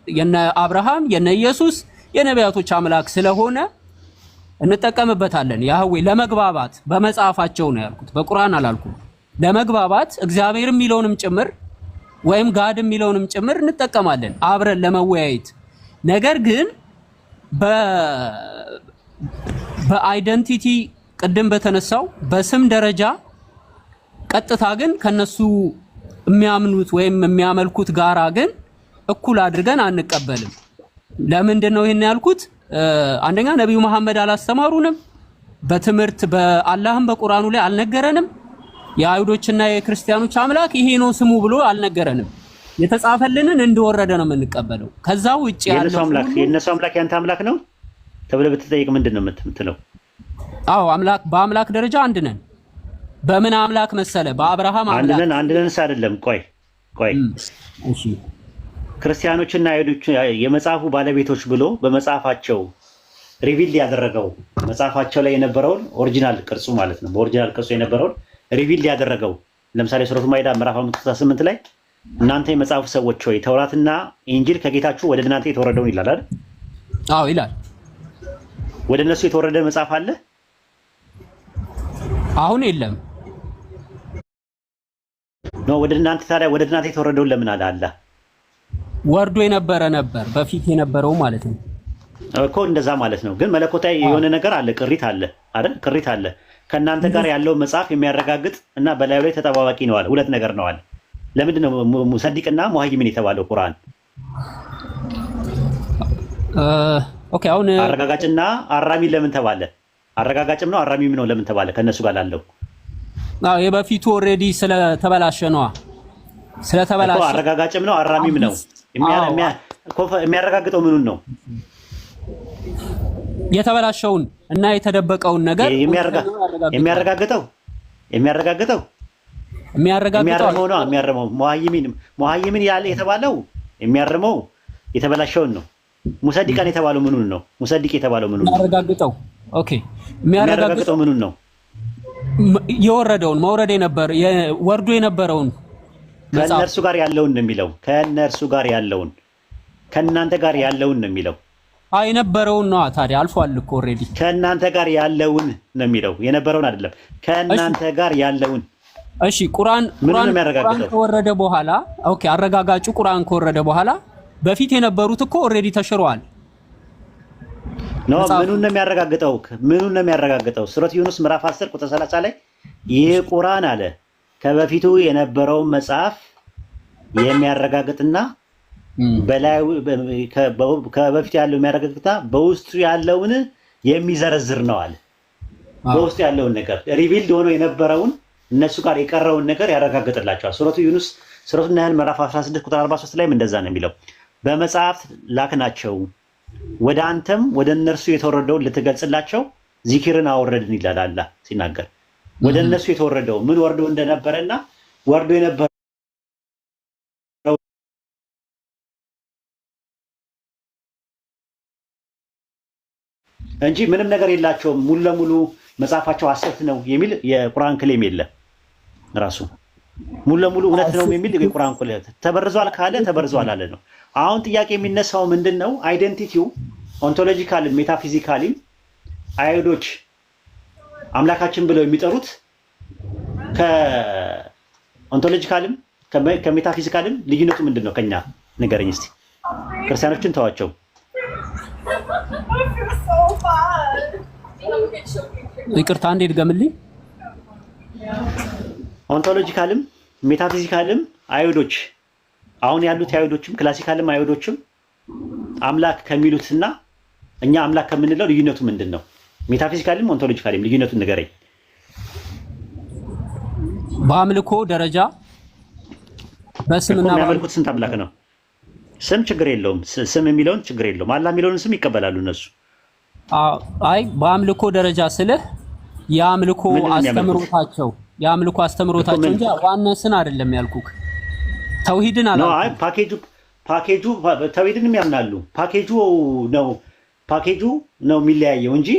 የነ አብርሃም የነ ኢየሱስ የነቢያቶች አምላክ ስለሆነ እንጠቀምበታለን። ያህዌ ለመግባባት በመጽሐፋቸው ነው ያልኩት፣ በቁርአን አላልኩም። ለመግባባት እግዚአብሔር የሚለውንም ጭምር ወይም ጋድ የሚለውንም ጭምር እንጠቀማለን አብረን ለመወያየት። ነገር ግን በአይደንቲቲ ቅድም በተነሳው በስም ደረጃ ቀጥታ ግን ከነሱ የሚያምኑት ወይም የሚያመልኩት ጋራ ግን እኩል አድርገን አንቀበልም። ለምንድን ነው ይሄን ያልኩት? አንደኛ ነብዩ መሐመድ አላስተማሩንም፣ በትምህርት በአላህም በቁርአኑ ላይ አልነገረንም። የአይሁዶችና የክርስቲያኖች አምላክ ይሄ ነው ስሙ ብሎ አልነገረንም። የተጻፈልንን እንደወረደ ነው የምንቀበለው። ከዛ ውጪ ያለው የነሱ አምላክ ያንተ አምላክ ነው ተብለህ ብትጠይቅ ምንድን ነው የምትለው? አዎ አምላክ በአምላክ ደረጃ አንድ ነን። በምን አምላክ መሰለ? በአብርሃም አምላክ አንድ ነን አይደለም። ቆይ እሺ፣ ክርስቲያኖችና አይሁዶች የመጽሐፉ ባለቤቶች ብሎ በመጽሐፋቸው ሪቪል ያደረገው መጽሐፋቸው ላይ የነበረውን ኦሪጂናል ቅርጹ ማለት ነው። በኦሪጂናል ቅርጹ የነበረውን ሪቪል ያደረገው ለምሳሌ ሱረቱ ማኢዳ ምዕራፍ 58 ላይ እናንተ የመጽሐፉ ሰዎች ሆይ ተውራትና ኢንጂል ከጌታችሁ ወደ እናንተ የተወረደውን ይላል አይደል? አዎ ይላል። ወደ እነሱ የተወረደ መጽሐፍ አለ? አሁን የለም ነው። ወደ እናንተ ታዲያ ወደ እናንተ የተወረደውን ለምን አለ? ወርዶ የነበረ ነበር በፊት የነበረው ማለት ነው እኮ እንደዛ ማለት ነው። ግን መለኮታዊ የሆነ ነገር አለ፣ ቅሪት አለ አይደል? ቅሪት አለ ከእናንተ ጋር ያለው መጽሐፍ የሚያረጋግጥ እና በላዩ ላይ ተጠባባቂ ነው አለ። ሁለት ነገር ነው አለ። ለምንድን ነው ሙሰዲቅና ሙሀይሚን የተባለው ቁርአን? ኦኬ አሁን አረጋጋጭና አራሚ ለምን ተባለ? አረጋጋጭም ነው አራሚም ነው ለምን ተባለ? ከነሱ ጋር ላለው የበፊቱ ኦልሬዲ ስለተበላሸ ነው። ስለተበላሸ አረጋጋጭም ነው አራሚም ነው። የሚያረጋግጠው ምኑን ነው? የተበላሸውን እና የተደበቀውን ነገር የሚያረጋግጠው ነው የሚያርመው ሙሀይሚን ያለ የተባለው የሚያርመው የተበላሸውን ነው። ሙሰዲቃን የተባለው ምኑን ነው? ሙሰዲቅ የተባለው ምኑን ነው? የሚያረጋግጠው ኦኬ፣ የሚያረጋግጠው ምኑን ነው? የወረደውን መውረድ ወርዶ የነበረውን ከእነርሱ ጋር ያለውን ነው የሚለው። ከእነርሱ ጋር ያለውን ከእናንተ ጋር ያለውን ነው የሚለው። የነበረውን ነው ታዲያ፣ አልፏል እኮ ኦልሬዲ። ከእናንተ ጋር ያለውን ነው የሚለው፣ የነበረውን አይደለም። ከእናንተ ጋር ያለውን። እሺ ቁርአን ከወረደ በኋላ ኦኬ፣ አረጋጋጩ ቁርአን ከወረደ በኋላ በፊት የነበሩት እኮ ኦልሬዲ ተሽረዋል። ምኑን ነው የሚያረጋግጠው? ምኑን ነው የሚያረጋግጠው? ሱረት ዩኑስ ምዕራፍ 10 ቁጥር 30 ላይ ይህ ቁርአን አለ ከበፊቱ የነበረውን መጽሐፍ የሚያረጋግጥና በላዩ ከበፊት ያለው የሚያረጋግጥና በውስጡ ያለውን የሚዘረዝር ነው አለ። በውስጡ ያለውን ነገር ሪቪልድ ሆኖ የነበረውን እነሱ ጋር የቀረውን ነገር ያረጋግጥላቸዋል። ሱረቱ ዩኑስ ሱረቱ ናህል ምዕራፍ 16 ቁጥር 43 ላይም እንደዛ ነው የሚለው። በመጽሐፍ ላክናቸው ወደ አንተም ወደ እነርሱ የተወረደውን ልትገልጽላቸው ዚክርን አወረድን ይላል አላህ ሲናገር። ወደ እነሱ የተወረደው ምን ወርዶ እንደነበረና ወርዶ የነበረው እንጂ ምንም ነገር የላቸውም ሙሉ ለሙሉ መጽሐፋቸው ሐሰት ነው የሚል የቁርአን ክሌም የለም። ራሱ ሙሉ ለሙሉ እውነት ነው የሚል የቁርአን ክሌም ተበርዟል ካለ ተበርዟል አለ ነው። አሁን ጥያቄ የሚነሳው ምንድነው? አይደንቲቲው ኦንቶሎጂካሊ ሜታፊዚካሊ አይሁዶች አምላካችን ብለው የሚጠሩት ከኦንቶሎጂካልም ከሜታፊዚካልም ልዩነቱ ምንድነው? ከኛ ንገረኝ እስቲ። ክርስቲያኖችን ተዋቸው። ይቅርታ አንዴ ድገምልኝ። ኦንቶሎጂካልም ሜታፊዚካልም አይሁዶች አሁን ያሉት አይሁዶችም ክላሲካልም አይሁዶችም አምላክ ከሚሉትና እኛ አምላክ ከምንለው ልዩነቱ ምንድነው? ሜታፊዚካልም ኦንቶሎጂካልም ልዩነቱን ንገረኝ። በአምልኮ ደረጃ በስምና የሚያመልኩት ስንት አምላክ ነው? ስም ችግር የለውም። ስም የሚለውን ችግር የለውም። አላህ የሚለውን ስም ይቀበላሉ እነሱ። አይ በአምልኮ ደረጃ ስልህ የአምልኮ አስተምሮታቸው እንጂ ዋናስን አይደለም ያልኩክ። ተውሂድን አላ አይ ፓኬጁ ተውሂድንም ያምናሉ። ፓኬጁ ነው የሚለያየው እንጂ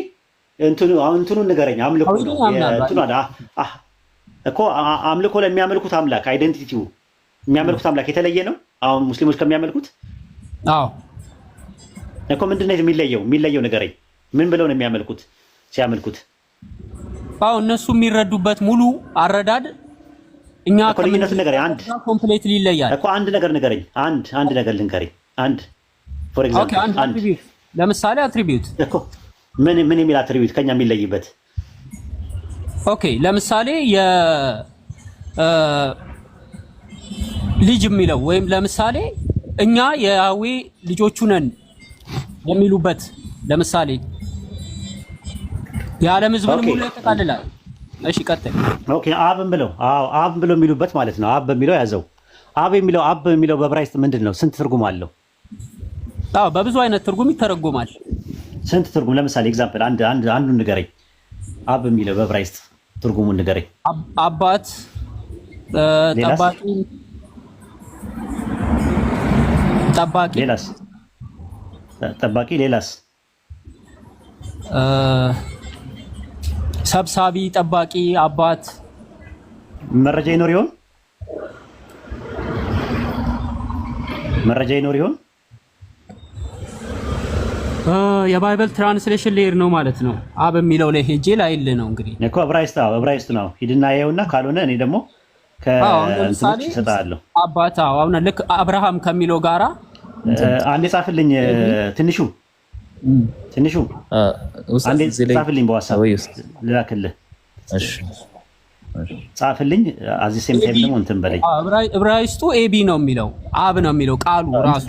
እንትኑን ንገረኝ። አምልኮ ነው እኮ አምልኮ ለሚያመልኩት አምላክ አይደንቲቲው የሚያመልኩት አምላክ የተለየ ነው። አሁን ሙስሊሞች ከሚያመልኩት እኮ ምንድነው የሚለየው ንገረኝ። ምን ብለው ነው የሚያመልኩት ሲያመልኩት? እነሱ የሚረዱበት ሙሉ አረዳድ እኛ ልዩነቱን ንገረኝ። አንድ ኮምፕሌትሊ ይለያል እኮ አንድ ነገር ንገረኝ። አንድ ነገር ልንገረኝ። ፎር ኤግዛምፕል ለምሳሌ አትሪቢዩት እኮ ምን የሚል አትሪቢዩት ከኛ የሚለይበት? ኦኬ ለምሳሌ ልጅ የሚለው ወይም ለምሳሌ እኛ የያዌ ልጆቹ ነን የሚሉበት ለምሳሌ የዓለም ሕዝብ ሙሉ ያጠቃልላል። እሺ ቀጥል። ኦኬ አብን ብለው የሚሉበት ማለት ነው። አብ በሚለው ያዘው። አብ የሚለው በዕብራይስጥ ምንድን ነው? ስንት ትርጉም አለው? በብዙ አይነት ትርጉም ይተረጎማል። ስንት ትርጉም? ለምሳሌ ኤግዛምፕል አንዱን ንገረኝ። አብ የሚለው በዕብራይስጥ ትርጉሙን ንገረኝ። አባት፣ ጠባቂ፣ ሌላስ? ሰብሳቢ፣ ጠባቂ፣ አባት። መረጃ ይኖር ይሆን? የባይብል ትራንስሌሽን ሌር ነው ማለት ነው። አብ የሚለው ላይ ሄጄ ላይል ነው እንግዲህ እኮ ዕብራይስጥ ነው። ሂድና ያየውና ካልሆነ እኔ ደግሞ ከእንትኖች እሰጥሃለሁ። አባት አሁን ልክ አብርሃም ከሚለው ጋራ አንዴ ጻፍልኝ። ትንሹ አንዴ ጻፍልኝ፣ በዋትስአፕ ልላክልህ። ጻፍልኝ። አዚ ሴም ታይም ደግሞ እንትን በለኝ። ዕብራይስጡ ኤቢ ነው የሚለው አብ ነው የሚለው ቃሉ ራሱ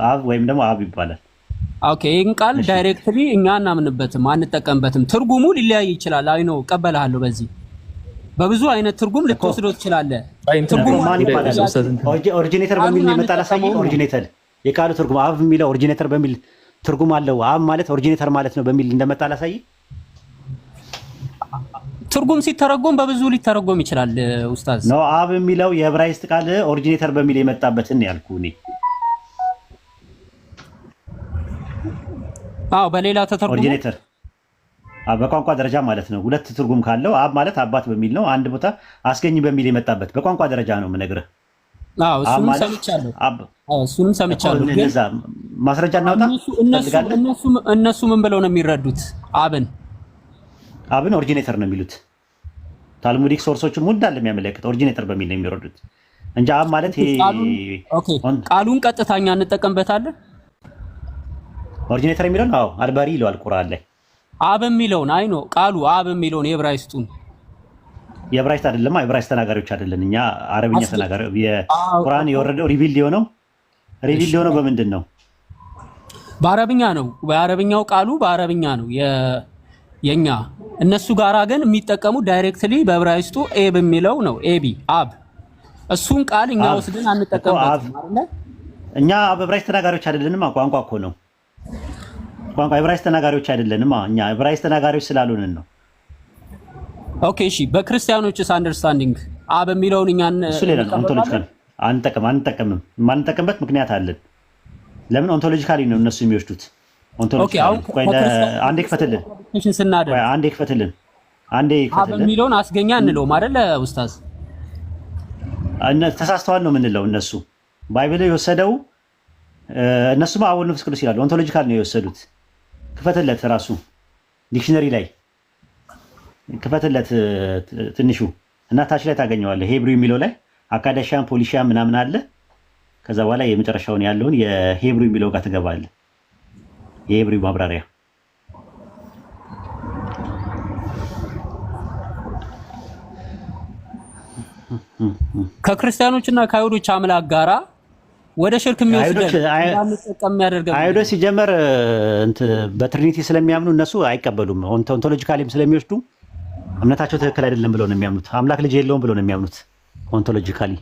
አብ ወይም ደግሞ አብ ይባላል። ኦኬ ይህን ቃል ዳይሬክትሊ እኛ እናምንበትም አንጠቀምበትም። ትርጉሙ ሊለያይ ይችላል። አይ ነው እቀበልሃለሁ። በዚህ በብዙ አይነት ትርጉም ልትወስደው ትችላለህ። ትርጉሙ ማን ይባላል? ኦሪጂኔተር በሚል የመጣ ላሳየህ። ኦሪጂኔተር የቃሉ ትርጉም አብ የሚለው ኦሪጂኔተር በሚል ትርጉም አለው። አብ ማለት ኦሪጂኔተር ማለት ነው በሚል እንደመጣ ላሳየህ። ትርጉም ሲተረጎም በብዙ ሊተረጎም ይችላል ኡስታዝ። ነው አብ የሚለው የዕብራይስጥ ቃል ኦሪጂኔተር በሚል የመጣበትን ያልኩህ እኔ። አዎ በሌላ ተተርጉሞ ኦሪጂኔተር በቋንቋ ደረጃ ማለት ነው። ሁለት ትርጉም ካለው አብ ማለት አባት በሚል ነው። አንድ ቦታ አስገኝ በሚል የመጣበት በቋንቋ ደረጃ ነው የምነግርህ። አዎ እሱንም ሰምቻለሁ። አዎ እሱንም ሰምቻለሁ። ግን ማስረጃ እናውጣ። እነሱ ምን ብለው ነው የሚረዱት? አብን ኦሪጂኔተር ነው የሚሉት። ታልሙዲክ ሶርሶችም እንዳለ የሚያመለክት ኦሪጂኔተር በሚል ነው የሚረዱት እንጂ አብ ማለት ቃሉን ቀጥታኛ እንጠቀምበታለን። ኦሪጂኔተር የሚለውን አዎ አልባሪ ይለዋል ቁርአን ላይ። አብ የሚለውን አይ ነው ቃሉ አብ የሚለውን የዕብራይስጡን የዕብራይስጥ አይደለም። ዕብራይስጥ ተናጋሪዎች አይደለን እኛ አረብኛ ተናጋሪ። የቁርአን የወረደው ሪቪል ሊሆነው በምንድን ነው? በአረብኛ ነው። በአረብኛው ቃሉ በአረብኛ ነው የኛ። እነሱ ጋራ ግን የሚጠቀሙት ዳይሬክትሊ በዕብራይስጡ ኤብ የሚለው ነው። ኤቢ አብ። እሱን ቃል እኛ ወስደን አንጠቀምበትም አይደል? እኛ በዕብራይስጥ ተናጋሪዎች አይደለንም። ቋንቋ እኮ ነው። ቋንቋ ዕብራይስጥ ተናጋሪዎች አይደለንም። እኛ ዕብራይስጥ ተናጋሪዎች ስላልሆንን ነው። ኦኬ እሺ። በክርስቲያኖችስ አንደርስታንዲንግ አብ የሚለውን እኛ ኦንቶሎጂካል አንጠቀምም። ማንጠቀምበት ምክንያት አለን። ለምን? ኦንቶሎጂካሊ ነው እነሱ የሚወስዱት። አንዴ ክፈትልን። አብ የሚለውን አስገኛ እንለውም አይደል ኡስታዝ? ተሳስተዋል ነው የምንለው። እነሱ ባይብል የወሰደው እነሱማ አብ ወልድ መንፈስ ቅዱስ ይላሉ። ኦንቶሎጂካል ነው የወሰዱት። ክፈትለት፣ ራሱ ዲክሽነሪ ላይ ክፈትለት ትንሹ እና ታች ላይ ታገኘዋለህ። ሄብሩ የሚለው ላይ አካዳሻን ፖሊሻን ምናምን አለ። ከዛ በኋላ የመጨረሻውን ያለውን የሄብሩ የሚለው ጋር ትገባለህ። የሄብሩ ማብራሪያ ከክርስቲያኖችና ከአይሁዶች አምላክ ጋራ ወደ ሽርክ አይሁዶች ሲጀመር በትሪኒቲ ስለሚያምኑ እነሱ አይቀበሉም። ኦንቶሎጂካሊም ስለሚወስዱ እምነታቸው ትክክል አይደለም ብለው ነው የሚያምኑት። አምላክ ልጅ የለውም ብለው ነው የሚያምኑት። ኦንቶሎጂካሊ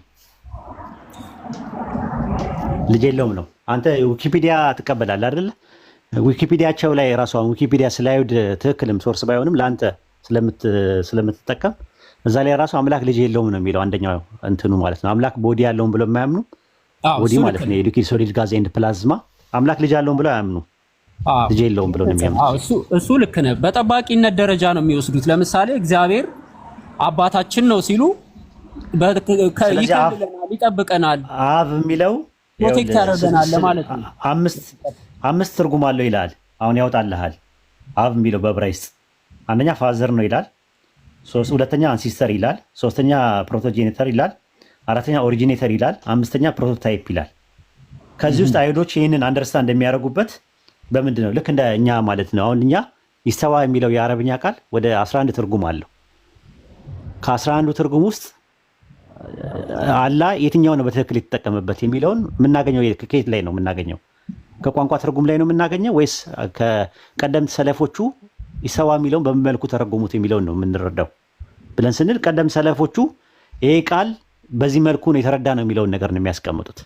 ልጅ የለውም ነው። አንተ ዊኪፒዲያ ትቀበላለህ አይደለ? ዊኪፒዲያቸው ላይ ራሱ ዊኪፒዲያ ስለ አይሁድ ትክክልም ሶርስ ባይሆንም ለአንተ ስለምትጠቀም እዛ ላይ ራሱ አምላክ ልጅ የለውም ነው የሚለው። አንደኛው እንትኑ ማለት ነው። አምላክ ቦዲ ያለውም ብለው የማያምኑ ቦዲ ማለት ነው የሊኩዊድ ሶሊድ ጋዝ ኤንድ ፕላዝማ። አምላክ ልጅ ያለውም ብለው አያምኑ። ልጅ የለውም ብለው ነው የሚያምኑት። እሱ ልክ ነህ። በጠባቂነት ደረጃ ነው የሚወስዱት። ለምሳሌ እግዚአብሔር አባታችን ነው ሲሉ ይጠብቀናል፣ አብ የሚለው ፕሮቴክት ያደርገናል ለማለት ነው። አምስት ትርጉም አለው ይላል። አሁን ያወጣልሃል። አብ የሚለው በዕብራይስጥ አንደኛ ፋዘር ነው ይላል፣ ሁለተኛ አንሲስተር ይላል፣ ሶስተኛ ፕሮቶጄኔተር ይላል፣ አራተኛ ኦሪጂኔተር ይላል፣ አምስተኛ ፕሮቶታይፕ ይላል። ከዚህ ውስጥ አይሁዶች ይህንን አንደርስታንድ እንደሚያደርጉበት በምንድን ነው? ልክ እንደ እኛ ማለት ነው። አሁን እኛ ይስተዋ የሚለው የአረብኛ ቃል ወደ 11 ትርጉም አለው። ከ11ዱ ትርጉም ውስጥ አላህ የትኛው ነው በትክክል የተጠቀመበት የሚለውን የምናገኘው ከየት ላይ ነው የምናገኘው? ከቋንቋ ትርጉም ላይ ነው የምናገኘው ወይስ ከቀደምት ሰለፎቹ ይስተዋ የሚለውን በምን መልኩ ተረጎሙት የሚለውን ነው የምንረዳው ብለን ስንል ቀደምት ሰለፎቹ ይሄ ቃል በዚህ መልኩ ነው የተረዳ ነው የሚለውን ነገር ነው የሚያስቀምጡት።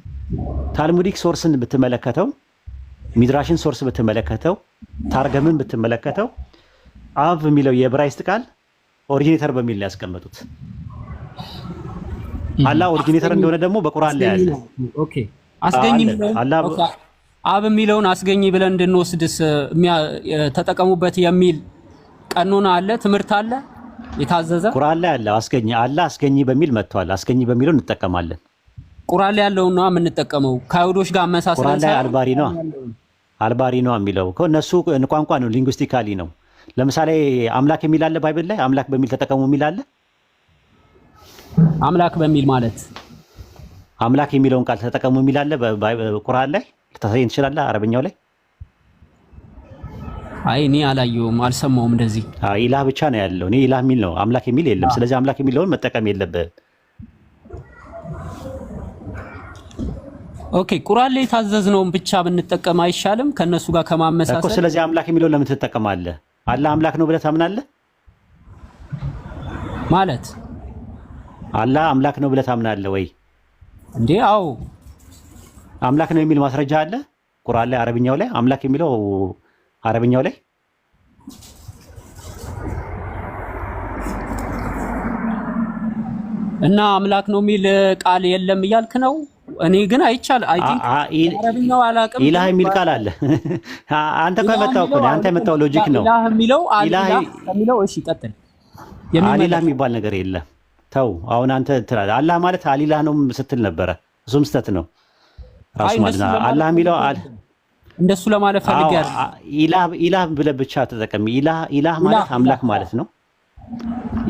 ታልሙዲክ ሶርስን ብትመለከተው፣ ሚድራሽን ሶርስ ብትመለከተው፣ ታርገምን ብትመለከተው አብ የሚለው የዕብራይስጥ ቃል ኦሪጂኔተር በሚል ነው ያስቀመጡት። አላህ ኦሪጂኔተር እንደሆነ ደግሞ በቁርአን ላይ አለ። ኦኬ አስገኝ አብ የሚለውን አስገኝ ብለን እንድንወስድስ ተጠቀሙበት የሚል ቀኖና አለ፣ ትምህርት አለ የታዘዘ ቁርአን ላይ አለ። አላህ አስገኝ በሚል መጥቷል። አስገኝ በሚለው እንጠቀማለን። ቁርአን ላይ ያለውን ነው የምንጠቀመው። ከአይሁዶች ጋር አመሳስለን ቁርአን ላይ አልባሪ ነው የሚለው እነሱ ቋንቋ ነው፣ ሊንጉስቲካሊ ነው። ለምሳሌ አምላክ የሚል አለ ባይብል ላይ። አምላክ በሚል ተጠቀሙ የሚል አለ። አምላክ በሚል ማለት አምላክ የሚለውን ቃል ተጠቀሙ የሚል አለ ቁርአን ላይ። ልታሳየን ትችላለህ? አረበኛው ላይ አይ እኔ አላየሁም፣ አልሰማሁም እንደዚህ። ኢላህ ብቻ ነው ያለው። እኔ ኢላህ የሚል ነው፣ አምላክ የሚል የለም። ስለዚህ አምላክ የሚለውን መጠቀም የለብህም። ኦኬ ቁርአን ላይ የታዘዝነውን ብቻ ብንጠቀም አይሻልም? ከነሱ ጋር ከማመሳሰል እኮ። ስለዚህ አምላክ የሚለውን ለምን ትጠቀማለህ? አላህ አምላክ ነው ብለህ ታምናለህ ማለት? አላህ አምላክ ነው ብለህ ታምናለህ ወይ እንዴ? አዎ አምላክ ነው የሚል ማስረጃ አለ ቁርአን ላይ። አረብኛው ላይ አምላክ የሚለው አረብኛው ላይ እና አምላክ ነው የሚል ቃል የለም እያልክ ነው? እኔ ግን አይቻል አይ ቲንክ አረብኛው አላቅም ኢላህ የሚል ቃል አለ። አንተ እኮ የመጣው እኮ አንተ የመጣው ሎጂክ ነው። ኢላህ የሚለው ኢላህ የሚለው እሺ ቀጥል። አሊላህ የሚባል ነገር የለም። ተው አሁን አንተ ትላለህ አላህ ማለት አሊላህ ነው ስትል ነበረ። እሱም ስተት ነው ራሱ ማለት ነው። አላህ የሚለው እንደሱ ለማለት ፈልጌያለሁ። ኢላህ ብለህ ብቻ ተጠቀም። ኢላህ ማለት አምላክ ማለት ነው።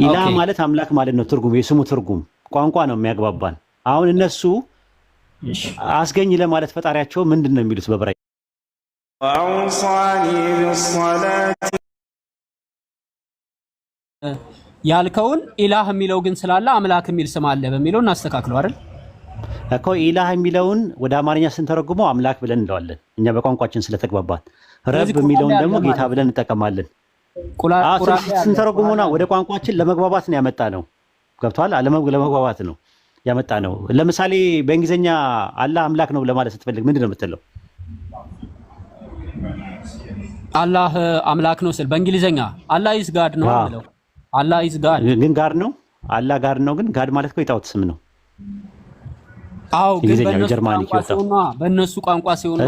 ኢላህ ማለት አምላክ ማለት ነው። ትርጉም የስሙ ትርጉም ቋንቋ ነው የሚያግባባን። አሁን እነሱ አስገኝ ለማለት ፈጣሪያቸው ምንድን ነው የሚሉት? በብራይ ያልከውን ኢላህ የሚለው ግን ስላለ አምላክ የሚል ስም አለ በሚለው እናስተካክለው አይደል እኮ። ኢላህ የሚለውን ወደ አማርኛ ስንተረጉመው አምላክ ብለን እንለዋለን እኛ በቋንቋችን ስለተግባባን። ረብ የሚለውን ደግሞ ጌታ ብለን እንጠቀማለን። ስንተረጉመውና ወደ ቋንቋችን ለመግባባት ነው ያመጣ ነው። ገብቶሃል? ለመግባባት ነው ያመጣ ነው። ለምሳሌ በእንግሊዝኛ አላህ አምላክ ነው ለማለት ስትፈልግ ምንድን ነው የምትለው? አላህ አምላክ ነው ስል በእንግሊዝኛ አላህ ኢዝ ጋድ ነው ማለት አላህ ኢዝ ጋድ ግን ጋድ ነው። አላህ ጋድ ነው ግን ጋድ ማለት እኮ የጣዖት ስም ነው። አዎ ግን በእነሱ ቋንቋ ሲሆን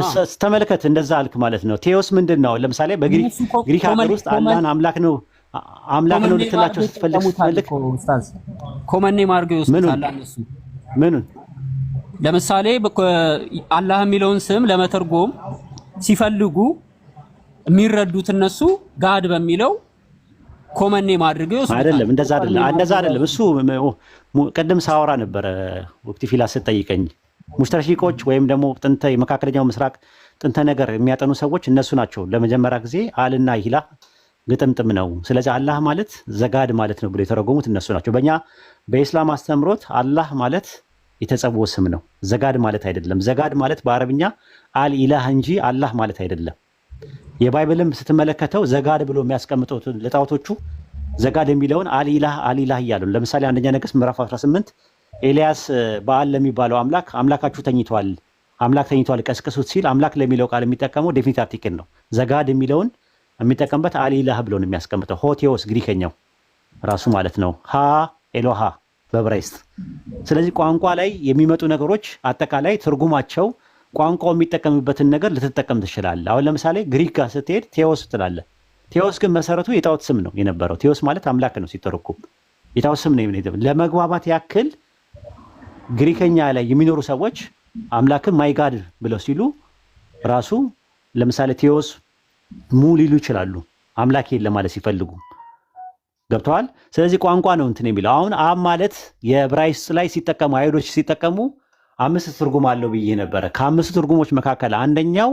ተመልከት፣ እንደዛ አልክ ማለት ነው። ቴዎስ ምንድን ነው? ለምሳሌ በግሪክ ሀገር ውስጥ አላህን አምላክ ነው ልትላቸው ስትፈልግ ኮመኔ ማርገው ይወስዳል። እነሱ ምኑን ለምሳሌ አላህ የሚለውን ስም ለመተርጎም ሲፈልጉ የሚረዱት እነሱ ጋድ በሚለው ኮመኔ ማድረገው ይወስዳል። አይደለም፣ እንደዛ አይደለም። እሱ ቀደም ሳወራ ነበረ ወቅት ፊላ ስትጠይቀኝ ሙሽተርሺቆች ወይም ደግሞ ጥንተ የመካከለኛው ምስራቅ ጥንተ ነገር የሚያጠኑ ሰዎች እነሱ ናቸው ለመጀመሪያ ጊዜ አልና ኢላህ ግጥምጥም ነው። ስለዚህ አላህ ማለት ዘጋድ ማለት ነው ብሎ የተረጎሙት እነሱ ናቸው። በእኛ በኢስላም አስተምሮት አላህ ማለት የተጸውዖ ስም ነው፣ ዘጋድ ማለት አይደለም። ዘጋድ ማለት በአረብኛ አልኢላህ እንጂ አላህ ማለት አይደለም። የባይብልም ስትመለከተው ዘጋድ ብሎ የሚያስቀምጡት ለጣዖቶቹ ዘጋድ የሚለውን አልኢላህ እያሉ። ለምሳሌ አንደኛ ነገሥት ምዕራፍ 18 ኤልያስ በዓል ለሚባለው አምላካችሁ ተኝቷል፣ አምላክ ተኝቷል ቀስቅሱት ሲል አምላክ ለሚለው ቃል የሚጠቀመው ዴፊኒት አርቲክል ነው። ዘጋድ የሚለውን የሚጠቀምበት አልኢላህ ብሎ ነው የሚያስቀምጠው። ሆቴዎስ ግሪከኛው ራሱ ማለት ነው። ሃ ኤሎሃ በዕብራይስጥ። ስለዚህ ቋንቋ ላይ የሚመጡ ነገሮች አጠቃላይ ትርጉማቸው ቋንቋው የሚጠቀምበትን ነገር ልትጠቀም ትችላለህ። አሁን ለምሳሌ ግሪክ ጋር ስትሄድ ቴዎስ ትላለህ። ቴዎስ ግን መሰረቱ የጣዖት ስም ነው የነበረው። ቴዎስ ማለት አምላክ ነው ሲተረጎም፣ የጣዖት ስም ነው። ለመግባባት ያክል ግሪከኛ ላይ የሚኖሩ ሰዎች አምላክን ማይጋድ ብለው ሲሉ ራሱ ለምሳሌ ቴዎስ ሙ ሊሉ ይችላሉ፣ አምላክ የለም ማለት ሲፈልጉ። ገብተዋል? ስለዚህ ቋንቋ ነው እንትን የሚለው። አሁን አብ ማለት የዕብራይስጥ ላይ ሲጠቀሙ አይሁዶች ሲጠቀሙ 5 ትርጉም አለው ብዬ ነበረ። ከ5 ትርጉሞች መካከል አንደኛው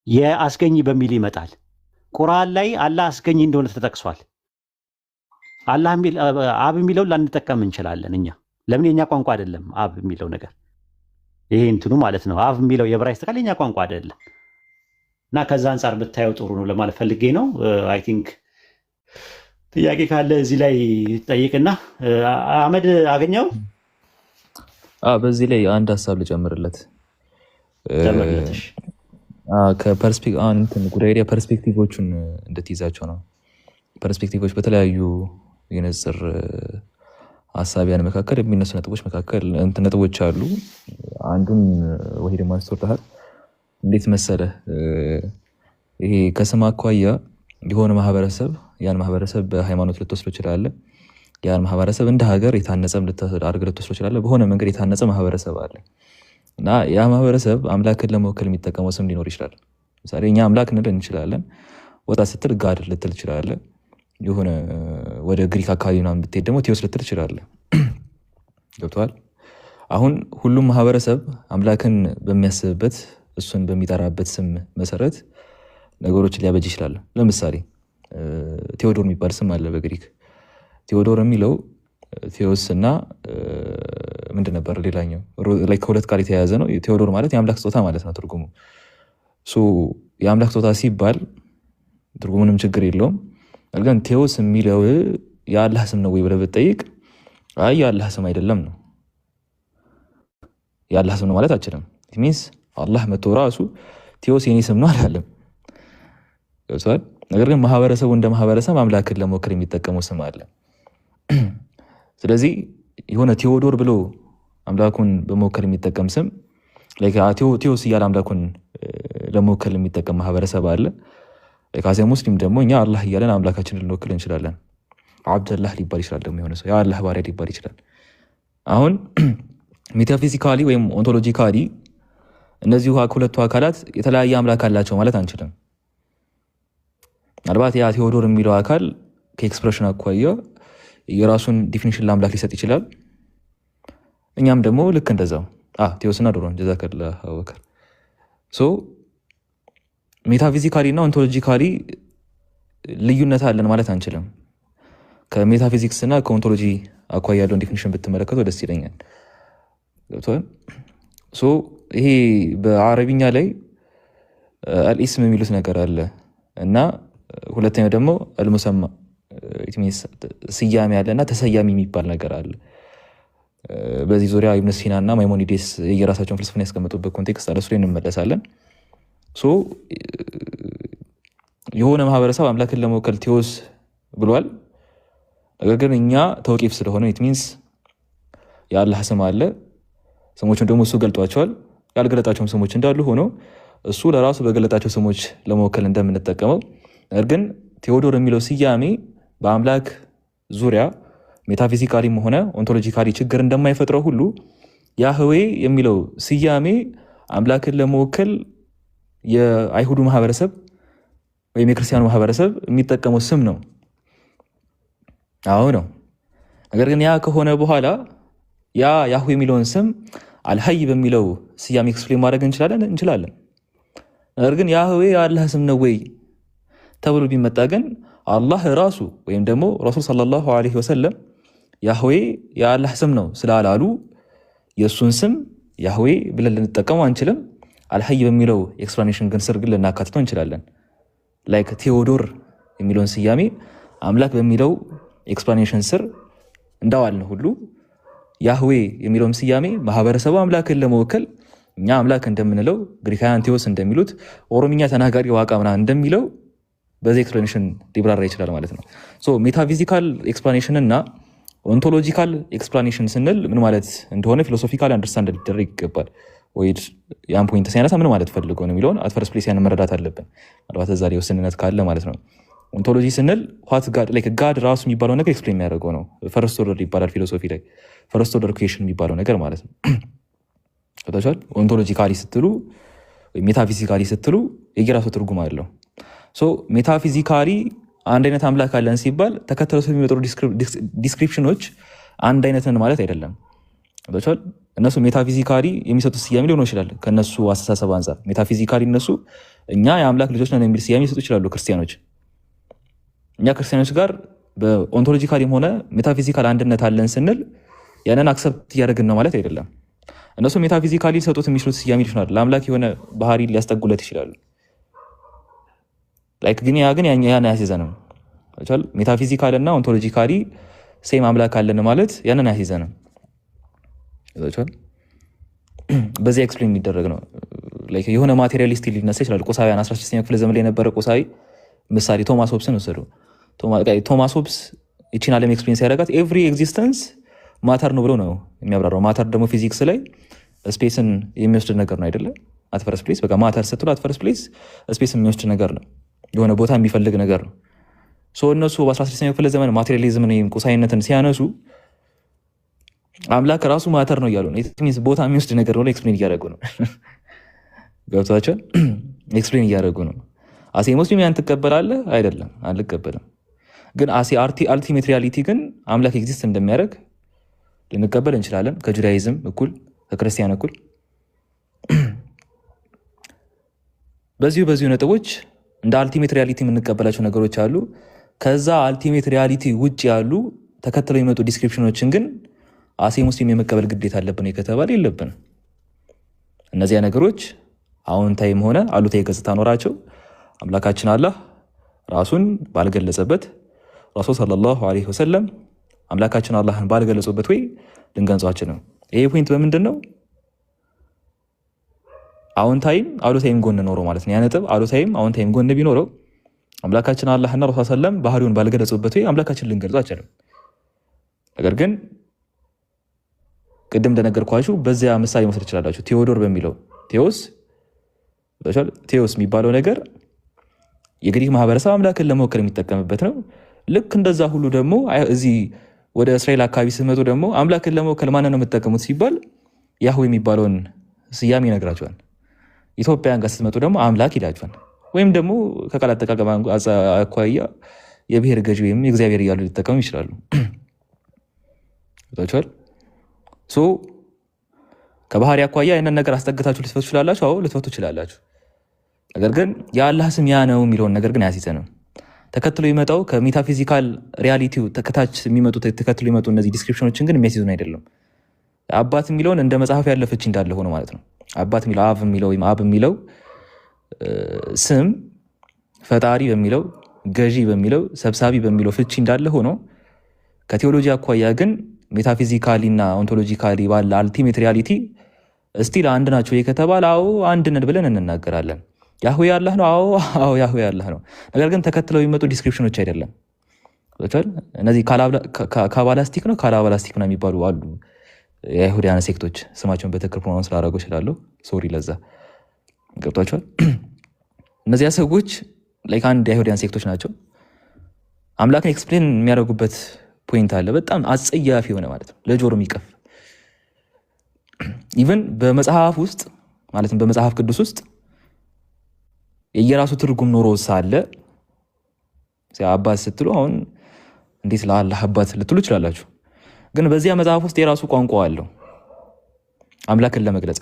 የአስገኝ በሚል ይመጣል። ቁርአን ላይ አላህ አስገኝ እንደሆነ ተጠቅሷል። አላህ አብ የሚለውን ላንጠቀም እንችላለን እኛ። ለምን? የኛ ቋንቋ አይደለም አብ የሚለው ነገር። ይሄ እንትኑ ማለት ነው። አብ የሚለው የዕብራይስጥ ቃል የኛ ቋንቋ አይደለም እና ከዛ አንጻር ብታየው ጥሩ ነው ለማለት ፈልጌ ነው። አይ ቲንክ ጥያቄ ካለ እዚህ ላይ ጠይቅና አህመድ አገኘው። በዚህ ላይ አንድ ሀሳብ ልጨምርለት። ጉዳይ ፐርስፔክቲቮቹን እንድትይዛቸው ነው። ፐርስፔክቲቮች በተለያዩ የንጽር ሀሳቢያን መካከል የሚነሱ ነጥቦች አሉ። አንዱን ወይ ደግሞ አንስቶታል። እንዴት መሰለ ይሄ ከስም አኳያ የሆነ ማህበረሰብ ያን ማህበረሰብ በሃይማኖት ልትወስዶ ይችላል። ያን ማህበረሰብ እንደ ሀገር የታነጸም አድርገህ ልትወስዶ ይችላል። በሆነ መንገድ የታነጸ ማህበረሰብ አለ እና ያ ማህበረሰብ አምላክን ለመወከል የሚጠቀመው ስም ሊኖር ይችላል። ምሳሌ እኛ አምላክ እንልን እንችላለን። ወጣ ስትል ጋድ ልትል ትችላለህ። የሆነ ወደ ግሪክ አካባቢ ምናምን ብትሄድ ደግሞ ቴዎስ ልትል ትችላለህ። ገብቶሃል? አሁን ሁሉም ማህበረሰብ አምላክን በሚያስብበት እሱን በሚጠራበት ስም መሰረት ነገሮችን ሊያበጅ ይችላል። ለምሳሌ ቴዎዶር የሚባል ስም አለ በግሪክ። ቴዎዶር የሚለው ቴዎስ እና ምንድን ነበር ሌላኛው ከሁለት ቃል የተያያዘ ነው። ቴዎዶር ማለት የአምላክ ስጦታ ማለት ነው ትርጉሙ። የአምላክ ስጦታ ሲባል ትርጉሙ ምንም ችግር የለውም። ግን ቴዎስ የሚለው የአላህ ስም ነው ወይ ብለህ ብትጠይቅ አይ የአላህ ስም አይደለም ነው። የአላህ ስም ነው ማለት አችልም። ሚንስ አላህ መጥቶ ራሱ ቴዎስ የኔ ስም ነው አላለም። ነገር ግን ማህበረሰቡ እንደ ማህበረሰብ አምላክን ለመወከል የሚጠቀመው ስም አለ። ስለዚህ የሆነ ቴዎዶር ብሎ አምላኩን በመወከል የሚጠቀም ስም ቴዎስ እያለ አምላኩን ለመወከል የሚጠቀም ማህበረሰብ አለ። ካሴ ሙስሊም ደግሞ እኛ አላህ እያለን አምላካችንን ልንወክል እንችላለን። አብደላህ ሊባል ይችላል። ደግሞ የሆነ ሰው የአላህ ባሪያ ሊባል ይችላል። አሁን ሜታፊዚካሊ ወይም ኦንቶሎጂካሊ እነዚህ ሁለቱ አካላት የተለያየ አምላክ አላቸው ማለት አንችልም። ምናልባት ያ ቴዎዶር የሚለው አካል ከኤክስፕሬሽን አኳያ የራሱን ዲፊኒሽን ለአምላክ ሊሰጥ ይችላል። እኛም ደግሞ ልክ እንደዛው ቴዎስና ዶሮን ጀዛከላህ አወከር ሜታፊዚካሊ እና ኦንቶሎጂካሊ ልዩነት አለን ማለት አንችልም። ከሜታፊዚክስ እና ከኦንቶሎጂ አኳያ ያለውን ዲፊኒሽን ብትመለከቱ ደስ ይለኛል። ገብቶሃል? ይሄ በአረብኛ ላይ አልኢስም የሚሉት ነገር አለ እና ሁለተኛው ደግሞ አልሙሰማ ስያሜ ያለና ተሰያሚ የሚባል ነገር አለ። በዚህ ዙሪያ ኢብኑ ሲና እና ማይሞኒዴስ የራሳቸውን ፍልስፍና ያስቀመጡበት ኮንቴክስት አለ። እሱ ላይ እንመለሳለን። የሆነ ማህበረሰብ አምላክን ለመወከል ቴዎስ ብሏል። ነገር ግን እኛ ተውቂፍ ስለሆነ ኢት ሚንስ የአላህ ስም አለ፣ ስሞቹን ደግሞ እሱ ገልጧቸዋል። ያልገለጣቸውም ስሞች እንዳሉ ሆኖ እሱ ለራሱ በገለጣቸው ስሞች ለመወከል እንደምንጠቀመው፣ ነገር ግን ቴዎዶር የሚለው ስያሜ በአምላክ ዙሪያ ሜታፊዚካሊም ሆነ ኦንቶሎጂካሊ ችግር እንደማይፈጥረው ሁሉ ያህዌ የሚለው ስያሜ አምላክን ለመወከል የአይሁዱ ማህበረሰብ ወይም የክርስቲያኑ ማህበረሰብ የሚጠቀመው ስም ነው። ነው። ነገር ግን ያ ከሆነ በኋላ ያ ያህዌ የሚለውን ስም አልሀይ በሚለው ስያሜ ኤክስፕሌን ማድረግ እንችላለን። ነገር ግን ያህዌ የአላህ ስም ነው ወይ ተብሎ ቢመጣ ግን አላህ ራሱ ወይም ደግሞ ረሱል ሰለላሁ ዐለይሂ ወሰለም ያህዌ የአላህ ስም ነው ስላላሉ የእሱን ስም ያህዌ ብለን ልንጠቀመው አንችልም። አልሀይ በሚለው ኤክስፕላኔሽን ግን ስር ግን ልናካትተው እንችላለን። ላይክ ቴዎዶር የሚለውን ስያሜ አምላክ በሚለው ኤክስፕላኔሽን ስር እንዳዋልን ሁሉ ያህዌ የሚለውም ስያሜ ማህበረሰቡ አምላክን ለመወከል እኛ አምላክ እንደምንለው ግሪካውያን ቴዎስ እንደሚሉት ኦሮምኛ ተናጋሪ ዋቃ ምናምን እንደሚለው በዚህ ኤክስፕላኔሽን ሊብራራ ይችላል ማለት ነው። ሜታፊዚካል ኤክስፕላኔሽን እና ኦንቶሎጂካል ኤክስፕላኔሽን ስንል ምን ማለት እንደሆነ ፊሎሶፊካል አንደርስታንድ ሊደረግ ይገባል። ወይ ያን ፖይንት ሲያነሳ ምን ማለት ፈልገው ነው የሚለውን አት ፈርስት ፕሌስ ያን መረዳት አለብን። ምናልባት እዛ ላይ ውስንነት ካለ ማለት ነው። ኦንቶሎጂ ስንል ዋት ጋድ ላይክ ጋድ ራሱ የሚባለው ነገር ኤክስፕሌን የሚያደርገው ነው። ፈርስት ኦርደር ይባላል ፊሎሶፊ ላይ ፈርስት ኦርደር ኩዌሽን የሚባለው ነገር ማለት ነው። ታውቃላችሁ ኦንቶሎጂካሊ ስትሉ ወይ ሜታፊዚካሊ ስትሉ የየራሱ ትርጉም አለው። ሜታፊዚካሊ አንድ አይነት አምላክ አለን ሲባል ተከተለው የሚመጡ ዲስክሪፕሽኖች አንድ አይነት ነን ማለት አይደለም። ታውቃላችሁ እነሱ ሜታፊዚካሊ የሚሰጡት ስያሜ ሊሆን ይችላል። ከነሱ አስተሳሰብ አንፃር ሜታፊዚካሊ እነሱ እኛ የአምላክ ልጆች ነን የሚል ስያሜ ሊሰጡ ይችላሉ ክርስቲያኖች። እኛ ክርስቲያኖች ጋር በኦንቶሎጂካሊም ሆነ ሜታፊዚካል አንድነት አለን ስንል ያንን አክሰፕት እያደረግን ነው ማለት አይደለም። እነሱ ሜታፊዚካሊ ሊሰጡት የሚችሉት ስያሜ ይችላል። ለአምላክ የሆነ ባህሪ ሊያስጠጉለት ይችላሉ። ላይክ ግን ያን አያስይዘንም። ሜታፊዚካል እና ኦንቶሎጂካሊ ሴም አምላክ አለን ማለት ያንን አያስይዘንም። በዚህ ኤክስፕሌን የሚደረግ ነው። የሆነ ማቴሪያሊስት ሊነሳ ይችላል። ቁሳውያን 16ኛው ክፍለ ዘመን ላይ የነበረ ቁሳዊ ምሳሌ ቶማስ ሆብስን ወሰዱ። ቶማስ ሆብስ ይቺን ዓለም ኤክስፕሌን ሲያደርጋት ኤቭሪ ኤግዚስተንስ ማተር ነው ብሎ ነው የሚያብራራው። ማተር ደግሞ ፊዚክስ ላይ ስፔስን የሚወስድ ነገር ነው አይደለ? አት ፈርስት ፕሌስ በቃ ማተር ስትሉ አት ፈርስት ፕሌስ ስፔስን የሚወስድ ነገር ነው፣ የሆነ ቦታ የሚፈልግ ነገር ነው። እነሱ በ16ኛው ክፍለ ዘመን ማቴሪያሊዝምን ወይም ቁሳዊነትን ሲያነሱ አምላክ ራሱ ማተር ነው እያሉ ነው። ቦታ የሚወስድ ነገር ነው ኤክስፕሌን እያደረጉ ነው። ገብቷቸው ኤክስፕሌን እያደረጉ ነው። አሴ ሙስሊም ያን ትቀበላለህ? አይደለም፣ አልቀበልም። ግን አሴ አልቲሜት ሪያሊቲ ግን አምላክ ኤግዚስት እንደሚያደርግ ልንቀበል እንችላለን። ከጁዳይዝም እኩል ከክርስቲያን እኩል። በዚሁ ነጥቦች እንደ አልቲሜት ሪያሊቲ የምንቀበላቸው ነገሮች አሉ። ከዛ አልቲሜት ሪያሊቲ ውጭ ያሉ ተከትለው የሚመጡ ዲስክሪፕሽኖችን ግን አሴ ሙስሊም የመቀበል ግዴታ አለብን ከተባለ የለብን። እነዚያ ነገሮች አዎንታዊም ሆነ አሉታዊ ገጽታ ኖራቸው አምላካችን አላህ ራሱን ባልገለጸበት ረሱል ሰለላሁ ዐለይሂ ወሰለም አምላካችን አላህን ባልገለጹበት ወይ ልንገንጿችን ነው። ይሄ ፖይንት በምንድን ነው? አዎንታዊም አሉታዊም ጎን ኖረው ማለት ነው። ያ ነጥብ አሉታዊም አዎንታዊም ጎን ቢኖረው አምላካችን አላህና ረሱል ሰለም ባህሪውን ባልገለጹበት ወይ አምላካችን ልንገልጹ አንችልም። ነገር ግን ቅድም እንደነገርኳችሁ በዚያ ምሳሌ መውሰድ ትችላላችሁ። ቴዎዶር በሚለው ቴዎስ የሚባለው ነገር የግሪክ ማህበረሰብ አምላክን ለመወከል የሚጠቀምበት ነው። ልክ እንደዛ ሁሉ ደግሞ እዚህ ወደ እስራኤል አካባቢ ስትመጡ ደግሞ አምላክን ለመወከል ማንን ነው የምትጠቀሙት ሲባል ያህዌ የሚባለውን ስያሜ ይነግራቸዋል። ኢትዮጵያን ጋር ስትመጡ ደግሞ አምላክ ይላቸዋል። ወይም ደግሞ ከቃል አጠቃቀም አኳያ የብሔር ገዢ ወይም የእግዚአብሔር እያሉ ሊጠቀሙ ይችላሉ። ታውቃላችሁ። ከባህሪ አኳያ ያንን ነገር አስጠግታችሁ ልትፈቱ ትችላላችሁ። አዎ ልትፈቱ ትችላላችሁ። ነገር ግን የአላህ ስም ያ ነው የሚለውን ነገር ግን አያሲዘንም። ተከትሎ ይመጣው ከሜታፊዚካል ሪያሊቲው ከታች የሚመጡ ተከትሎ ይመጡ እነዚህ ዲስክሪፕሽኖችን ግን የሚያሲዙን አይደለም። አባት የሚለውን እንደ መጽሐፍ ያለፈች እንዳለ ሆኖ ማለት ነው። አባት የሚለው አብ የሚለው ወይም አብ የሚለው ስም ፈጣሪ በሚለው ገዢ በሚለው ሰብሳቢ በሚለው ፍቺ እንዳለ ሆኖ ከቴዎሎጂ አኳያ ግን ሜታፊዚካሊ እና ኦንቶሎጂካሊ ባለ አልቲሜት ሪያሊቲ እስቲል አንድ ናቸው ከተባለ አዎ አንድ ነን ብለን እንናገራለን። ያህዌ አላህ ነው። አዎ ያህዌ አላህ ነው። ነገር ግን ተከትለው የሚመጡ ዲስክሪፕሽኖች አይደለም። እነዚህ ካባላስቲክ ነው ካላባላስቲክ ነው የሚባሉ አሉ የአይሁዳውያን ሴክቶች። ስማቸውን በትክክል ፕሮናውንስ ላደርገው እችላለሁ፣ ሶሪ ለዛ። ገብቷቸዋል። እነዚያ ሰዎች ላይክ አንድ የአይሁዳውያን ሴክቶች ናቸው። አምላክን ኤክስፕሌን የሚያደርጉበት ፖይንት አለ፣ በጣም አጸያፊ የሆነ ማለት ነው፣ ለጆሮ የሚቀፍ ኢቨን በመጽሐፍ ውስጥ ማለትም በመጽሐፍ ቅዱስ ውስጥ የየራሱ ትርጉም ኖሮ ሳለ አባት ስትሉ አሁን እንዴት ለአላህ አባት ልትሉ ይችላላችሁ። ግን በዚያ መጽሐፍ ውስጥ የራሱ ቋንቋ አለው አምላክን ለመግለጽ።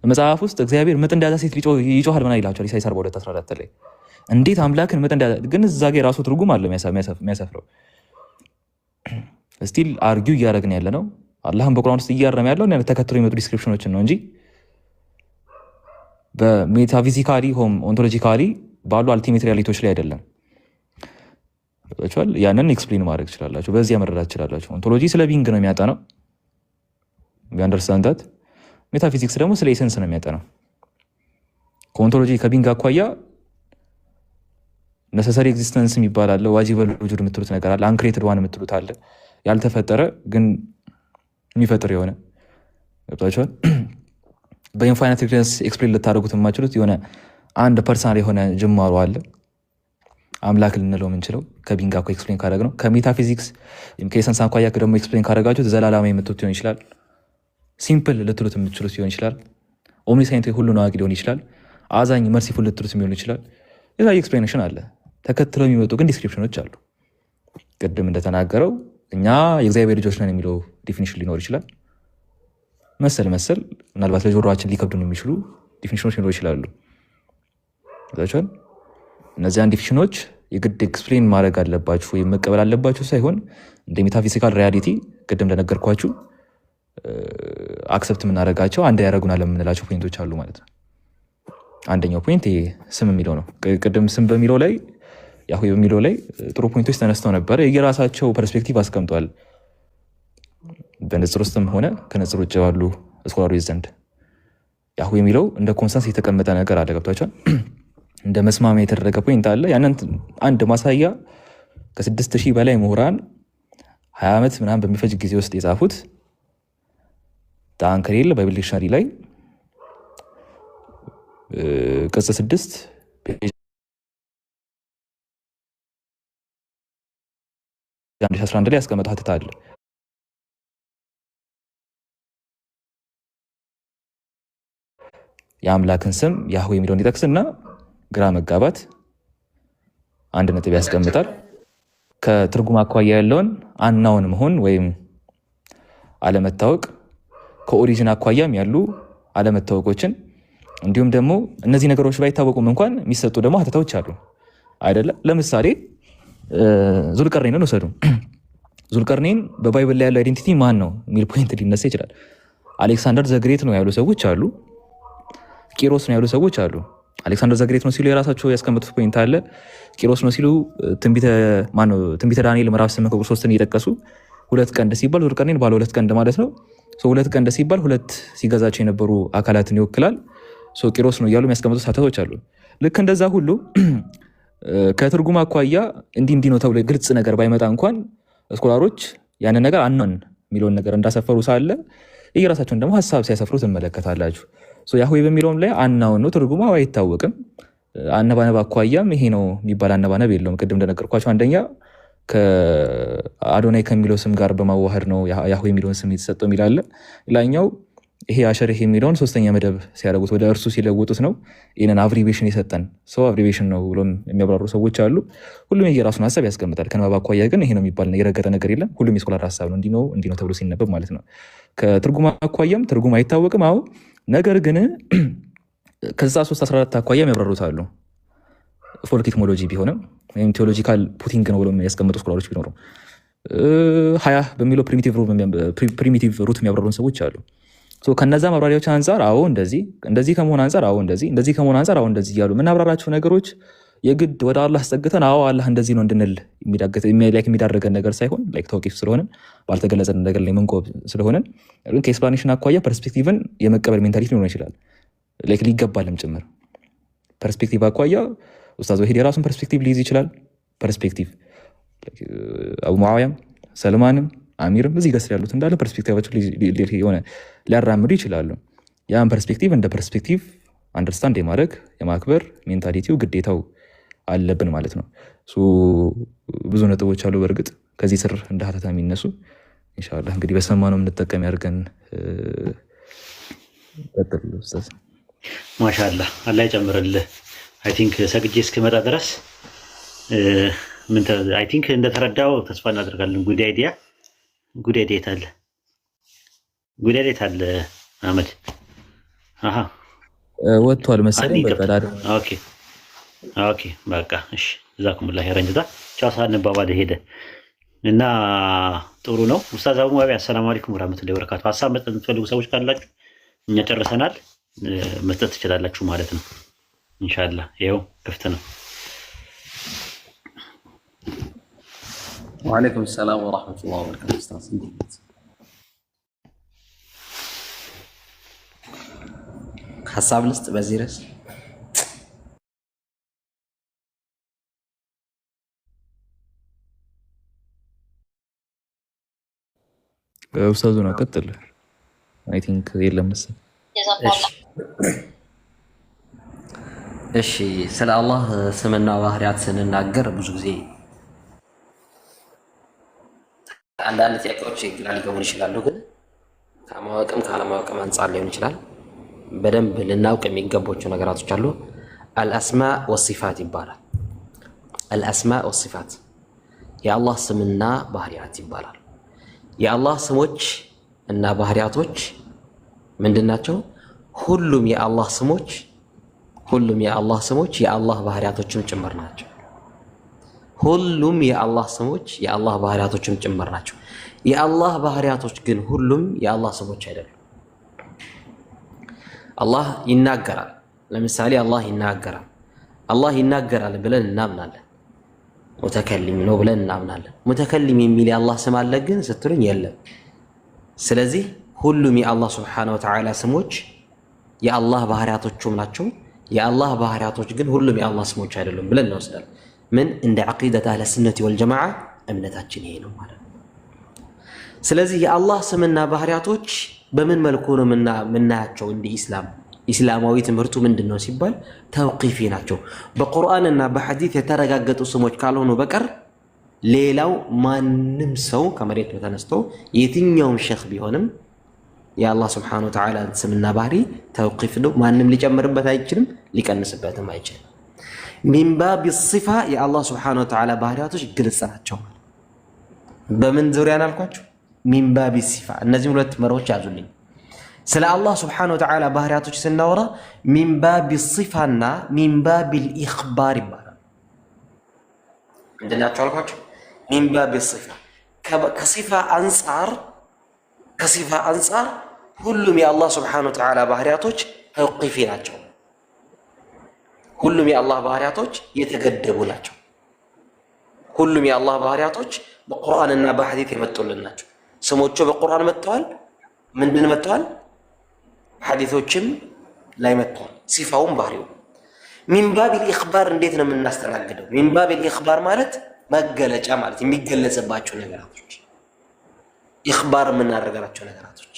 በመጽሐፍ ውስጥ እግዚአብሔር ምጥ እንደያዘ ሴት ይጮሃል ምናምን ይላቸዋል ኢሳይያስ 42:14 ላይ። እንዴት አምላክን ምጥ እንደያዘ ግን እዛ ጋር የራሱ ትርጉም አለው የሚያሰፍረው። ስቲል አርጊው እያደረግን ያለ ነው አላህን በቁርአን ውስጥ እያረመ ያለው ተከትሎ የሚመጡ ዲስክሪፕሽኖችን ነው እንጂ በሜታፊዚካሊ ሆም ኦንቶሎጂካሊ ባሉ አልቲሜት ሪያሊቲዎች ላይ አይደለም። ያንን ኤክስፕሌን ማድረግ ትችላላችሁ፣ በዚያ መረዳት ትችላላችሁ። ኦንቶሎጂ ስለ ቢንግ ነው የሚያጠናው ቢአንደርስታንዳት። ሜታፊዚክስ ደግሞ ስለ ኤሰንስ ነው የሚያጠናው። ከኦንቶሎጂ ከቢንግ አኳያ ነሰሰሪ ኤግዚስተንስ የሚባል አለ፣ ዋጂበል ውጁድ የምትሉት ነገር አለ፣ አንክሬትድ ዋን የምትሉት አለ፣ ያልተፈጠረ ግን የሚፈጥር የሆነ ገብቷችኋል። በኢንፋይናይት ኤግዚስተንስ ኤክስፕሌን ልታደርጉት የማችሉት የሆነ አንድ ፐርሰናል የሆነ ጅማሮ አለ አምላክ ልንለው የምንችለው ከቢንግ አኳያ ኤክስፕሌን ካደረግ ነው። ከሜታፊዚክስ ከኤሰንስ አኳያ ደግሞ ኤክስፕሌን ካደረጋችሁት ዘላለማ የምትሉት ሊሆን ይችላል፣ ሲምፕል ልትሉት የምትችሉት ሊሆን ይችላል፣ ኦምኒሳይንት ሁሉን አዋቂ ሊሆን ይችላል፣ አዛኝ መርሲፉል ልትሉት ሊሆን ይችላል። የተለያየ ኤክስፕሌኔሽን አለ። ተከትለው የሚመጡ ግን ዲስክሪፕሽኖች አሉ። ቅድም እንደተናገረው እኛ የእግዚአብሔር ልጆች ነን የሚለው ዲፊኒሽን ሊኖር ይችላል። መሰል ምናልባት ለጆሮችን ሊከብዱን የሚችሉ ዲፊኒሽኖች ሊኖር ይችላሉ። እነዚያን ዲፊኒሽኖች የግድ ኤክስፕሌን ማድረግ አለባችሁ ወይም መቀበል አለባችሁ ሳይሆን እንደ ሜታፊዚካል ሪያሊቲ ቅድም እንደነገርኳችሁ አክሰፕት የምናደርጋቸው አንድ ያደረጉናል የምንላቸው ፖይንቶች አሉ ማለት ነው። አንደኛው ፖይንት ስም የሚለው ነው። ቅድም ስም በሚለው ላይ ያህዌ በሚለው ላይ ጥሩ ፖይንቶች ተነስተው ነበር። የየራሳቸው ፐርስፔክቲቭ አስቀምጧል በንጽር ውስጥም ሆነ ከንጽር ውጭ ባሉ ስኮላሮች ዘንድ። ያህዌ የሚለው እንደ ኮንሰንስ የተቀመጠ ነገር አለ። ገብቷቸዋል። እንደ መስማሚያ የተደረገ ፖይንት አለ። ያንን አንድ ማሳያ ከ6000 በላይ ምሁራን 20 ዓመት ምናምን በሚፈጅ ጊዜ ውስጥ የጻፉት ታንከሪል ባይብል ዲክሽነሪ ላይ ቅጽ 6 11 ላይ ያስቀመጠው ሀተታ አለ። የአምላክን ስም ያህዌ የሚለውን ይጠቅስና ግራ መጋባት አንድ ነጥብ ያስቀምጣል። ከትርጉም አኳያ ያለውን አናውን መሆን ወይም አለመታወቅ፣ ከኦሪጂን አኳያም ያሉ አለመታወቆችን እንዲሁም ደግሞ እነዚህ ነገሮች ባይታወቁም እንኳን የሚሰጡ ደግሞ ሀተታዎች አሉ አይደለ? ለምሳሌ ዙልቀርኔንን ወሰዱ። ዙልቀርኔን በባይብል ላይ ያለው አይዴንቲቲ ማን ነው የሚል ፖይንት ሊነሳ ይችላል። አሌክሳንደር ዘግሬት ነው ያሉ ሰዎች አሉ። ቂሮስ ነው ያሉ ሰዎች አሉ። አሌክሳንደር ዘግሬት ነው ሲሉ የራሳቸው ያስቀመጡት ፖይንት አለ። ቂሮስ ነው ሲሉ ትንቢተ ዳንኤል ምዕራፍ 8 ቁጥር 3 እየጠቀሱ 2 ቀንድ ሲባል ዙልቀርኔን ባለ 2 ቀንድ ማለት ነው። 2 ቀንድ ሲባል 2 ሲገዛቸው የነበሩ አካላትን ይወክላል። ቂሮስ ነው እያሉ የሚያስቀምጡት ሀተታዎች አሉ። ልክ እንደዛ ሁሉ ከትርጉም አኳያ እንዲህ ነው ተብሎ ግልጽ ነገር ባይመጣ እንኳን ስኮላሮች ያንን ነገር አናን የሚለውን ነገር እንዳሰፈሩ ሳለ የራሳቸውን ደግሞ ሐሳብ ሲያሰፍሩ ትመለከታላችሁ። ያህዌ በሚለውም ላይ አናውን ነው ትርጉሙ አይታወቅም። አነባነብ አኳያም ይሄ ነው የሚባል አነባነብ የለውም። ቅድም እንደነገርኳቸው አንደኛ ከአዶናይ ከሚለው ስም ጋር በማዋሃድ ነው ያህዌ የሚለውን ስም የተሰጠው የሚላለ። ሌላኛው ይሄ አሸርህ የሚለውን ሶስተኛ መደብ ሲያደርጉት ወደ እርሱ ሲለውጡት ነው ይህንን አብሪቬሽን የሰጠን ሰው አብሪቬሽን ነው ብሎም የሚያብራሩ ሰዎች አሉ። ሁሉም የራሱን ሀሳብ ያስቀምጣል። ከንባብ አኳያ ግን ይሄ ነው የሚባል የረገጠ ነገር የለም። ሁሉም የስኮላር ሀሳብ ነው እንዲህ ነው ተብሎ ሲነበብ ማለት ነው። ከትርጉም አኳያም ትርጉም አይታወቅም። አዎ ነገር ግን ከዛ 314 አኳያ የሚያብራሩት አሉ። ፎልክ ኢቲሞሎጂ ቢሆንም ወይም ቴዎሎጂካል ፑቲንግ ነው ብሎ ያስቀምጡ ስኮላሮች ቢኖሩ 20 በሚለው ፕሪሚቲቭ ሩት የሚያብራሩን ሰዎች አሉ። ከነዛ ማብራሪያዎች አንጻር አዎ እንደዚህ ከመሆን አንጻር አዎ እንደዚህ ከመሆን አንጻር አዎ እንደዚህ እያሉ የምናብራራቸው ነገሮች የግድ ወደ አላህ አስጠግተን አዎ አላህ እንደዚህ ነው እንድንል የሚዳረገን ነገር ሳይሆን ተውቂፍ ስለሆነ ባልተገለጸ ነገር ላይ መንቆብ ስለሆነ ከኤክስፕላኔሽን አኳያ ፐርስፔክቲቭን የመቀበል ሜንታሊቲ ሊሆን ይችላል ሊገባልም ጭምር። ፐርስፔክቲቭ አኳያ ኡስታዝ ወሂድ የራሱን ፐርስፔክቲቭ ሊይዝ ይችላል። ፐርስፔክቲቭ አቡ ሙዓዊያም ሰልማንም አሚርም እዚህ ገስር ያሉት እንዳለ ፐርስፔክቲቫቸው ሆነ ሊያራምዱ ይችላሉ። ያን ፐርስፔክቲቭ እንደ ፐርስፔክቲቭ አንደርስታንድ የማድረግ የማክበር ሜንታሊቲው ግዴታው አለብን ማለት ነው። ብዙ ነጥቦች አሉ በእርግጥ ከዚህ ስር እንደ ሀተታ የሚነሱ ኢንሻአላህ እንግዲህ በሰማነው የምንጠቀም ያድርገን። ማሻአላህ አላህ ይጨምርልህ። አይ ቲንክ ሰግጄ እስክመጣ ድረስ አይ ቲንክ እንደተረዳው ተስፋ እናደርጋለን። ጉድ አይዲያ አለ አህመድ ወጥቷል መሰለኝ። ኦኬ በቃ እሺ፣ ጀዛኩሙላህ ረንጅታ ቻው ሳንባባል ሄደ እና ጥሩ ነው። ኡስታዝ አቡ ሙአዊያ አሰላሙ አለይኩም ወራህመቱላሂ ወበረካቱ። ሀሳብ መስጠት የምትፈልጉ ሰዎች ካላችሁ እኛ ጨርሰናል፣ መስጠት ትችላላችሁ ማለት ነው። ኢንሻአላህ ይኸው ክፍት ነው። ወአለይኩም ሰላም ወራህመቱላሂ ወበረካቱ። ኡስታዝ ሀሳብ ልስጥ በዚህ ርዕስ። ኡስታዙ ነው ቀጥል። አይ ቲንክ የለም መሰለኝ። እሺ ስለ አላህ ስምና ባህሪያት ስንናገር ብዙ ጊዜ አንዳንድ ጥያቄዎች ግራ ሊገቡን ይችላሉ። ግን ከማወቅም ካለማወቅም አንጻር ሊሆን ይችላል። በደንብ ልናውቅ የሚገባቸው ነገራቶች አሉ። አልአስማ ወሲፋት ይባላል። አልአስማ ወሲፋት የአላህ ስምና ባህሪያት ይባላል። የአላህ ስሞች እና ባህሪያቶች ምንድን ናቸው? ሁሉም የአላህ ስሞች የአላህ ባህሪያቶችም ጭምር ናቸው። ሁሉም የአላህ ስሞች የአላህ ባህሪያቶችም ጭምር ናቸው። የአላህ ባህሪያቶች ግን ሁሉም የአላህ ስሞች አይደሉም። አላህ ይናገራል። ለምሳሌ አላህ ይናገራል ብለን እናምናለን። ሙተከሊም ነው ብለን እናምናለን። ሙተከሊም የሚል የአላህ ስም አለ ግን ስትሉኝ የለም። ስለዚህ ሁሉም የአላህ ሱብሓነሁ ወተዓላ ስሞች የአላህ ባህሪያቶችም ናቸው። የአላህ ባህሪያቶች ግን ሁሉም የአላህ ስሞች አይደሉም ብለን እንወስዳለን። ምን እንደ ዐቂደት አህለ ሱነቲ ወልጀማዓ እምነታችን ይሄ ነው ማለት ነው። ስለዚህ የአላህ ስምና ባህሪያቶች በምን መልኩ ነው የምናያቸው? እንደ ኢስላማዊ ትምህርቱ ምንድን ነው ሲባል ተውቂፊ ናቸው። በቁርአንና በሐዲት የተረጋገጡ ስሞች ካልሆኑ በቀር ሌላው ማንም ሰው ከመሬት ተነስቶ የትኛውም ሼኽ ቢሆንም የአላህ ሱብሓነሁ ወተዓላ ስምና ባህሪ ተውቂፍ ነው። ማንም ሊጨምርበት አይችልም፣ ሊቀንስበትም አይችልም። ሚንባብ ሲፋ የአላህ ሱብሓነሁ ወተዓላ ባህሪያቶች ግልጽ ናቸው። በምን ዙሪያ ናልኳቸው? ሚንባብ ሲፋ። እነዚህ ሁለት መርሆች ያዙልኝ። ስለ አላህ ሱብሓነሁ ወተዓላ ባህሪያቶች ስናወራ ሚንባብ ሲፋና ሚንባብ ኢኽባር ይባላል። ምንድን ናቸው አልኳቸው? ሚንባብ ሲፋ ከሲፋ አንጻር ሁሉም የአላህ ሱብሓነሁ ወተዓላ ባህሪያቶች ተውቂፊ ናቸው። ሁሉም የአላህ ባህሪያቶች የተገደቡ ናቸው። ሁሉም የአላህ ባህሪያቶች በቁርአንና በሐዲት የመጡልን ናቸው። ስሞቹ በቁርአን መጥተዋል። ምንድን መጥተዋል? ሐዲቶችም ላይ መጥተዋል። ሲፋውም ባህሪው ሚንባብ ኢኽባር እንዴት ነው የምናስተናግደው? ሚንባብ ኢኽባር ማለት መገለጫ ማለት የሚገለጽባቸው ነገራቶች ኢኽባር የምናደርጋቸው ነገራቶች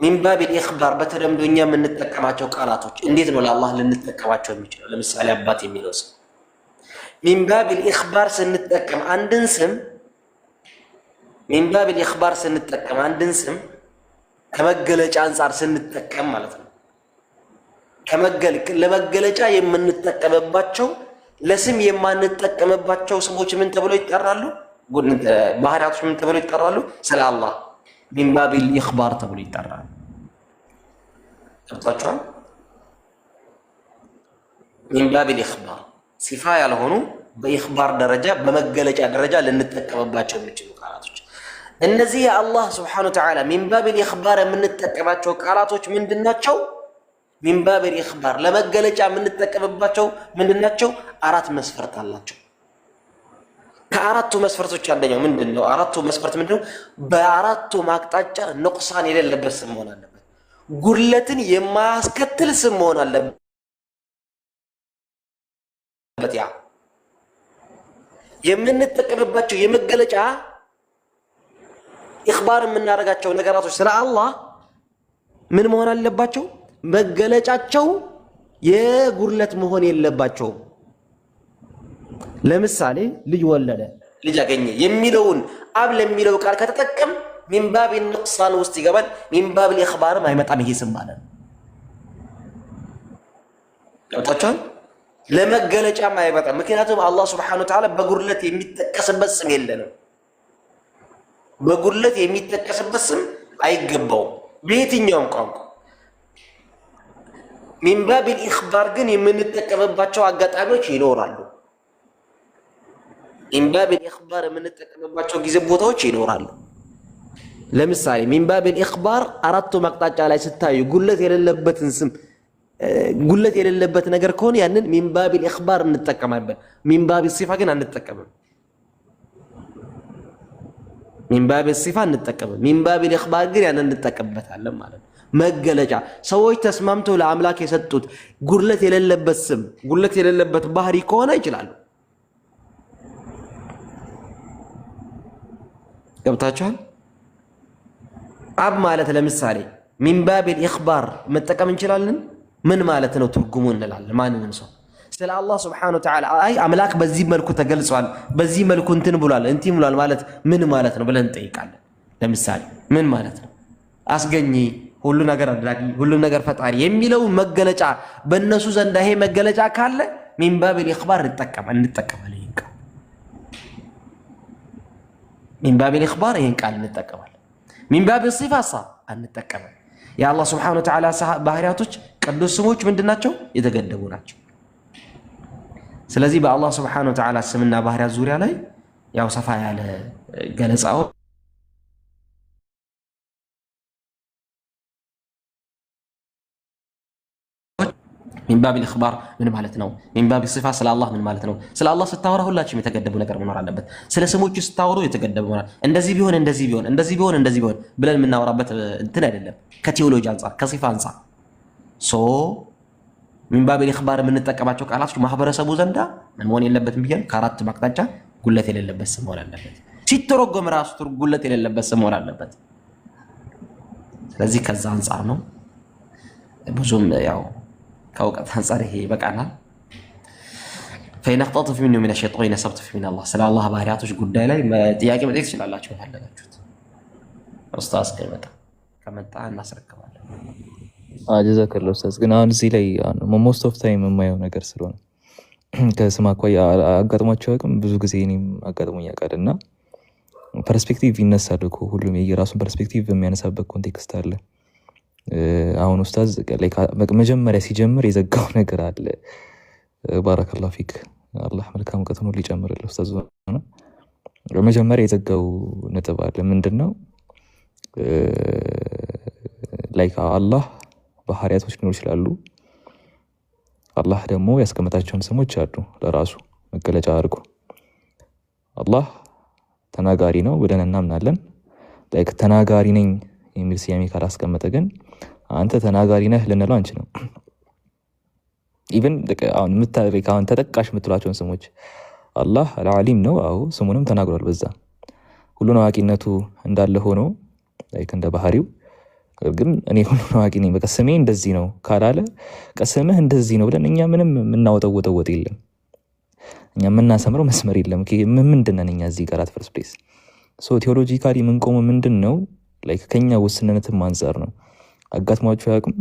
ሚን ባቢል ኢኽባር በተለምዶኛ የምንጠቀማቸው ቃላቶች እንዴት ነው ለአላህ ልንጠቀማቸው የሚችለው? ለምሳሌ አባት የሚለው ስም ሚን ባቢል ኢኽባር ስንጠቀም አንድን ስም ሚን ባቢል ኢኽባር ስንጠቀም አንድን ስም ከመገለጫ አንጻር ስንጠቀም ማለት ነው። ለመገለጫ የምንጠቀምባቸው ለስም የማንጠቀምባቸው ስሞች ምን ተብለው ይጠራሉ? ባህሪያቶች ምን ተብለው ይጠራሉ? ስለ አላህ ሚን ባቢል ኢኽባር ተብሎ ይጠራሉ። ገብቷችኋል? ሚን ባቢል ኢኽባር ሲፋ ያልሆኑ በኢኽባር ደረጃ በመገለጫ ደረጃ ልንጠቀምባቸው የሚችሉ ቃላቶች እነዚህ የአላህ ስብሓነሁ ወተዓላ ሚን ባቢል ኢኽባር የምንጠቀማቸው ቃላቶች ምንድን ናቸው? ሚን ባቢል ኢኽባር ለመገለጫ የምንጠቀምባቸው ምንድን ናቸው? አራት መስፈርት አላቸው። ከአራቱ መስፈርቶች አንደኛው ምንድን ነው? አራቱ መስፈርት ምንድን ነው? በአራቱ አቅጣጫ ንቁሳን የሌለበት ስም መሆን አለበት። ጉድለትን የማያስከትል ስም መሆን አለበት። ያ የምንጠቀምባቸው የመገለጫ ኢኽባር የምናደርጋቸው ነገራቶች ስለ አላህ ምን መሆን አለባቸው? መገለጫቸው የጉድለት መሆን የለባቸውም። ለምሳሌ ልጅ ወለደ፣ ልጅ አገኘ የሚለውን አብ ለሚለው ቃል ከተጠቀም ሚን ባቢል ንቅሳን ውስጥ ይገባል። ሚን ባቢል ኢኽባርም አይመጣም ይሄ ስም ማለት ነው። ገብታችኋል? ለመገለጫም አይመጣም። ምክንያቱም አላህ ሱብሓነሁ ወተዓላ በጉድለት የሚጠቀስበት ስም የለንም። በጉድለት የሚጠቀስበት ስም አይገባውም በየትኛውም ቋንቋ። ሚን ባቢል ኢኽባር ግን የምንጠቀምባቸው አጋጣሚዎች ይኖራሉ። ሚን ባቢል ኢኽባር የምንጠቀምባቸው ጊዜ ቦታዎች ይኖራሉ። ለምሳሌ ሚን ባቢል ኢኽባር አራቱ አቅጣጫ ላይ ስታዩ ጉድለት የሌለበትን ስም ጉድለት የሌለበት ነገር ከሆነ ያንን ሚን ባቢል ኢኽባር እንጠቀማለን። ሚን ባቢል ሲፋ ግን አንጠቀምም። ሚን ባቢል ሲፋ እንጠቀምም። ሚን ባቢል ኢኽባር ግን ያንን እንጠቀምበታለን ማለት ነው። መገለጫ ሰዎች ተስማምተው ለአምላክ የሰጡት ጉድለት የሌለበት ስም ጉድለት የሌለበት ባህሪ ከሆነ ይችላሉ። ገብታችኋል? አብ ማለት ለምሳሌ ሚን ባቢል ኢኽባር መጠቀም እንችላለን። ምን ማለት ነው ትርጉሙ እንላለን። ማንንም ሰው ስለ አላህ ሱብሓነሁ ወተዓላ አይ አምላክ በዚህ መልኩ ተገልጿል፣ በዚህ መልኩ እንትን ብሏል እንትን ብሏል ማለት ምን ማለት ነው ብለን እንጠይቃለን። ለምሳሌ ምን ማለት ነው? አስገኚ፣ ሁሉ ነገር አድራጊ፣ ሁሉ ነገር ፈጣሪ የሚለው መገለጫ በእነሱ ዘንድ ይሄ መገለጫ ካለ ሚን ባቢል ኢኽባር እንጠቀማለን። ይሄን ቃል ሚን ባቢል ኢኽባር ይሄን ቃል እንጠቀማለን። ሚን ባቢል ሲፋ አንጠቀምም። የአላህ ሱብሓነሁ ወተዓላ ባህሪያቶች ቅዱስ ስሞች ምንድናቸው? የተገደቡ ናቸው። ስለዚህ በአላህ ሱብሓነሁ ወተዓላ ስምና ባህሪያት ዙሪያ ላይ ያው ሰፋ ያለ ገለጻው ሚን ባቢል ኢኽባር ምን ማለት ነው? ሚን ባቢል ሲፋ ስለ አላህ ምን ማለት ነው? ስለ አላህ ስታወራ ሁላችሁም የተገደቡ ነገር መኖር አለበት። ስለ ስሞቹ ስታወሩ የተገደቡ መኖር እንደዚህ ቢሆን እንደዚህ ቢሆን እንደዚህ ቢሆን እንደዚህ ቢሆን ብለን የምናወራበት እንትን አይደለም። ከቴዎሎጂ አንጻር ከሲፋ አንጻር ሚን ባቢል ኢኽባር የምንጠቀማቸው ቃላቶች ማህበረሰቡ ዘንዳ ምን መሆን የለበትም ብዬ ከአራት አቅጣጫ ጉድለት የሌለበት ስም መሆን አለበት። ሲተረጎም ራሱ ጉድለት የሌለበት ስም መሆን አለበት። ስለዚህ ከዛ አንጻር ነው ብዙም ያው ከእውቀት አንጻር ይሄ ይበቃናል። ፈኢን አኽጠእቱ ሚንሁ ሚነ ሸይጣን ነሰብቱ ሚነላህ ስለ አላህ ባህሪያቶች ጉዳይ ላይ ጥያቄ መጠየቅ ትችላላችሁ የፈለጋችሁት። ኡስታዝ ከመጣ እናስረክባለን። ጀዛከላሁ ኡስታዝ። ግን አሁን እዚህ ላይ ሞስት ኦፍ ታይም የማየው ነገር ስለሆነ ከስም አኳያ አጋጥሟቸው አያውቅም። ብዙ ጊዜ እኔም አጋጥሞኝ ያውቃል እና ፐርስፔክቲቭ ይነሳል እኮ ሁሉም የየራሱን ፐርስፔክቲቭ የሚያነሳበት ኮንቴክስት አለ። አሁን ኡስታዝ መጀመሪያ ሲጀምር የዘጋው ነገር አለ። ባረከላሁ ፊክ አላህ መልካም እውቀቱን ሁሉ ይጨምርልህ ኡስታዝ። መጀመሪያ የዘጋው ነጥብ አለ። ምንድነው? አላህ ባህሪያቶች ሊኖር ይችላሉ። አላህ ደግሞ ያስቀመጣቸውን ስሞች አሉ ለራሱ መገለጫ አድርጎ። አላህ ተናጋሪ ነው ብለን እናምናለን። ተናጋሪ ነኝ የሚል ስያሜ ካላስቀመጠ ግን አንተ ተናጋሪ ነህ ልንለው አንችልም። ኢቭን አሁን ተጠቃሽ የምትሏቸውን ስሞች አላህ አልዓሊም ነው። አዎ ስሙንም ተናግሯል። በዛ ሁሉን አዋቂነቱ እንዳለ ሆኖ እንደ ባህሪው ግን እኔ ሁሉን አዋቂ ነኝ በቃ ስሜ እንደዚህ ነው ካላለ ስምህ እንደዚህ ነው ብለን እኛ ምንም የምናወጣው ወጥ የለም። እኛ የምናሰምረው መስመር የለም። ምንድን ነን እኛ እዚህ ጋር ፈርስት ፕሌስ ቴዎሎጂካሊ የምንቆመው ምንድን ነው? ከኛ ውስንነትም አንጻር ነው። አጋጥሟችሁ ያውቅም?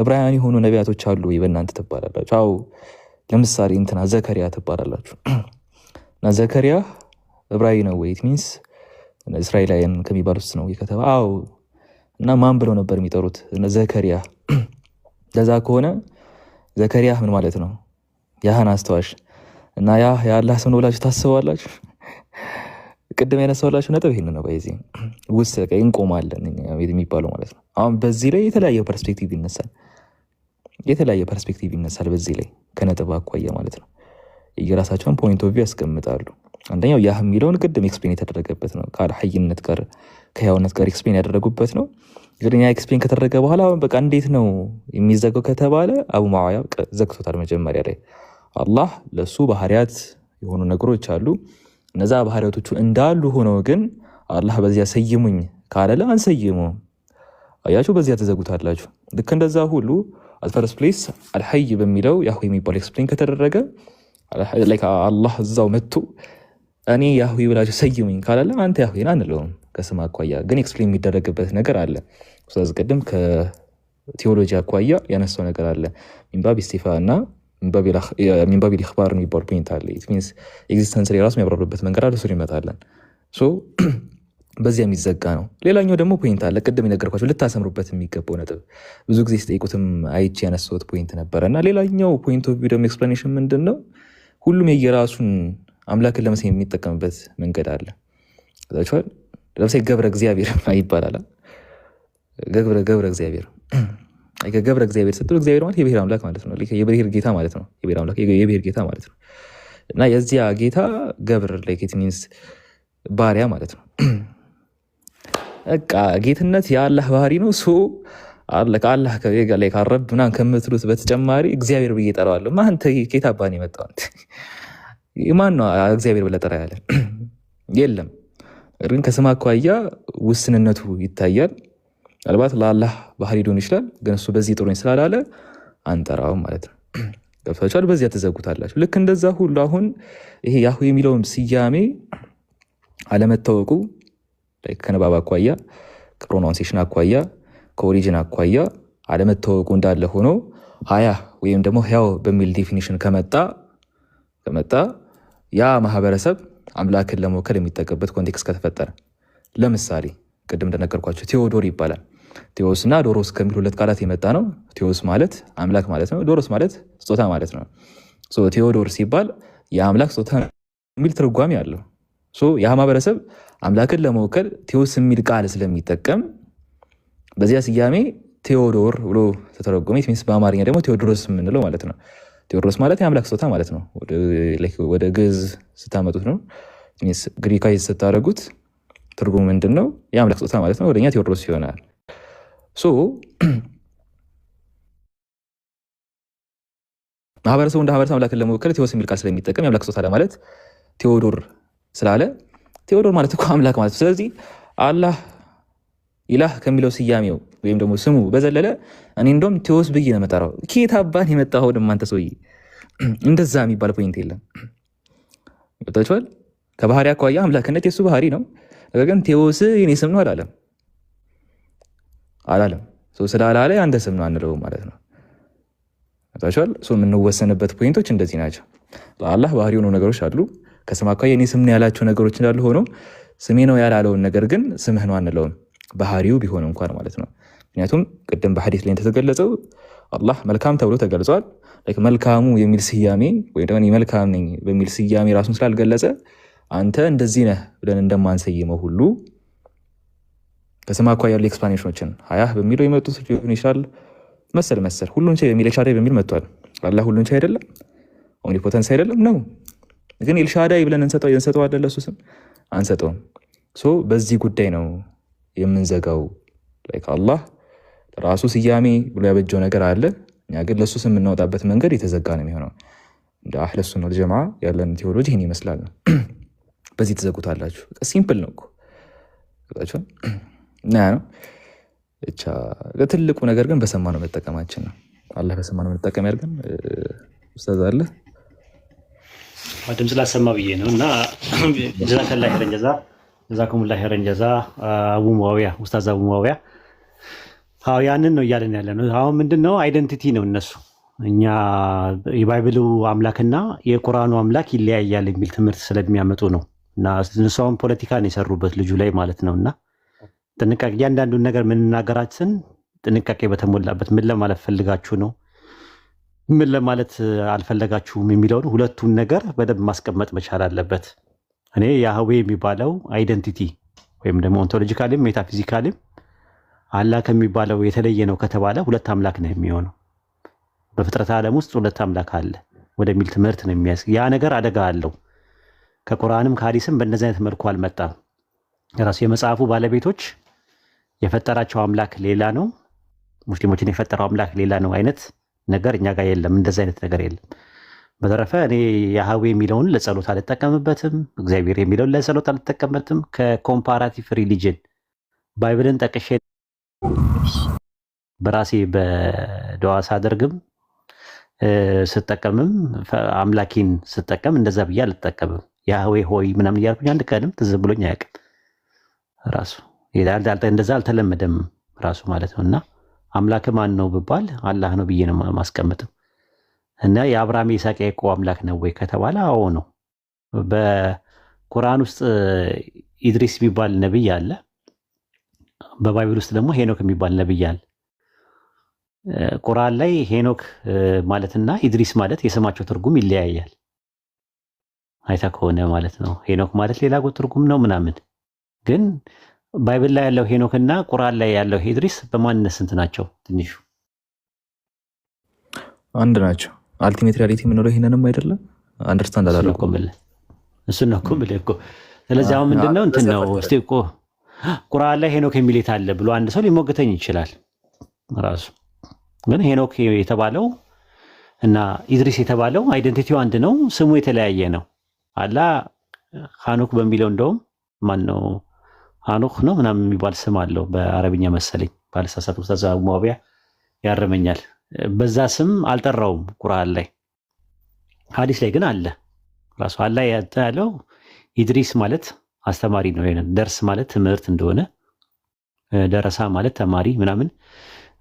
ዕብራውያን የሆኑ ነቢያቶች አሉ ወይ በእናንተ ትባላላችሁ? አዎ ለምሳሌ እንትና ዘከሪያ ትባላላችሁ እና ዘከሪያ ዕብራዊ ነው ወይ? ኢት ሚንስ እስራኤላውያን ከሚባሉት ነው ከተባ አዎ። እና ማን ብለው ነበር የሚጠሩት? ዘከሪያ። ለዛ ከሆነ ዘከሪያ ምን ማለት ነው? ያህን አስተዋሽ እና ያ የአላህ ስም ነው ብላችሁ ታስባላችሁ? ቅድም ያነሳሁላችሁ ነጥብ ይሄን ነው። በዚህ ውስጥ እንቆማለን የሚባለው ማለት ነው። አሁን በዚህ ላይ የተለያየ ፐርስፔክቲቭ ይነሳል። በዚህ ላይ ከነጥብ አኳያ ማለት ነው የራሳቸውን ፖይንት ኦፍ ቪው ያስቀምጣሉ። አንደኛው ያህ የሚለውን ቅድም ኤክስፕሌን የተደረገበት ነው። ከሐይነት ጋር ከህያውነት ጋር ኤክስፕሌን ያደረጉበት ነው። ግን ያ ኤክስፕሌን ከተደረገ በኋላ በቃ እንዴት ነው የሚዘጋው ከተባለ አቡ ሙዓዊያ ዘግቶታል። መጀመሪያ ላይ አላህ ለሱ ባህሪያት የሆኑ ነገሮች አሉ። እነዛ ባህሪያቶቹ እንዳሉ ሆነው ግን አላህ በዚያ ሰይሙኝ ካላለ አንሰይሙም። አያችሁ በዚያ ተዘጉታላችሁ። ልክ እንደዛ ሁሉ ፈርስት ፕሌስ አልሐይ በሚለው ያህዌ የሚባል ኤክስፕሌን ከተደረገ አላህ እዛው መጥቶ እኔ ያህዌ ብላችሁ ሰይሙኝ ካላለ አንተ ያህዌን አንለውም። ከስም አኳያ ግን ኤክስፕሌን የሚደረግበት ነገር አለ። ስለዚህ ቅድም ከቴዎሎጂ አኳያ ያነሳው ነገር አለ። ሚንባብ ኢስቲፋ እና ሚንባብ ኢኽባር የሚባል ፖይንት አለ። ኢት ሚንስ ኤግዚስተንስ ላይ ራሱ የሚያብራሩበት መንገድ አለ። እሱን ይመጣለን። በዚያ የሚዘጋ ነው። ሌላኛው ደግሞ ፖይንት አለ። ቅድም የነገርኳቸው ልታሰምሩበት የሚገባው ነጥብ ብዙ ጊዜ ሲጠይቁትም አይቼ ያነሳሁት ፖይንት ነበረ እና ሌላኛው ፖይንት ኦፍ ቪው ደግሞ ኤክስፕላኔሽን ምንድን ነው? ሁሉም የየራሱን አምላክን ለመሰየም የሚጠቀምበት መንገድ አለ። ለምሳሌ ገብረ እግዚአብሔር ይባላል። ገብረ እግዚአብሔር ገብረ እግዚአብሔር ስትሉ እግዚአብሔር ማለት የብሔር አምላክ ማለት ነው። የብሔር ጌታ ማለት ነው። የብሔር አምላክ የብሔር ጌታ ማለት ነው። እና የዚያ ጌታ ገብር ኢት ሚንስ ባሪያ ማለት ነው። በቃ ጌትነት የአላህ ባህሪ ነው። ከአላህ ካረብ ምናምን ከምትሉት በተጨማሪ እግዚአብሔር ብዬ እጠራዋለሁ። ማን ጌታ አባን የመጣው ማን ነው እግዚአብሔር ብለህ ጠራ ያለ የለም። ግን ከስም አኳያ ውስንነቱ ይታያል። ምናልባት ለአላህ ባህሪ ሊሆን ይችላል። ግን እሱ በዚህ ጥሩኝ ስላላለ አንጠራውም ማለት ነው። ገብታችኋል? በዚያ ተዘጉታላችሁ። ልክ እንደዛ ሁሉ አሁን ይሄ ያህዌ የሚለውም ስያሜ አለመታወቁ ከንባብ አኳያ ከፕሮናንሴሽን አኳያ ከኦሪጂን አኳያ አለመታወቁ እንዳለ ሆኖ ሀያ ወይም ደግሞ ህያው በሚል ዴፊኒሽን ከመጣ ያ ማህበረሰብ አምላክን ለመወከል የሚጠቀምበት ኮንቴክስት ከተፈጠረ፣ ለምሳሌ ቅድም እንደነገርኳቸው ቴዎዶር ይባላል። ቴዎስ እና ዶሮስ ከሚል ሁለት ቃላት የመጣ ነው። ቴዎስ ማለት አምላክ ማለት ነው። ዶሮስ ማለት ስጦታ ማለት ነው። ቴዎዶር ሲባል የአምላክ ስጦታ የሚል ትርጓሜ አለው። ያ ማህበረሰብ አምላክን ለመወከል ቴዎስ የሚል ቃል ስለሚጠቀም በዚያ ስያሜ ቴዎዶር ብሎ ተተረጎመ። ሚንስ በአማርኛ ደግሞ ቴዎድሮስ የምንለው ማለት ነው። ቴዎድሮስ ማለት የአምላክ ስጦታ ማለት ነው። ወደ ግዕዝ ስታመጡት ነው። ሚንስ ግሪካዊ ስታደረጉት ትርጉሙ ምንድን ነው? የአምላክ ስጦታ ማለት ነው። ወደኛ ቴዎድሮስ ይሆናል። ማህበረሰቡ እንደ ማህበረሰብ አምላክን ለመወከል ቴዎስ የሚል ቃል ስለሚጠቀም የአምላክ ስጦታ ለማለት ቴዎዶር ስላለ ቴዎዶር ማለት እኮ አምላክ ማለት ነው። ስለዚህ አላህ ኢላህ ከሚለው ስያሜው ወይም ደግሞ ስሙ በዘለለ እኔ እንደውም ቴዎስ ብዬ ነው የምጠራው። ከየት አባን የመጣኸው ደግሞ አንተ ሰውዬ? እንደዛ የሚባል ፖይንት የለም። ወጣችኋል? ከባህሪ አኳያ አምላክነት የሱ ባህሪ ነው። ነገር ግን ቴዎስ የኔ ስም ነው አላለም። ስላላለ አንተ ስም ነው አንለውም ማለት ነው። ወጣችኋል? የምንወሰንበት ፖይንቶች እንደዚህ ናቸው። ለአላህ ባህሪ የሆኑ ነገሮች አሉ። ከስም አኳያ የኔ ስም ነው ያላቸው ነገሮች እንዳሉ ሆኖ ስሜ ነው ያላለውን ነገር ግን ስምህ ነው አንለውም፣ ባህሪው ቢሆን እንኳን ማለት ነው። ምክንያቱም ቅድም በሐዲስ ላይ እንደተገለጸው አላህ መልካም ተብሎ ተገልጿል። መልካሙ የሚል ስያሜ ወይ ደግሞ መልካም ነኝ በሚል ስያሜ ራሱን ስላልገለጸ አንተ እንደዚህ ነህ ብለን እንደማንሰይመው ሁሉ ከስም አኳያ ያሉ ኤክስፕላኔሽኖችን ሀያህ በሚለው የመጡት ሊሆን ይችላል። መሰል ሁሉን ቻይ በሚል ኤልሻዳይ በሚል መጥቷል። አላህ ሁሉን ቻይ አይደለም፣ ኦምኒፖተንስ አይደለም ነው። ግን ኤልሻዳይ ብለን እንሰጠዋለን፣ ለሱ ስም አንሰጠውም። በዚህ ጉዳይ ነው የምንዘጋው። አላህ ራሱ ስያሜ ብሎ ያበጀው ነገር አለ። እኛ ግን ለሱ ስም የምናወጣበት መንገድ የተዘጋ ነው የሚሆነው። እንደ አህለ ሱና ወል ጀማዓ ያለን ቴዎሎጂ ይህን ይመስላል። በዚህ ተዘጉታላችሁ። ሲምፕል ነው እኮ ነው። ብቻ ትልቁ ነገር ግን በሰማነው መጠቀማችን ነው። አላህ በሰማነው መጠቀም ያድርገን። ኡስታዝ አለ ድምፅ ላሰማ ብዬ ነው እና ጀዛከላህ ኸይረን ጀዛ ጀዛኩሙላህ ኸይረን ጀዛ አቡ ሙአዊያ ኡስታዝ አቡ ሙአዊያ ያንን ነው እያለን ያለ ነው። አሁን ምንድነው አይደንቲቲ ነው እነሱ እኛ የባይብሉ አምላክና የቁርአኑ አምላክ ይለያያል የሚል ትምህርት ስለሚያመጡ ነው እና እነሱም ፖለቲካ ነው የሰሩበት ልጁ ላይ ማለት ነውና ጥንቃቄ እያንዳንዱን ነገር ምንናገራችን ጥንቃቄ በተሞላበት ምን ለማለት ፈልጋችሁ ነው ምን ለማለት አልፈለጋችሁም የሚለውን ሁለቱን ነገር በደንብ ማስቀመጥ መቻል አለበት። እኔ ያህዌ የሚባለው አይደንቲቲ ወይም ደግሞ ኦንቶሎጂካሊም ሜታፊዚካሊም አላህ ከሚባለው የተለየ ነው ከተባለ ሁለት አምላክ ነው የሚሆነው። በፍጥረት ዓለም ውስጥ ሁለት አምላክ አለ ወደሚል ትምህርት ነው የሚያስገ ያ ነገር አደጋ አለው። ከቁርአንም ከሐዲስም በእነዚህ አይነት መልኩ አልመጣም። ራሱ የመጽሐፉ ባለቤቶች የፈጠራቸው አምላክ ሌላ ነው፣ ሙስሊሞችን የፈጠረው አምላክ ሌላ ነው አይነት ነገር እኛ ጋር የለም። እንደዚህ አይነት ነገር የለም። በተረፈ እኔ ያህዌ የሚለውን ለጸሎት አልጠቀምበትም፣ እግዚአብሔር የሚለውን ለጸሎት አልጠቀምበትም። ከኮምፓራቲቭ ሪሊጅን ባይብልን ጠቅሼ በራሴ በደዋ ሳደርግም ስጠቀምም አምላኪን ስጠቀም እንደዛ ብዬ አልጠቀምም። ያህዌ ሆይ ምናምን እያልኩኝ አንድ ቀንም ትዝ ብሎኝ አያውቅም። ራሱ እንደዛ አልተለመደም ራሱ ማለት ነው። እና አምላክ ማን ነው ብባል አላህ ነው ብዬ ነው ማስቀምጥም። እና የአብርሃም የይስሐቅ የያዕቆብ አምላክ ነው ወይ ከተባለ አዎ ነው። በቁርአን ውስጥ ኢድሪስ የሚባል ነብይ አለ። በባይብል ውስጥ ደግሞ ሄኖክ የሚባል ነብይ አለ። ቁርአን ላይ ሄኖክ ማለትና ኢድሪስ ማለት የስማቸው ትርጉም ይለያያል። አይታ ከሆነ ማለት ነው። ሄኖክ ማለት ሌላ ትርጉም ነው ምናምን፣ ግን ባይብል ላይ ያለው ሄኖክና ቁርአን ላይ ያለው ኢድሪስ በማንነት ስንት ናቸው? ትንሹ አንድ ናቸው። አልቲሜት ሪያሊቲ የምንለው ይሄንንም አይደለም አንደርስታንድ አላደረኩም። እሱን ነው እኮ የምልህ እኮ። ስለዚህ አሁን ምንድነው እንትን ነው እስቲ እኮ ቁርአን ላይ ሄኖክ የሚል የት አለ ብሎ አንድ ሰው ሊሞግተኝ ይችላል ራሱ። ግን ሄኖክ የተባለው እና ኢድሪስ የተባለው አይደንቲቲው አንድ ነው፣ ስሙ የተለያየ ነው። አላህ ሐኑክ በሚለው እንደውም ማን ነው ሐኑክ ነው ምናምን የሚባል ስም አለው በአረብኛ መሰለኝ፣ ባለሳሳት ኡስታዝ ሙአዊያ ያረመኛል። በዛ ስም አልጠራውም ቁርአን ላይ። ሐዲስ ላይ ግን አለ ራሱ አላህ ያለው ኢድሪስ ማለት አስተማሪ ነው። ደርስ ማለት ትምህርት እንደሆነ፣ ደረሳ ማለት ተማሪ ምናምን፣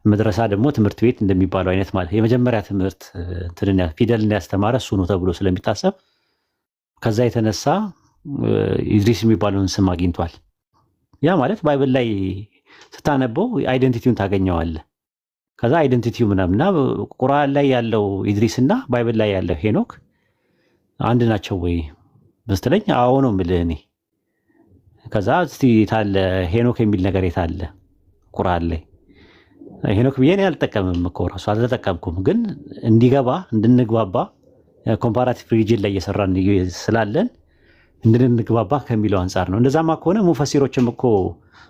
መድረሳ ደግሞ ትምህርት ቤት እንደሚባለው አይነት ማለት የመጀመሪያ ትምህርት ፊደል ያስተማረ እሱ ነው ተብሎ ስለሚታሰብ ከዛ የተነሳ ኢድሪስ የሚባለውን ስም አግኝቷል። ያ ማለት ባይብል ላይ ስታነበው አይደንቲቲውን ታገኘዋለህ። ከዛ አይደንቲቲው ምናምንና ቁርአን ላይ ያለው ኢድሪስ እና ባይብል ላይ ያለው ሄኖክ አንድ ናቸው ወይ ብትለኝ አዎ ነው የምልህ እኔ። ከዛ እስቲ የታለ ሄኖክ የሚል ነገር የታለ ቁርአን ላይ? ሄኖክ ብዬ እኔ አልጠቀምም እኮ ራሱ አልተጠቀምኩም፣ ግን እንዲገባ እንድንግባባ ኮምፓራቲቭ ሪጅን ላይ እየሰራን ስላለን እንድንግባባ ከሚለው አንጻር ነው። እንደዛማ ከሆነ ሙፈሲሮችም እኮ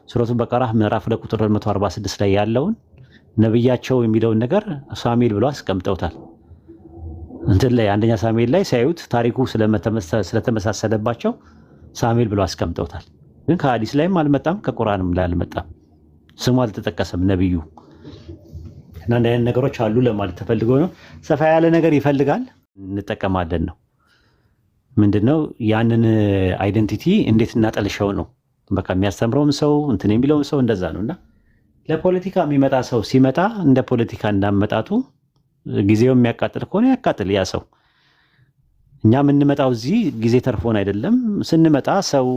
ሱረቱ በቀራ ምዕራፍ 2 ቁጥር 146 ላይ ያለውን ነብያቸው የሚለውን ነገር ሳሙኤል ብለው አስቀምጠውታል። እንትን ላይ አንደኛ ሳሙኤል ላይ ሲያዩት ታሪኩ ስለተመሳሰለባቸው ሳሙኤል ብለው አስቀምጠውታል። ግን ከሐዲስ ላይም አልመጣም፣ ከቁርአንም ላይ አልመጣም፣ ስሙ አልተጠቀሰም ነብዩ። እና እንደ አይነት ነገሮች አሉ ለማለት ተፈልጎ ነው። ሰፋ ያለ ነገር ይፈልጋል፣ እንጠቀማለን ነው። ምንድነው ያንን አይደንቲቲ እንዴት እናጠልሸው ነው። በቃ የሚያስተምረውም ሰው እንትን የሚለውም ሰው እንደዛ ነውና ለፖለቲካ የሚመጣ ሰው ሲመጣ እንደ ፖለቲካ እንዳመጣጡ ጊዜው የሚያቃጥል ከሆነ ያቃጥል ያ ሰው። እኛ የምንመጣው እዚህ ጊዜ ተርፎን አይደለም። ስንመጣ ሰው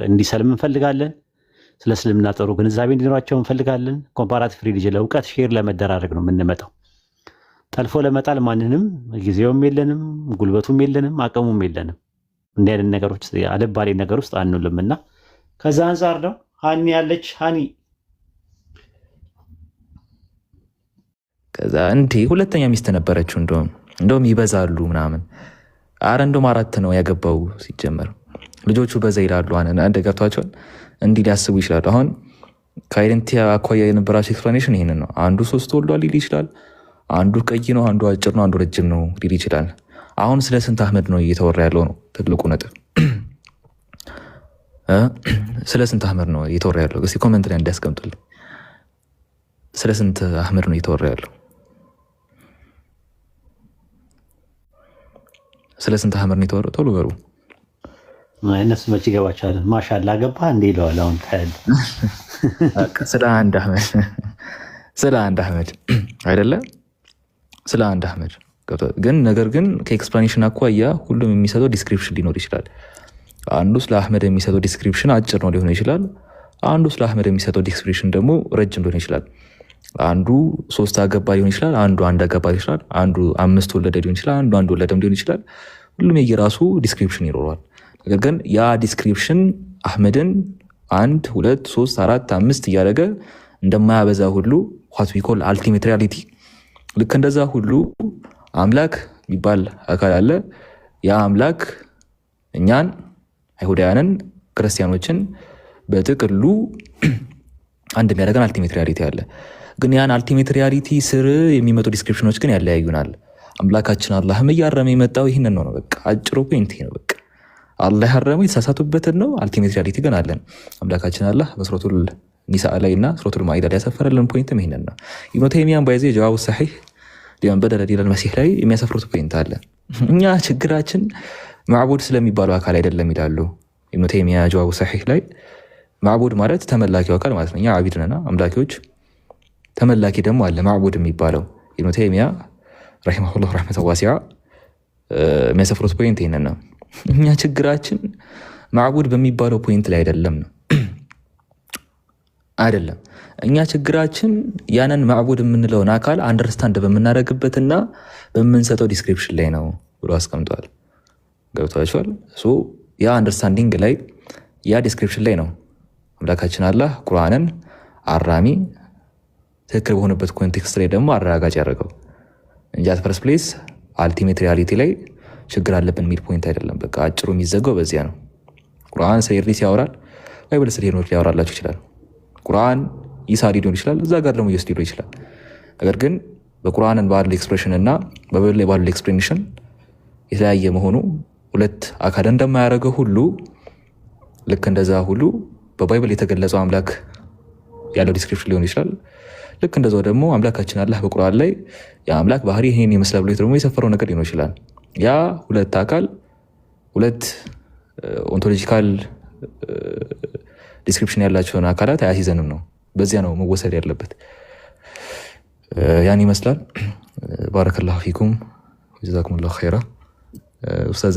እንዲሰልም እንፈልጋለን። ስለ እስልምና ጥሩ ግንዛቤ እንዲኖራቸው እንፈልጋለን። ኮምፓራቲቭ ሪሊጅን ለእውቀት ሼር ለመደራረግ ነው የምንመጣው። ጠልፎ ለመጣል ማንንም ጊዜውም የለንም፣ ጉልበቱም የለንም፣ አቅሙም የለንም። እንዲህ አይነት ነገሮች አለባሌ ነገር ውስጥ አንውልምና ከዛ አንጻር ነው ሀኒ ያለች ሀኒ ከዛ እንዴ ሁለተኛ ሚስት ነበረችው። እንደውም ይበዛሉ ምናምን። አረ እንደውም 4 ነው ያገባው ሲጀመር። ልጆቹ በዛ ይላሉ። አንድ ገብቷቸዋል። እንዲህ ሊያስቡ ይችላሉ። አሁን ከአይደንቲ አኳያ የነበራቸው ኤክስፕላኔሽን ይህንን ነው። አንዱ 3 ወልዷል ሊል ይችላል። አንዱ ቀይ ነው፣ አንዱ አጭር ነው፣ አንዱ ረጅም ነው ሊል ይችላል። አሁን ስለ ስንት አህመድ ነው እየተወራ ያለው ነው ትልቁ ነጥብ። ስለ ስንት አህመድ ነው እየተወራ ያለው? እስኪ ኮመንት ላይ እንዲያስቀምጡልኝ። ስለ ስንት አህመድ ነው እየተወራ ያለው? ስለ ስንት አህመድ ነው የተወራው? ቶሎ በሩ። እነሱ መች ይገባቸዋል። ማሻላ ገባ እንዴ ይለዋል። አሁን ታያለህ። ስለ አንድ አህመድ አይደለም፣ ስለ አንድ አህመድ ግን ነገር ግን ከኤክስፕላኔሽን አኳያ ሁሉም የሚሰጠው ዲስክሪፕሽን ሊኖር ይችላል። አንዱ ስለ አህመድ የሚሰጠው ዲስክሪፕሽን አጭር ነው ሊሆን ይችላል። አንዱ ስለ አህመድ የሚሰጠው ዲስክሪፕሽን ደግሞ ረጅም ሊሆን ይችላል። አንዱ 3 አገባ ሊሆን ይችላል። አንዱ 1 አገባ ሊሆን ይችላል። አንዱ 5 ወለደ ሊሆን ይችላል። አንዱ 1 ወለደም ሊሆን ይችላል። ሁሉም የየራሱ ዲስክሪፕሽን ይኖረዋል። ነገር ግን ያ ዲስክሪፕሽን አህመድን 1 2 3 4 5 እያደረገ እንደማያበዛ ሁሉ what we call ultimate reality ልክ እንደዛ ሁሉ አምላክ የሚባል አካል አለ። ያ አምላክ እኛን አይሁዳውያንን ክርስቲያኖችን በጥቅሉ አንድ የሚያደርገን አልቲሜት ሪያሊቲ አለ። ግን ያን አልቲሜት ሪያሊቲ ስር የሚመጡ ዲስክሪፕሽኖች ግን ያለያዩናል። አምላካችን አላህም እያረመ የመጣው ይህንን ነው። በቃ አጭሩ ፖይንት ነው። በቃ አላህ ያረመው የተሳሳቱበትን ነው። አልቲሜት ሪያሊቲ ግን አለን። አምላካችን አላህ በሱረቱል ኒሳ ላይ እና ሱረቱል ማኢዳ ላይ ያሰፈረልን ፖይንትም ይህንን ነው። ኢብኑ ተይሚያን ባይዜ ጀዋቡ ሰሒህ ሊመን በደለ ዲነል መሲህ ላይ የሚያሰፍሩት ፖይንት አለ። እኛ ችግራችን ማዕቡድ ስለሚባለው አካል አይደለም ይላሉ ኢብኑ ተይሚያ ጀዋቡ ሰሒህ ላይ። ማዕቡድ ማለት ተመላኪው አካል ማለት ነው። እኛ አቢድ ነና አምላኪዎች፣ ተመላኪ ደግሞ አለ ማዕቡድ የሚባለው። ኢብኑ ተይሚያ ረሂመሁላህ ረሕመተ ዋሲዓ የሚያሰፍሩት ፖይንት ይህንን ነው። እኛ ችግራችን ማዕቡድ በሚባለው ፖይንት ላይ አይደለም ነው አይደለም። እኛ ችግራችን ያንን ማዕቡድ የምንለውን አካል አንደርስታንድ በምናደርግበትና በምንሰጠው ዲስክሪፕሽን ላይ ነው ብሎ አስቀምጧል። ገብቷችኋል? ያ አንደርስታንዲንግ ላይ ያ ዲስክሪፕሽን ላይ ነው አምላካችን አላህ ቁርአንን አራሚ ትክክል በሆነበት ኮንቴክስት ላይ ደግሞ አረጋጋጭ ያደረገው እንጂ አት ፈርስት ፕሌስ አልቲሜት ሪያሊቲ ላይ ችግር አለብን የሚል ፖይንት አይደለም። በቃ አጭሩ የሚዘጋው በዚያ ነው። ቁርአን ስለ ኢድሪስ ያወራል፣ ባይብል ስለ ሄኖክ ሊያወራላችሁ ይችላል። ቁርአን ኢሳ ሊሆን ይችላል፣ እዛ ጋር ደግሞ ኢየሱስ ሊሆን ይችላል። ነገር ግን በቁርአንን ባለው ኤክስፕሬሽን እና በባይብል ላይ ባለው ኤክስፕሌኔሽን የተለያየ መሆኑ ሁለት አካል እንደማያደርገው ሁሉ ልክ እንደዛ ሁሉ በባይብል የተገለጸው አምላክ ያለው ዲስክሪፕሽን ሊሆን ይችላል። ልክ እንደዛው ደግሞ አምላካችን አላህ በቁርአን ላይ የአምላክ ባህሪ ይሄን ይመስላል ብሎ ደግሞ የሰፈረው ነገር ሊሆን ይችላል። ያ ሁለት አካል ሁለት ኦንቶሎጂካል ዲስክሪፕሽን ያላቸውን አካላት አያሲዘንም ነው። በዚያ ነው መወሰድ ያለበት። ያን ይመስላል። ባረከላሁ ፊኩም ወጀዛኩሙላሁ ኸይራ ኡስታዝ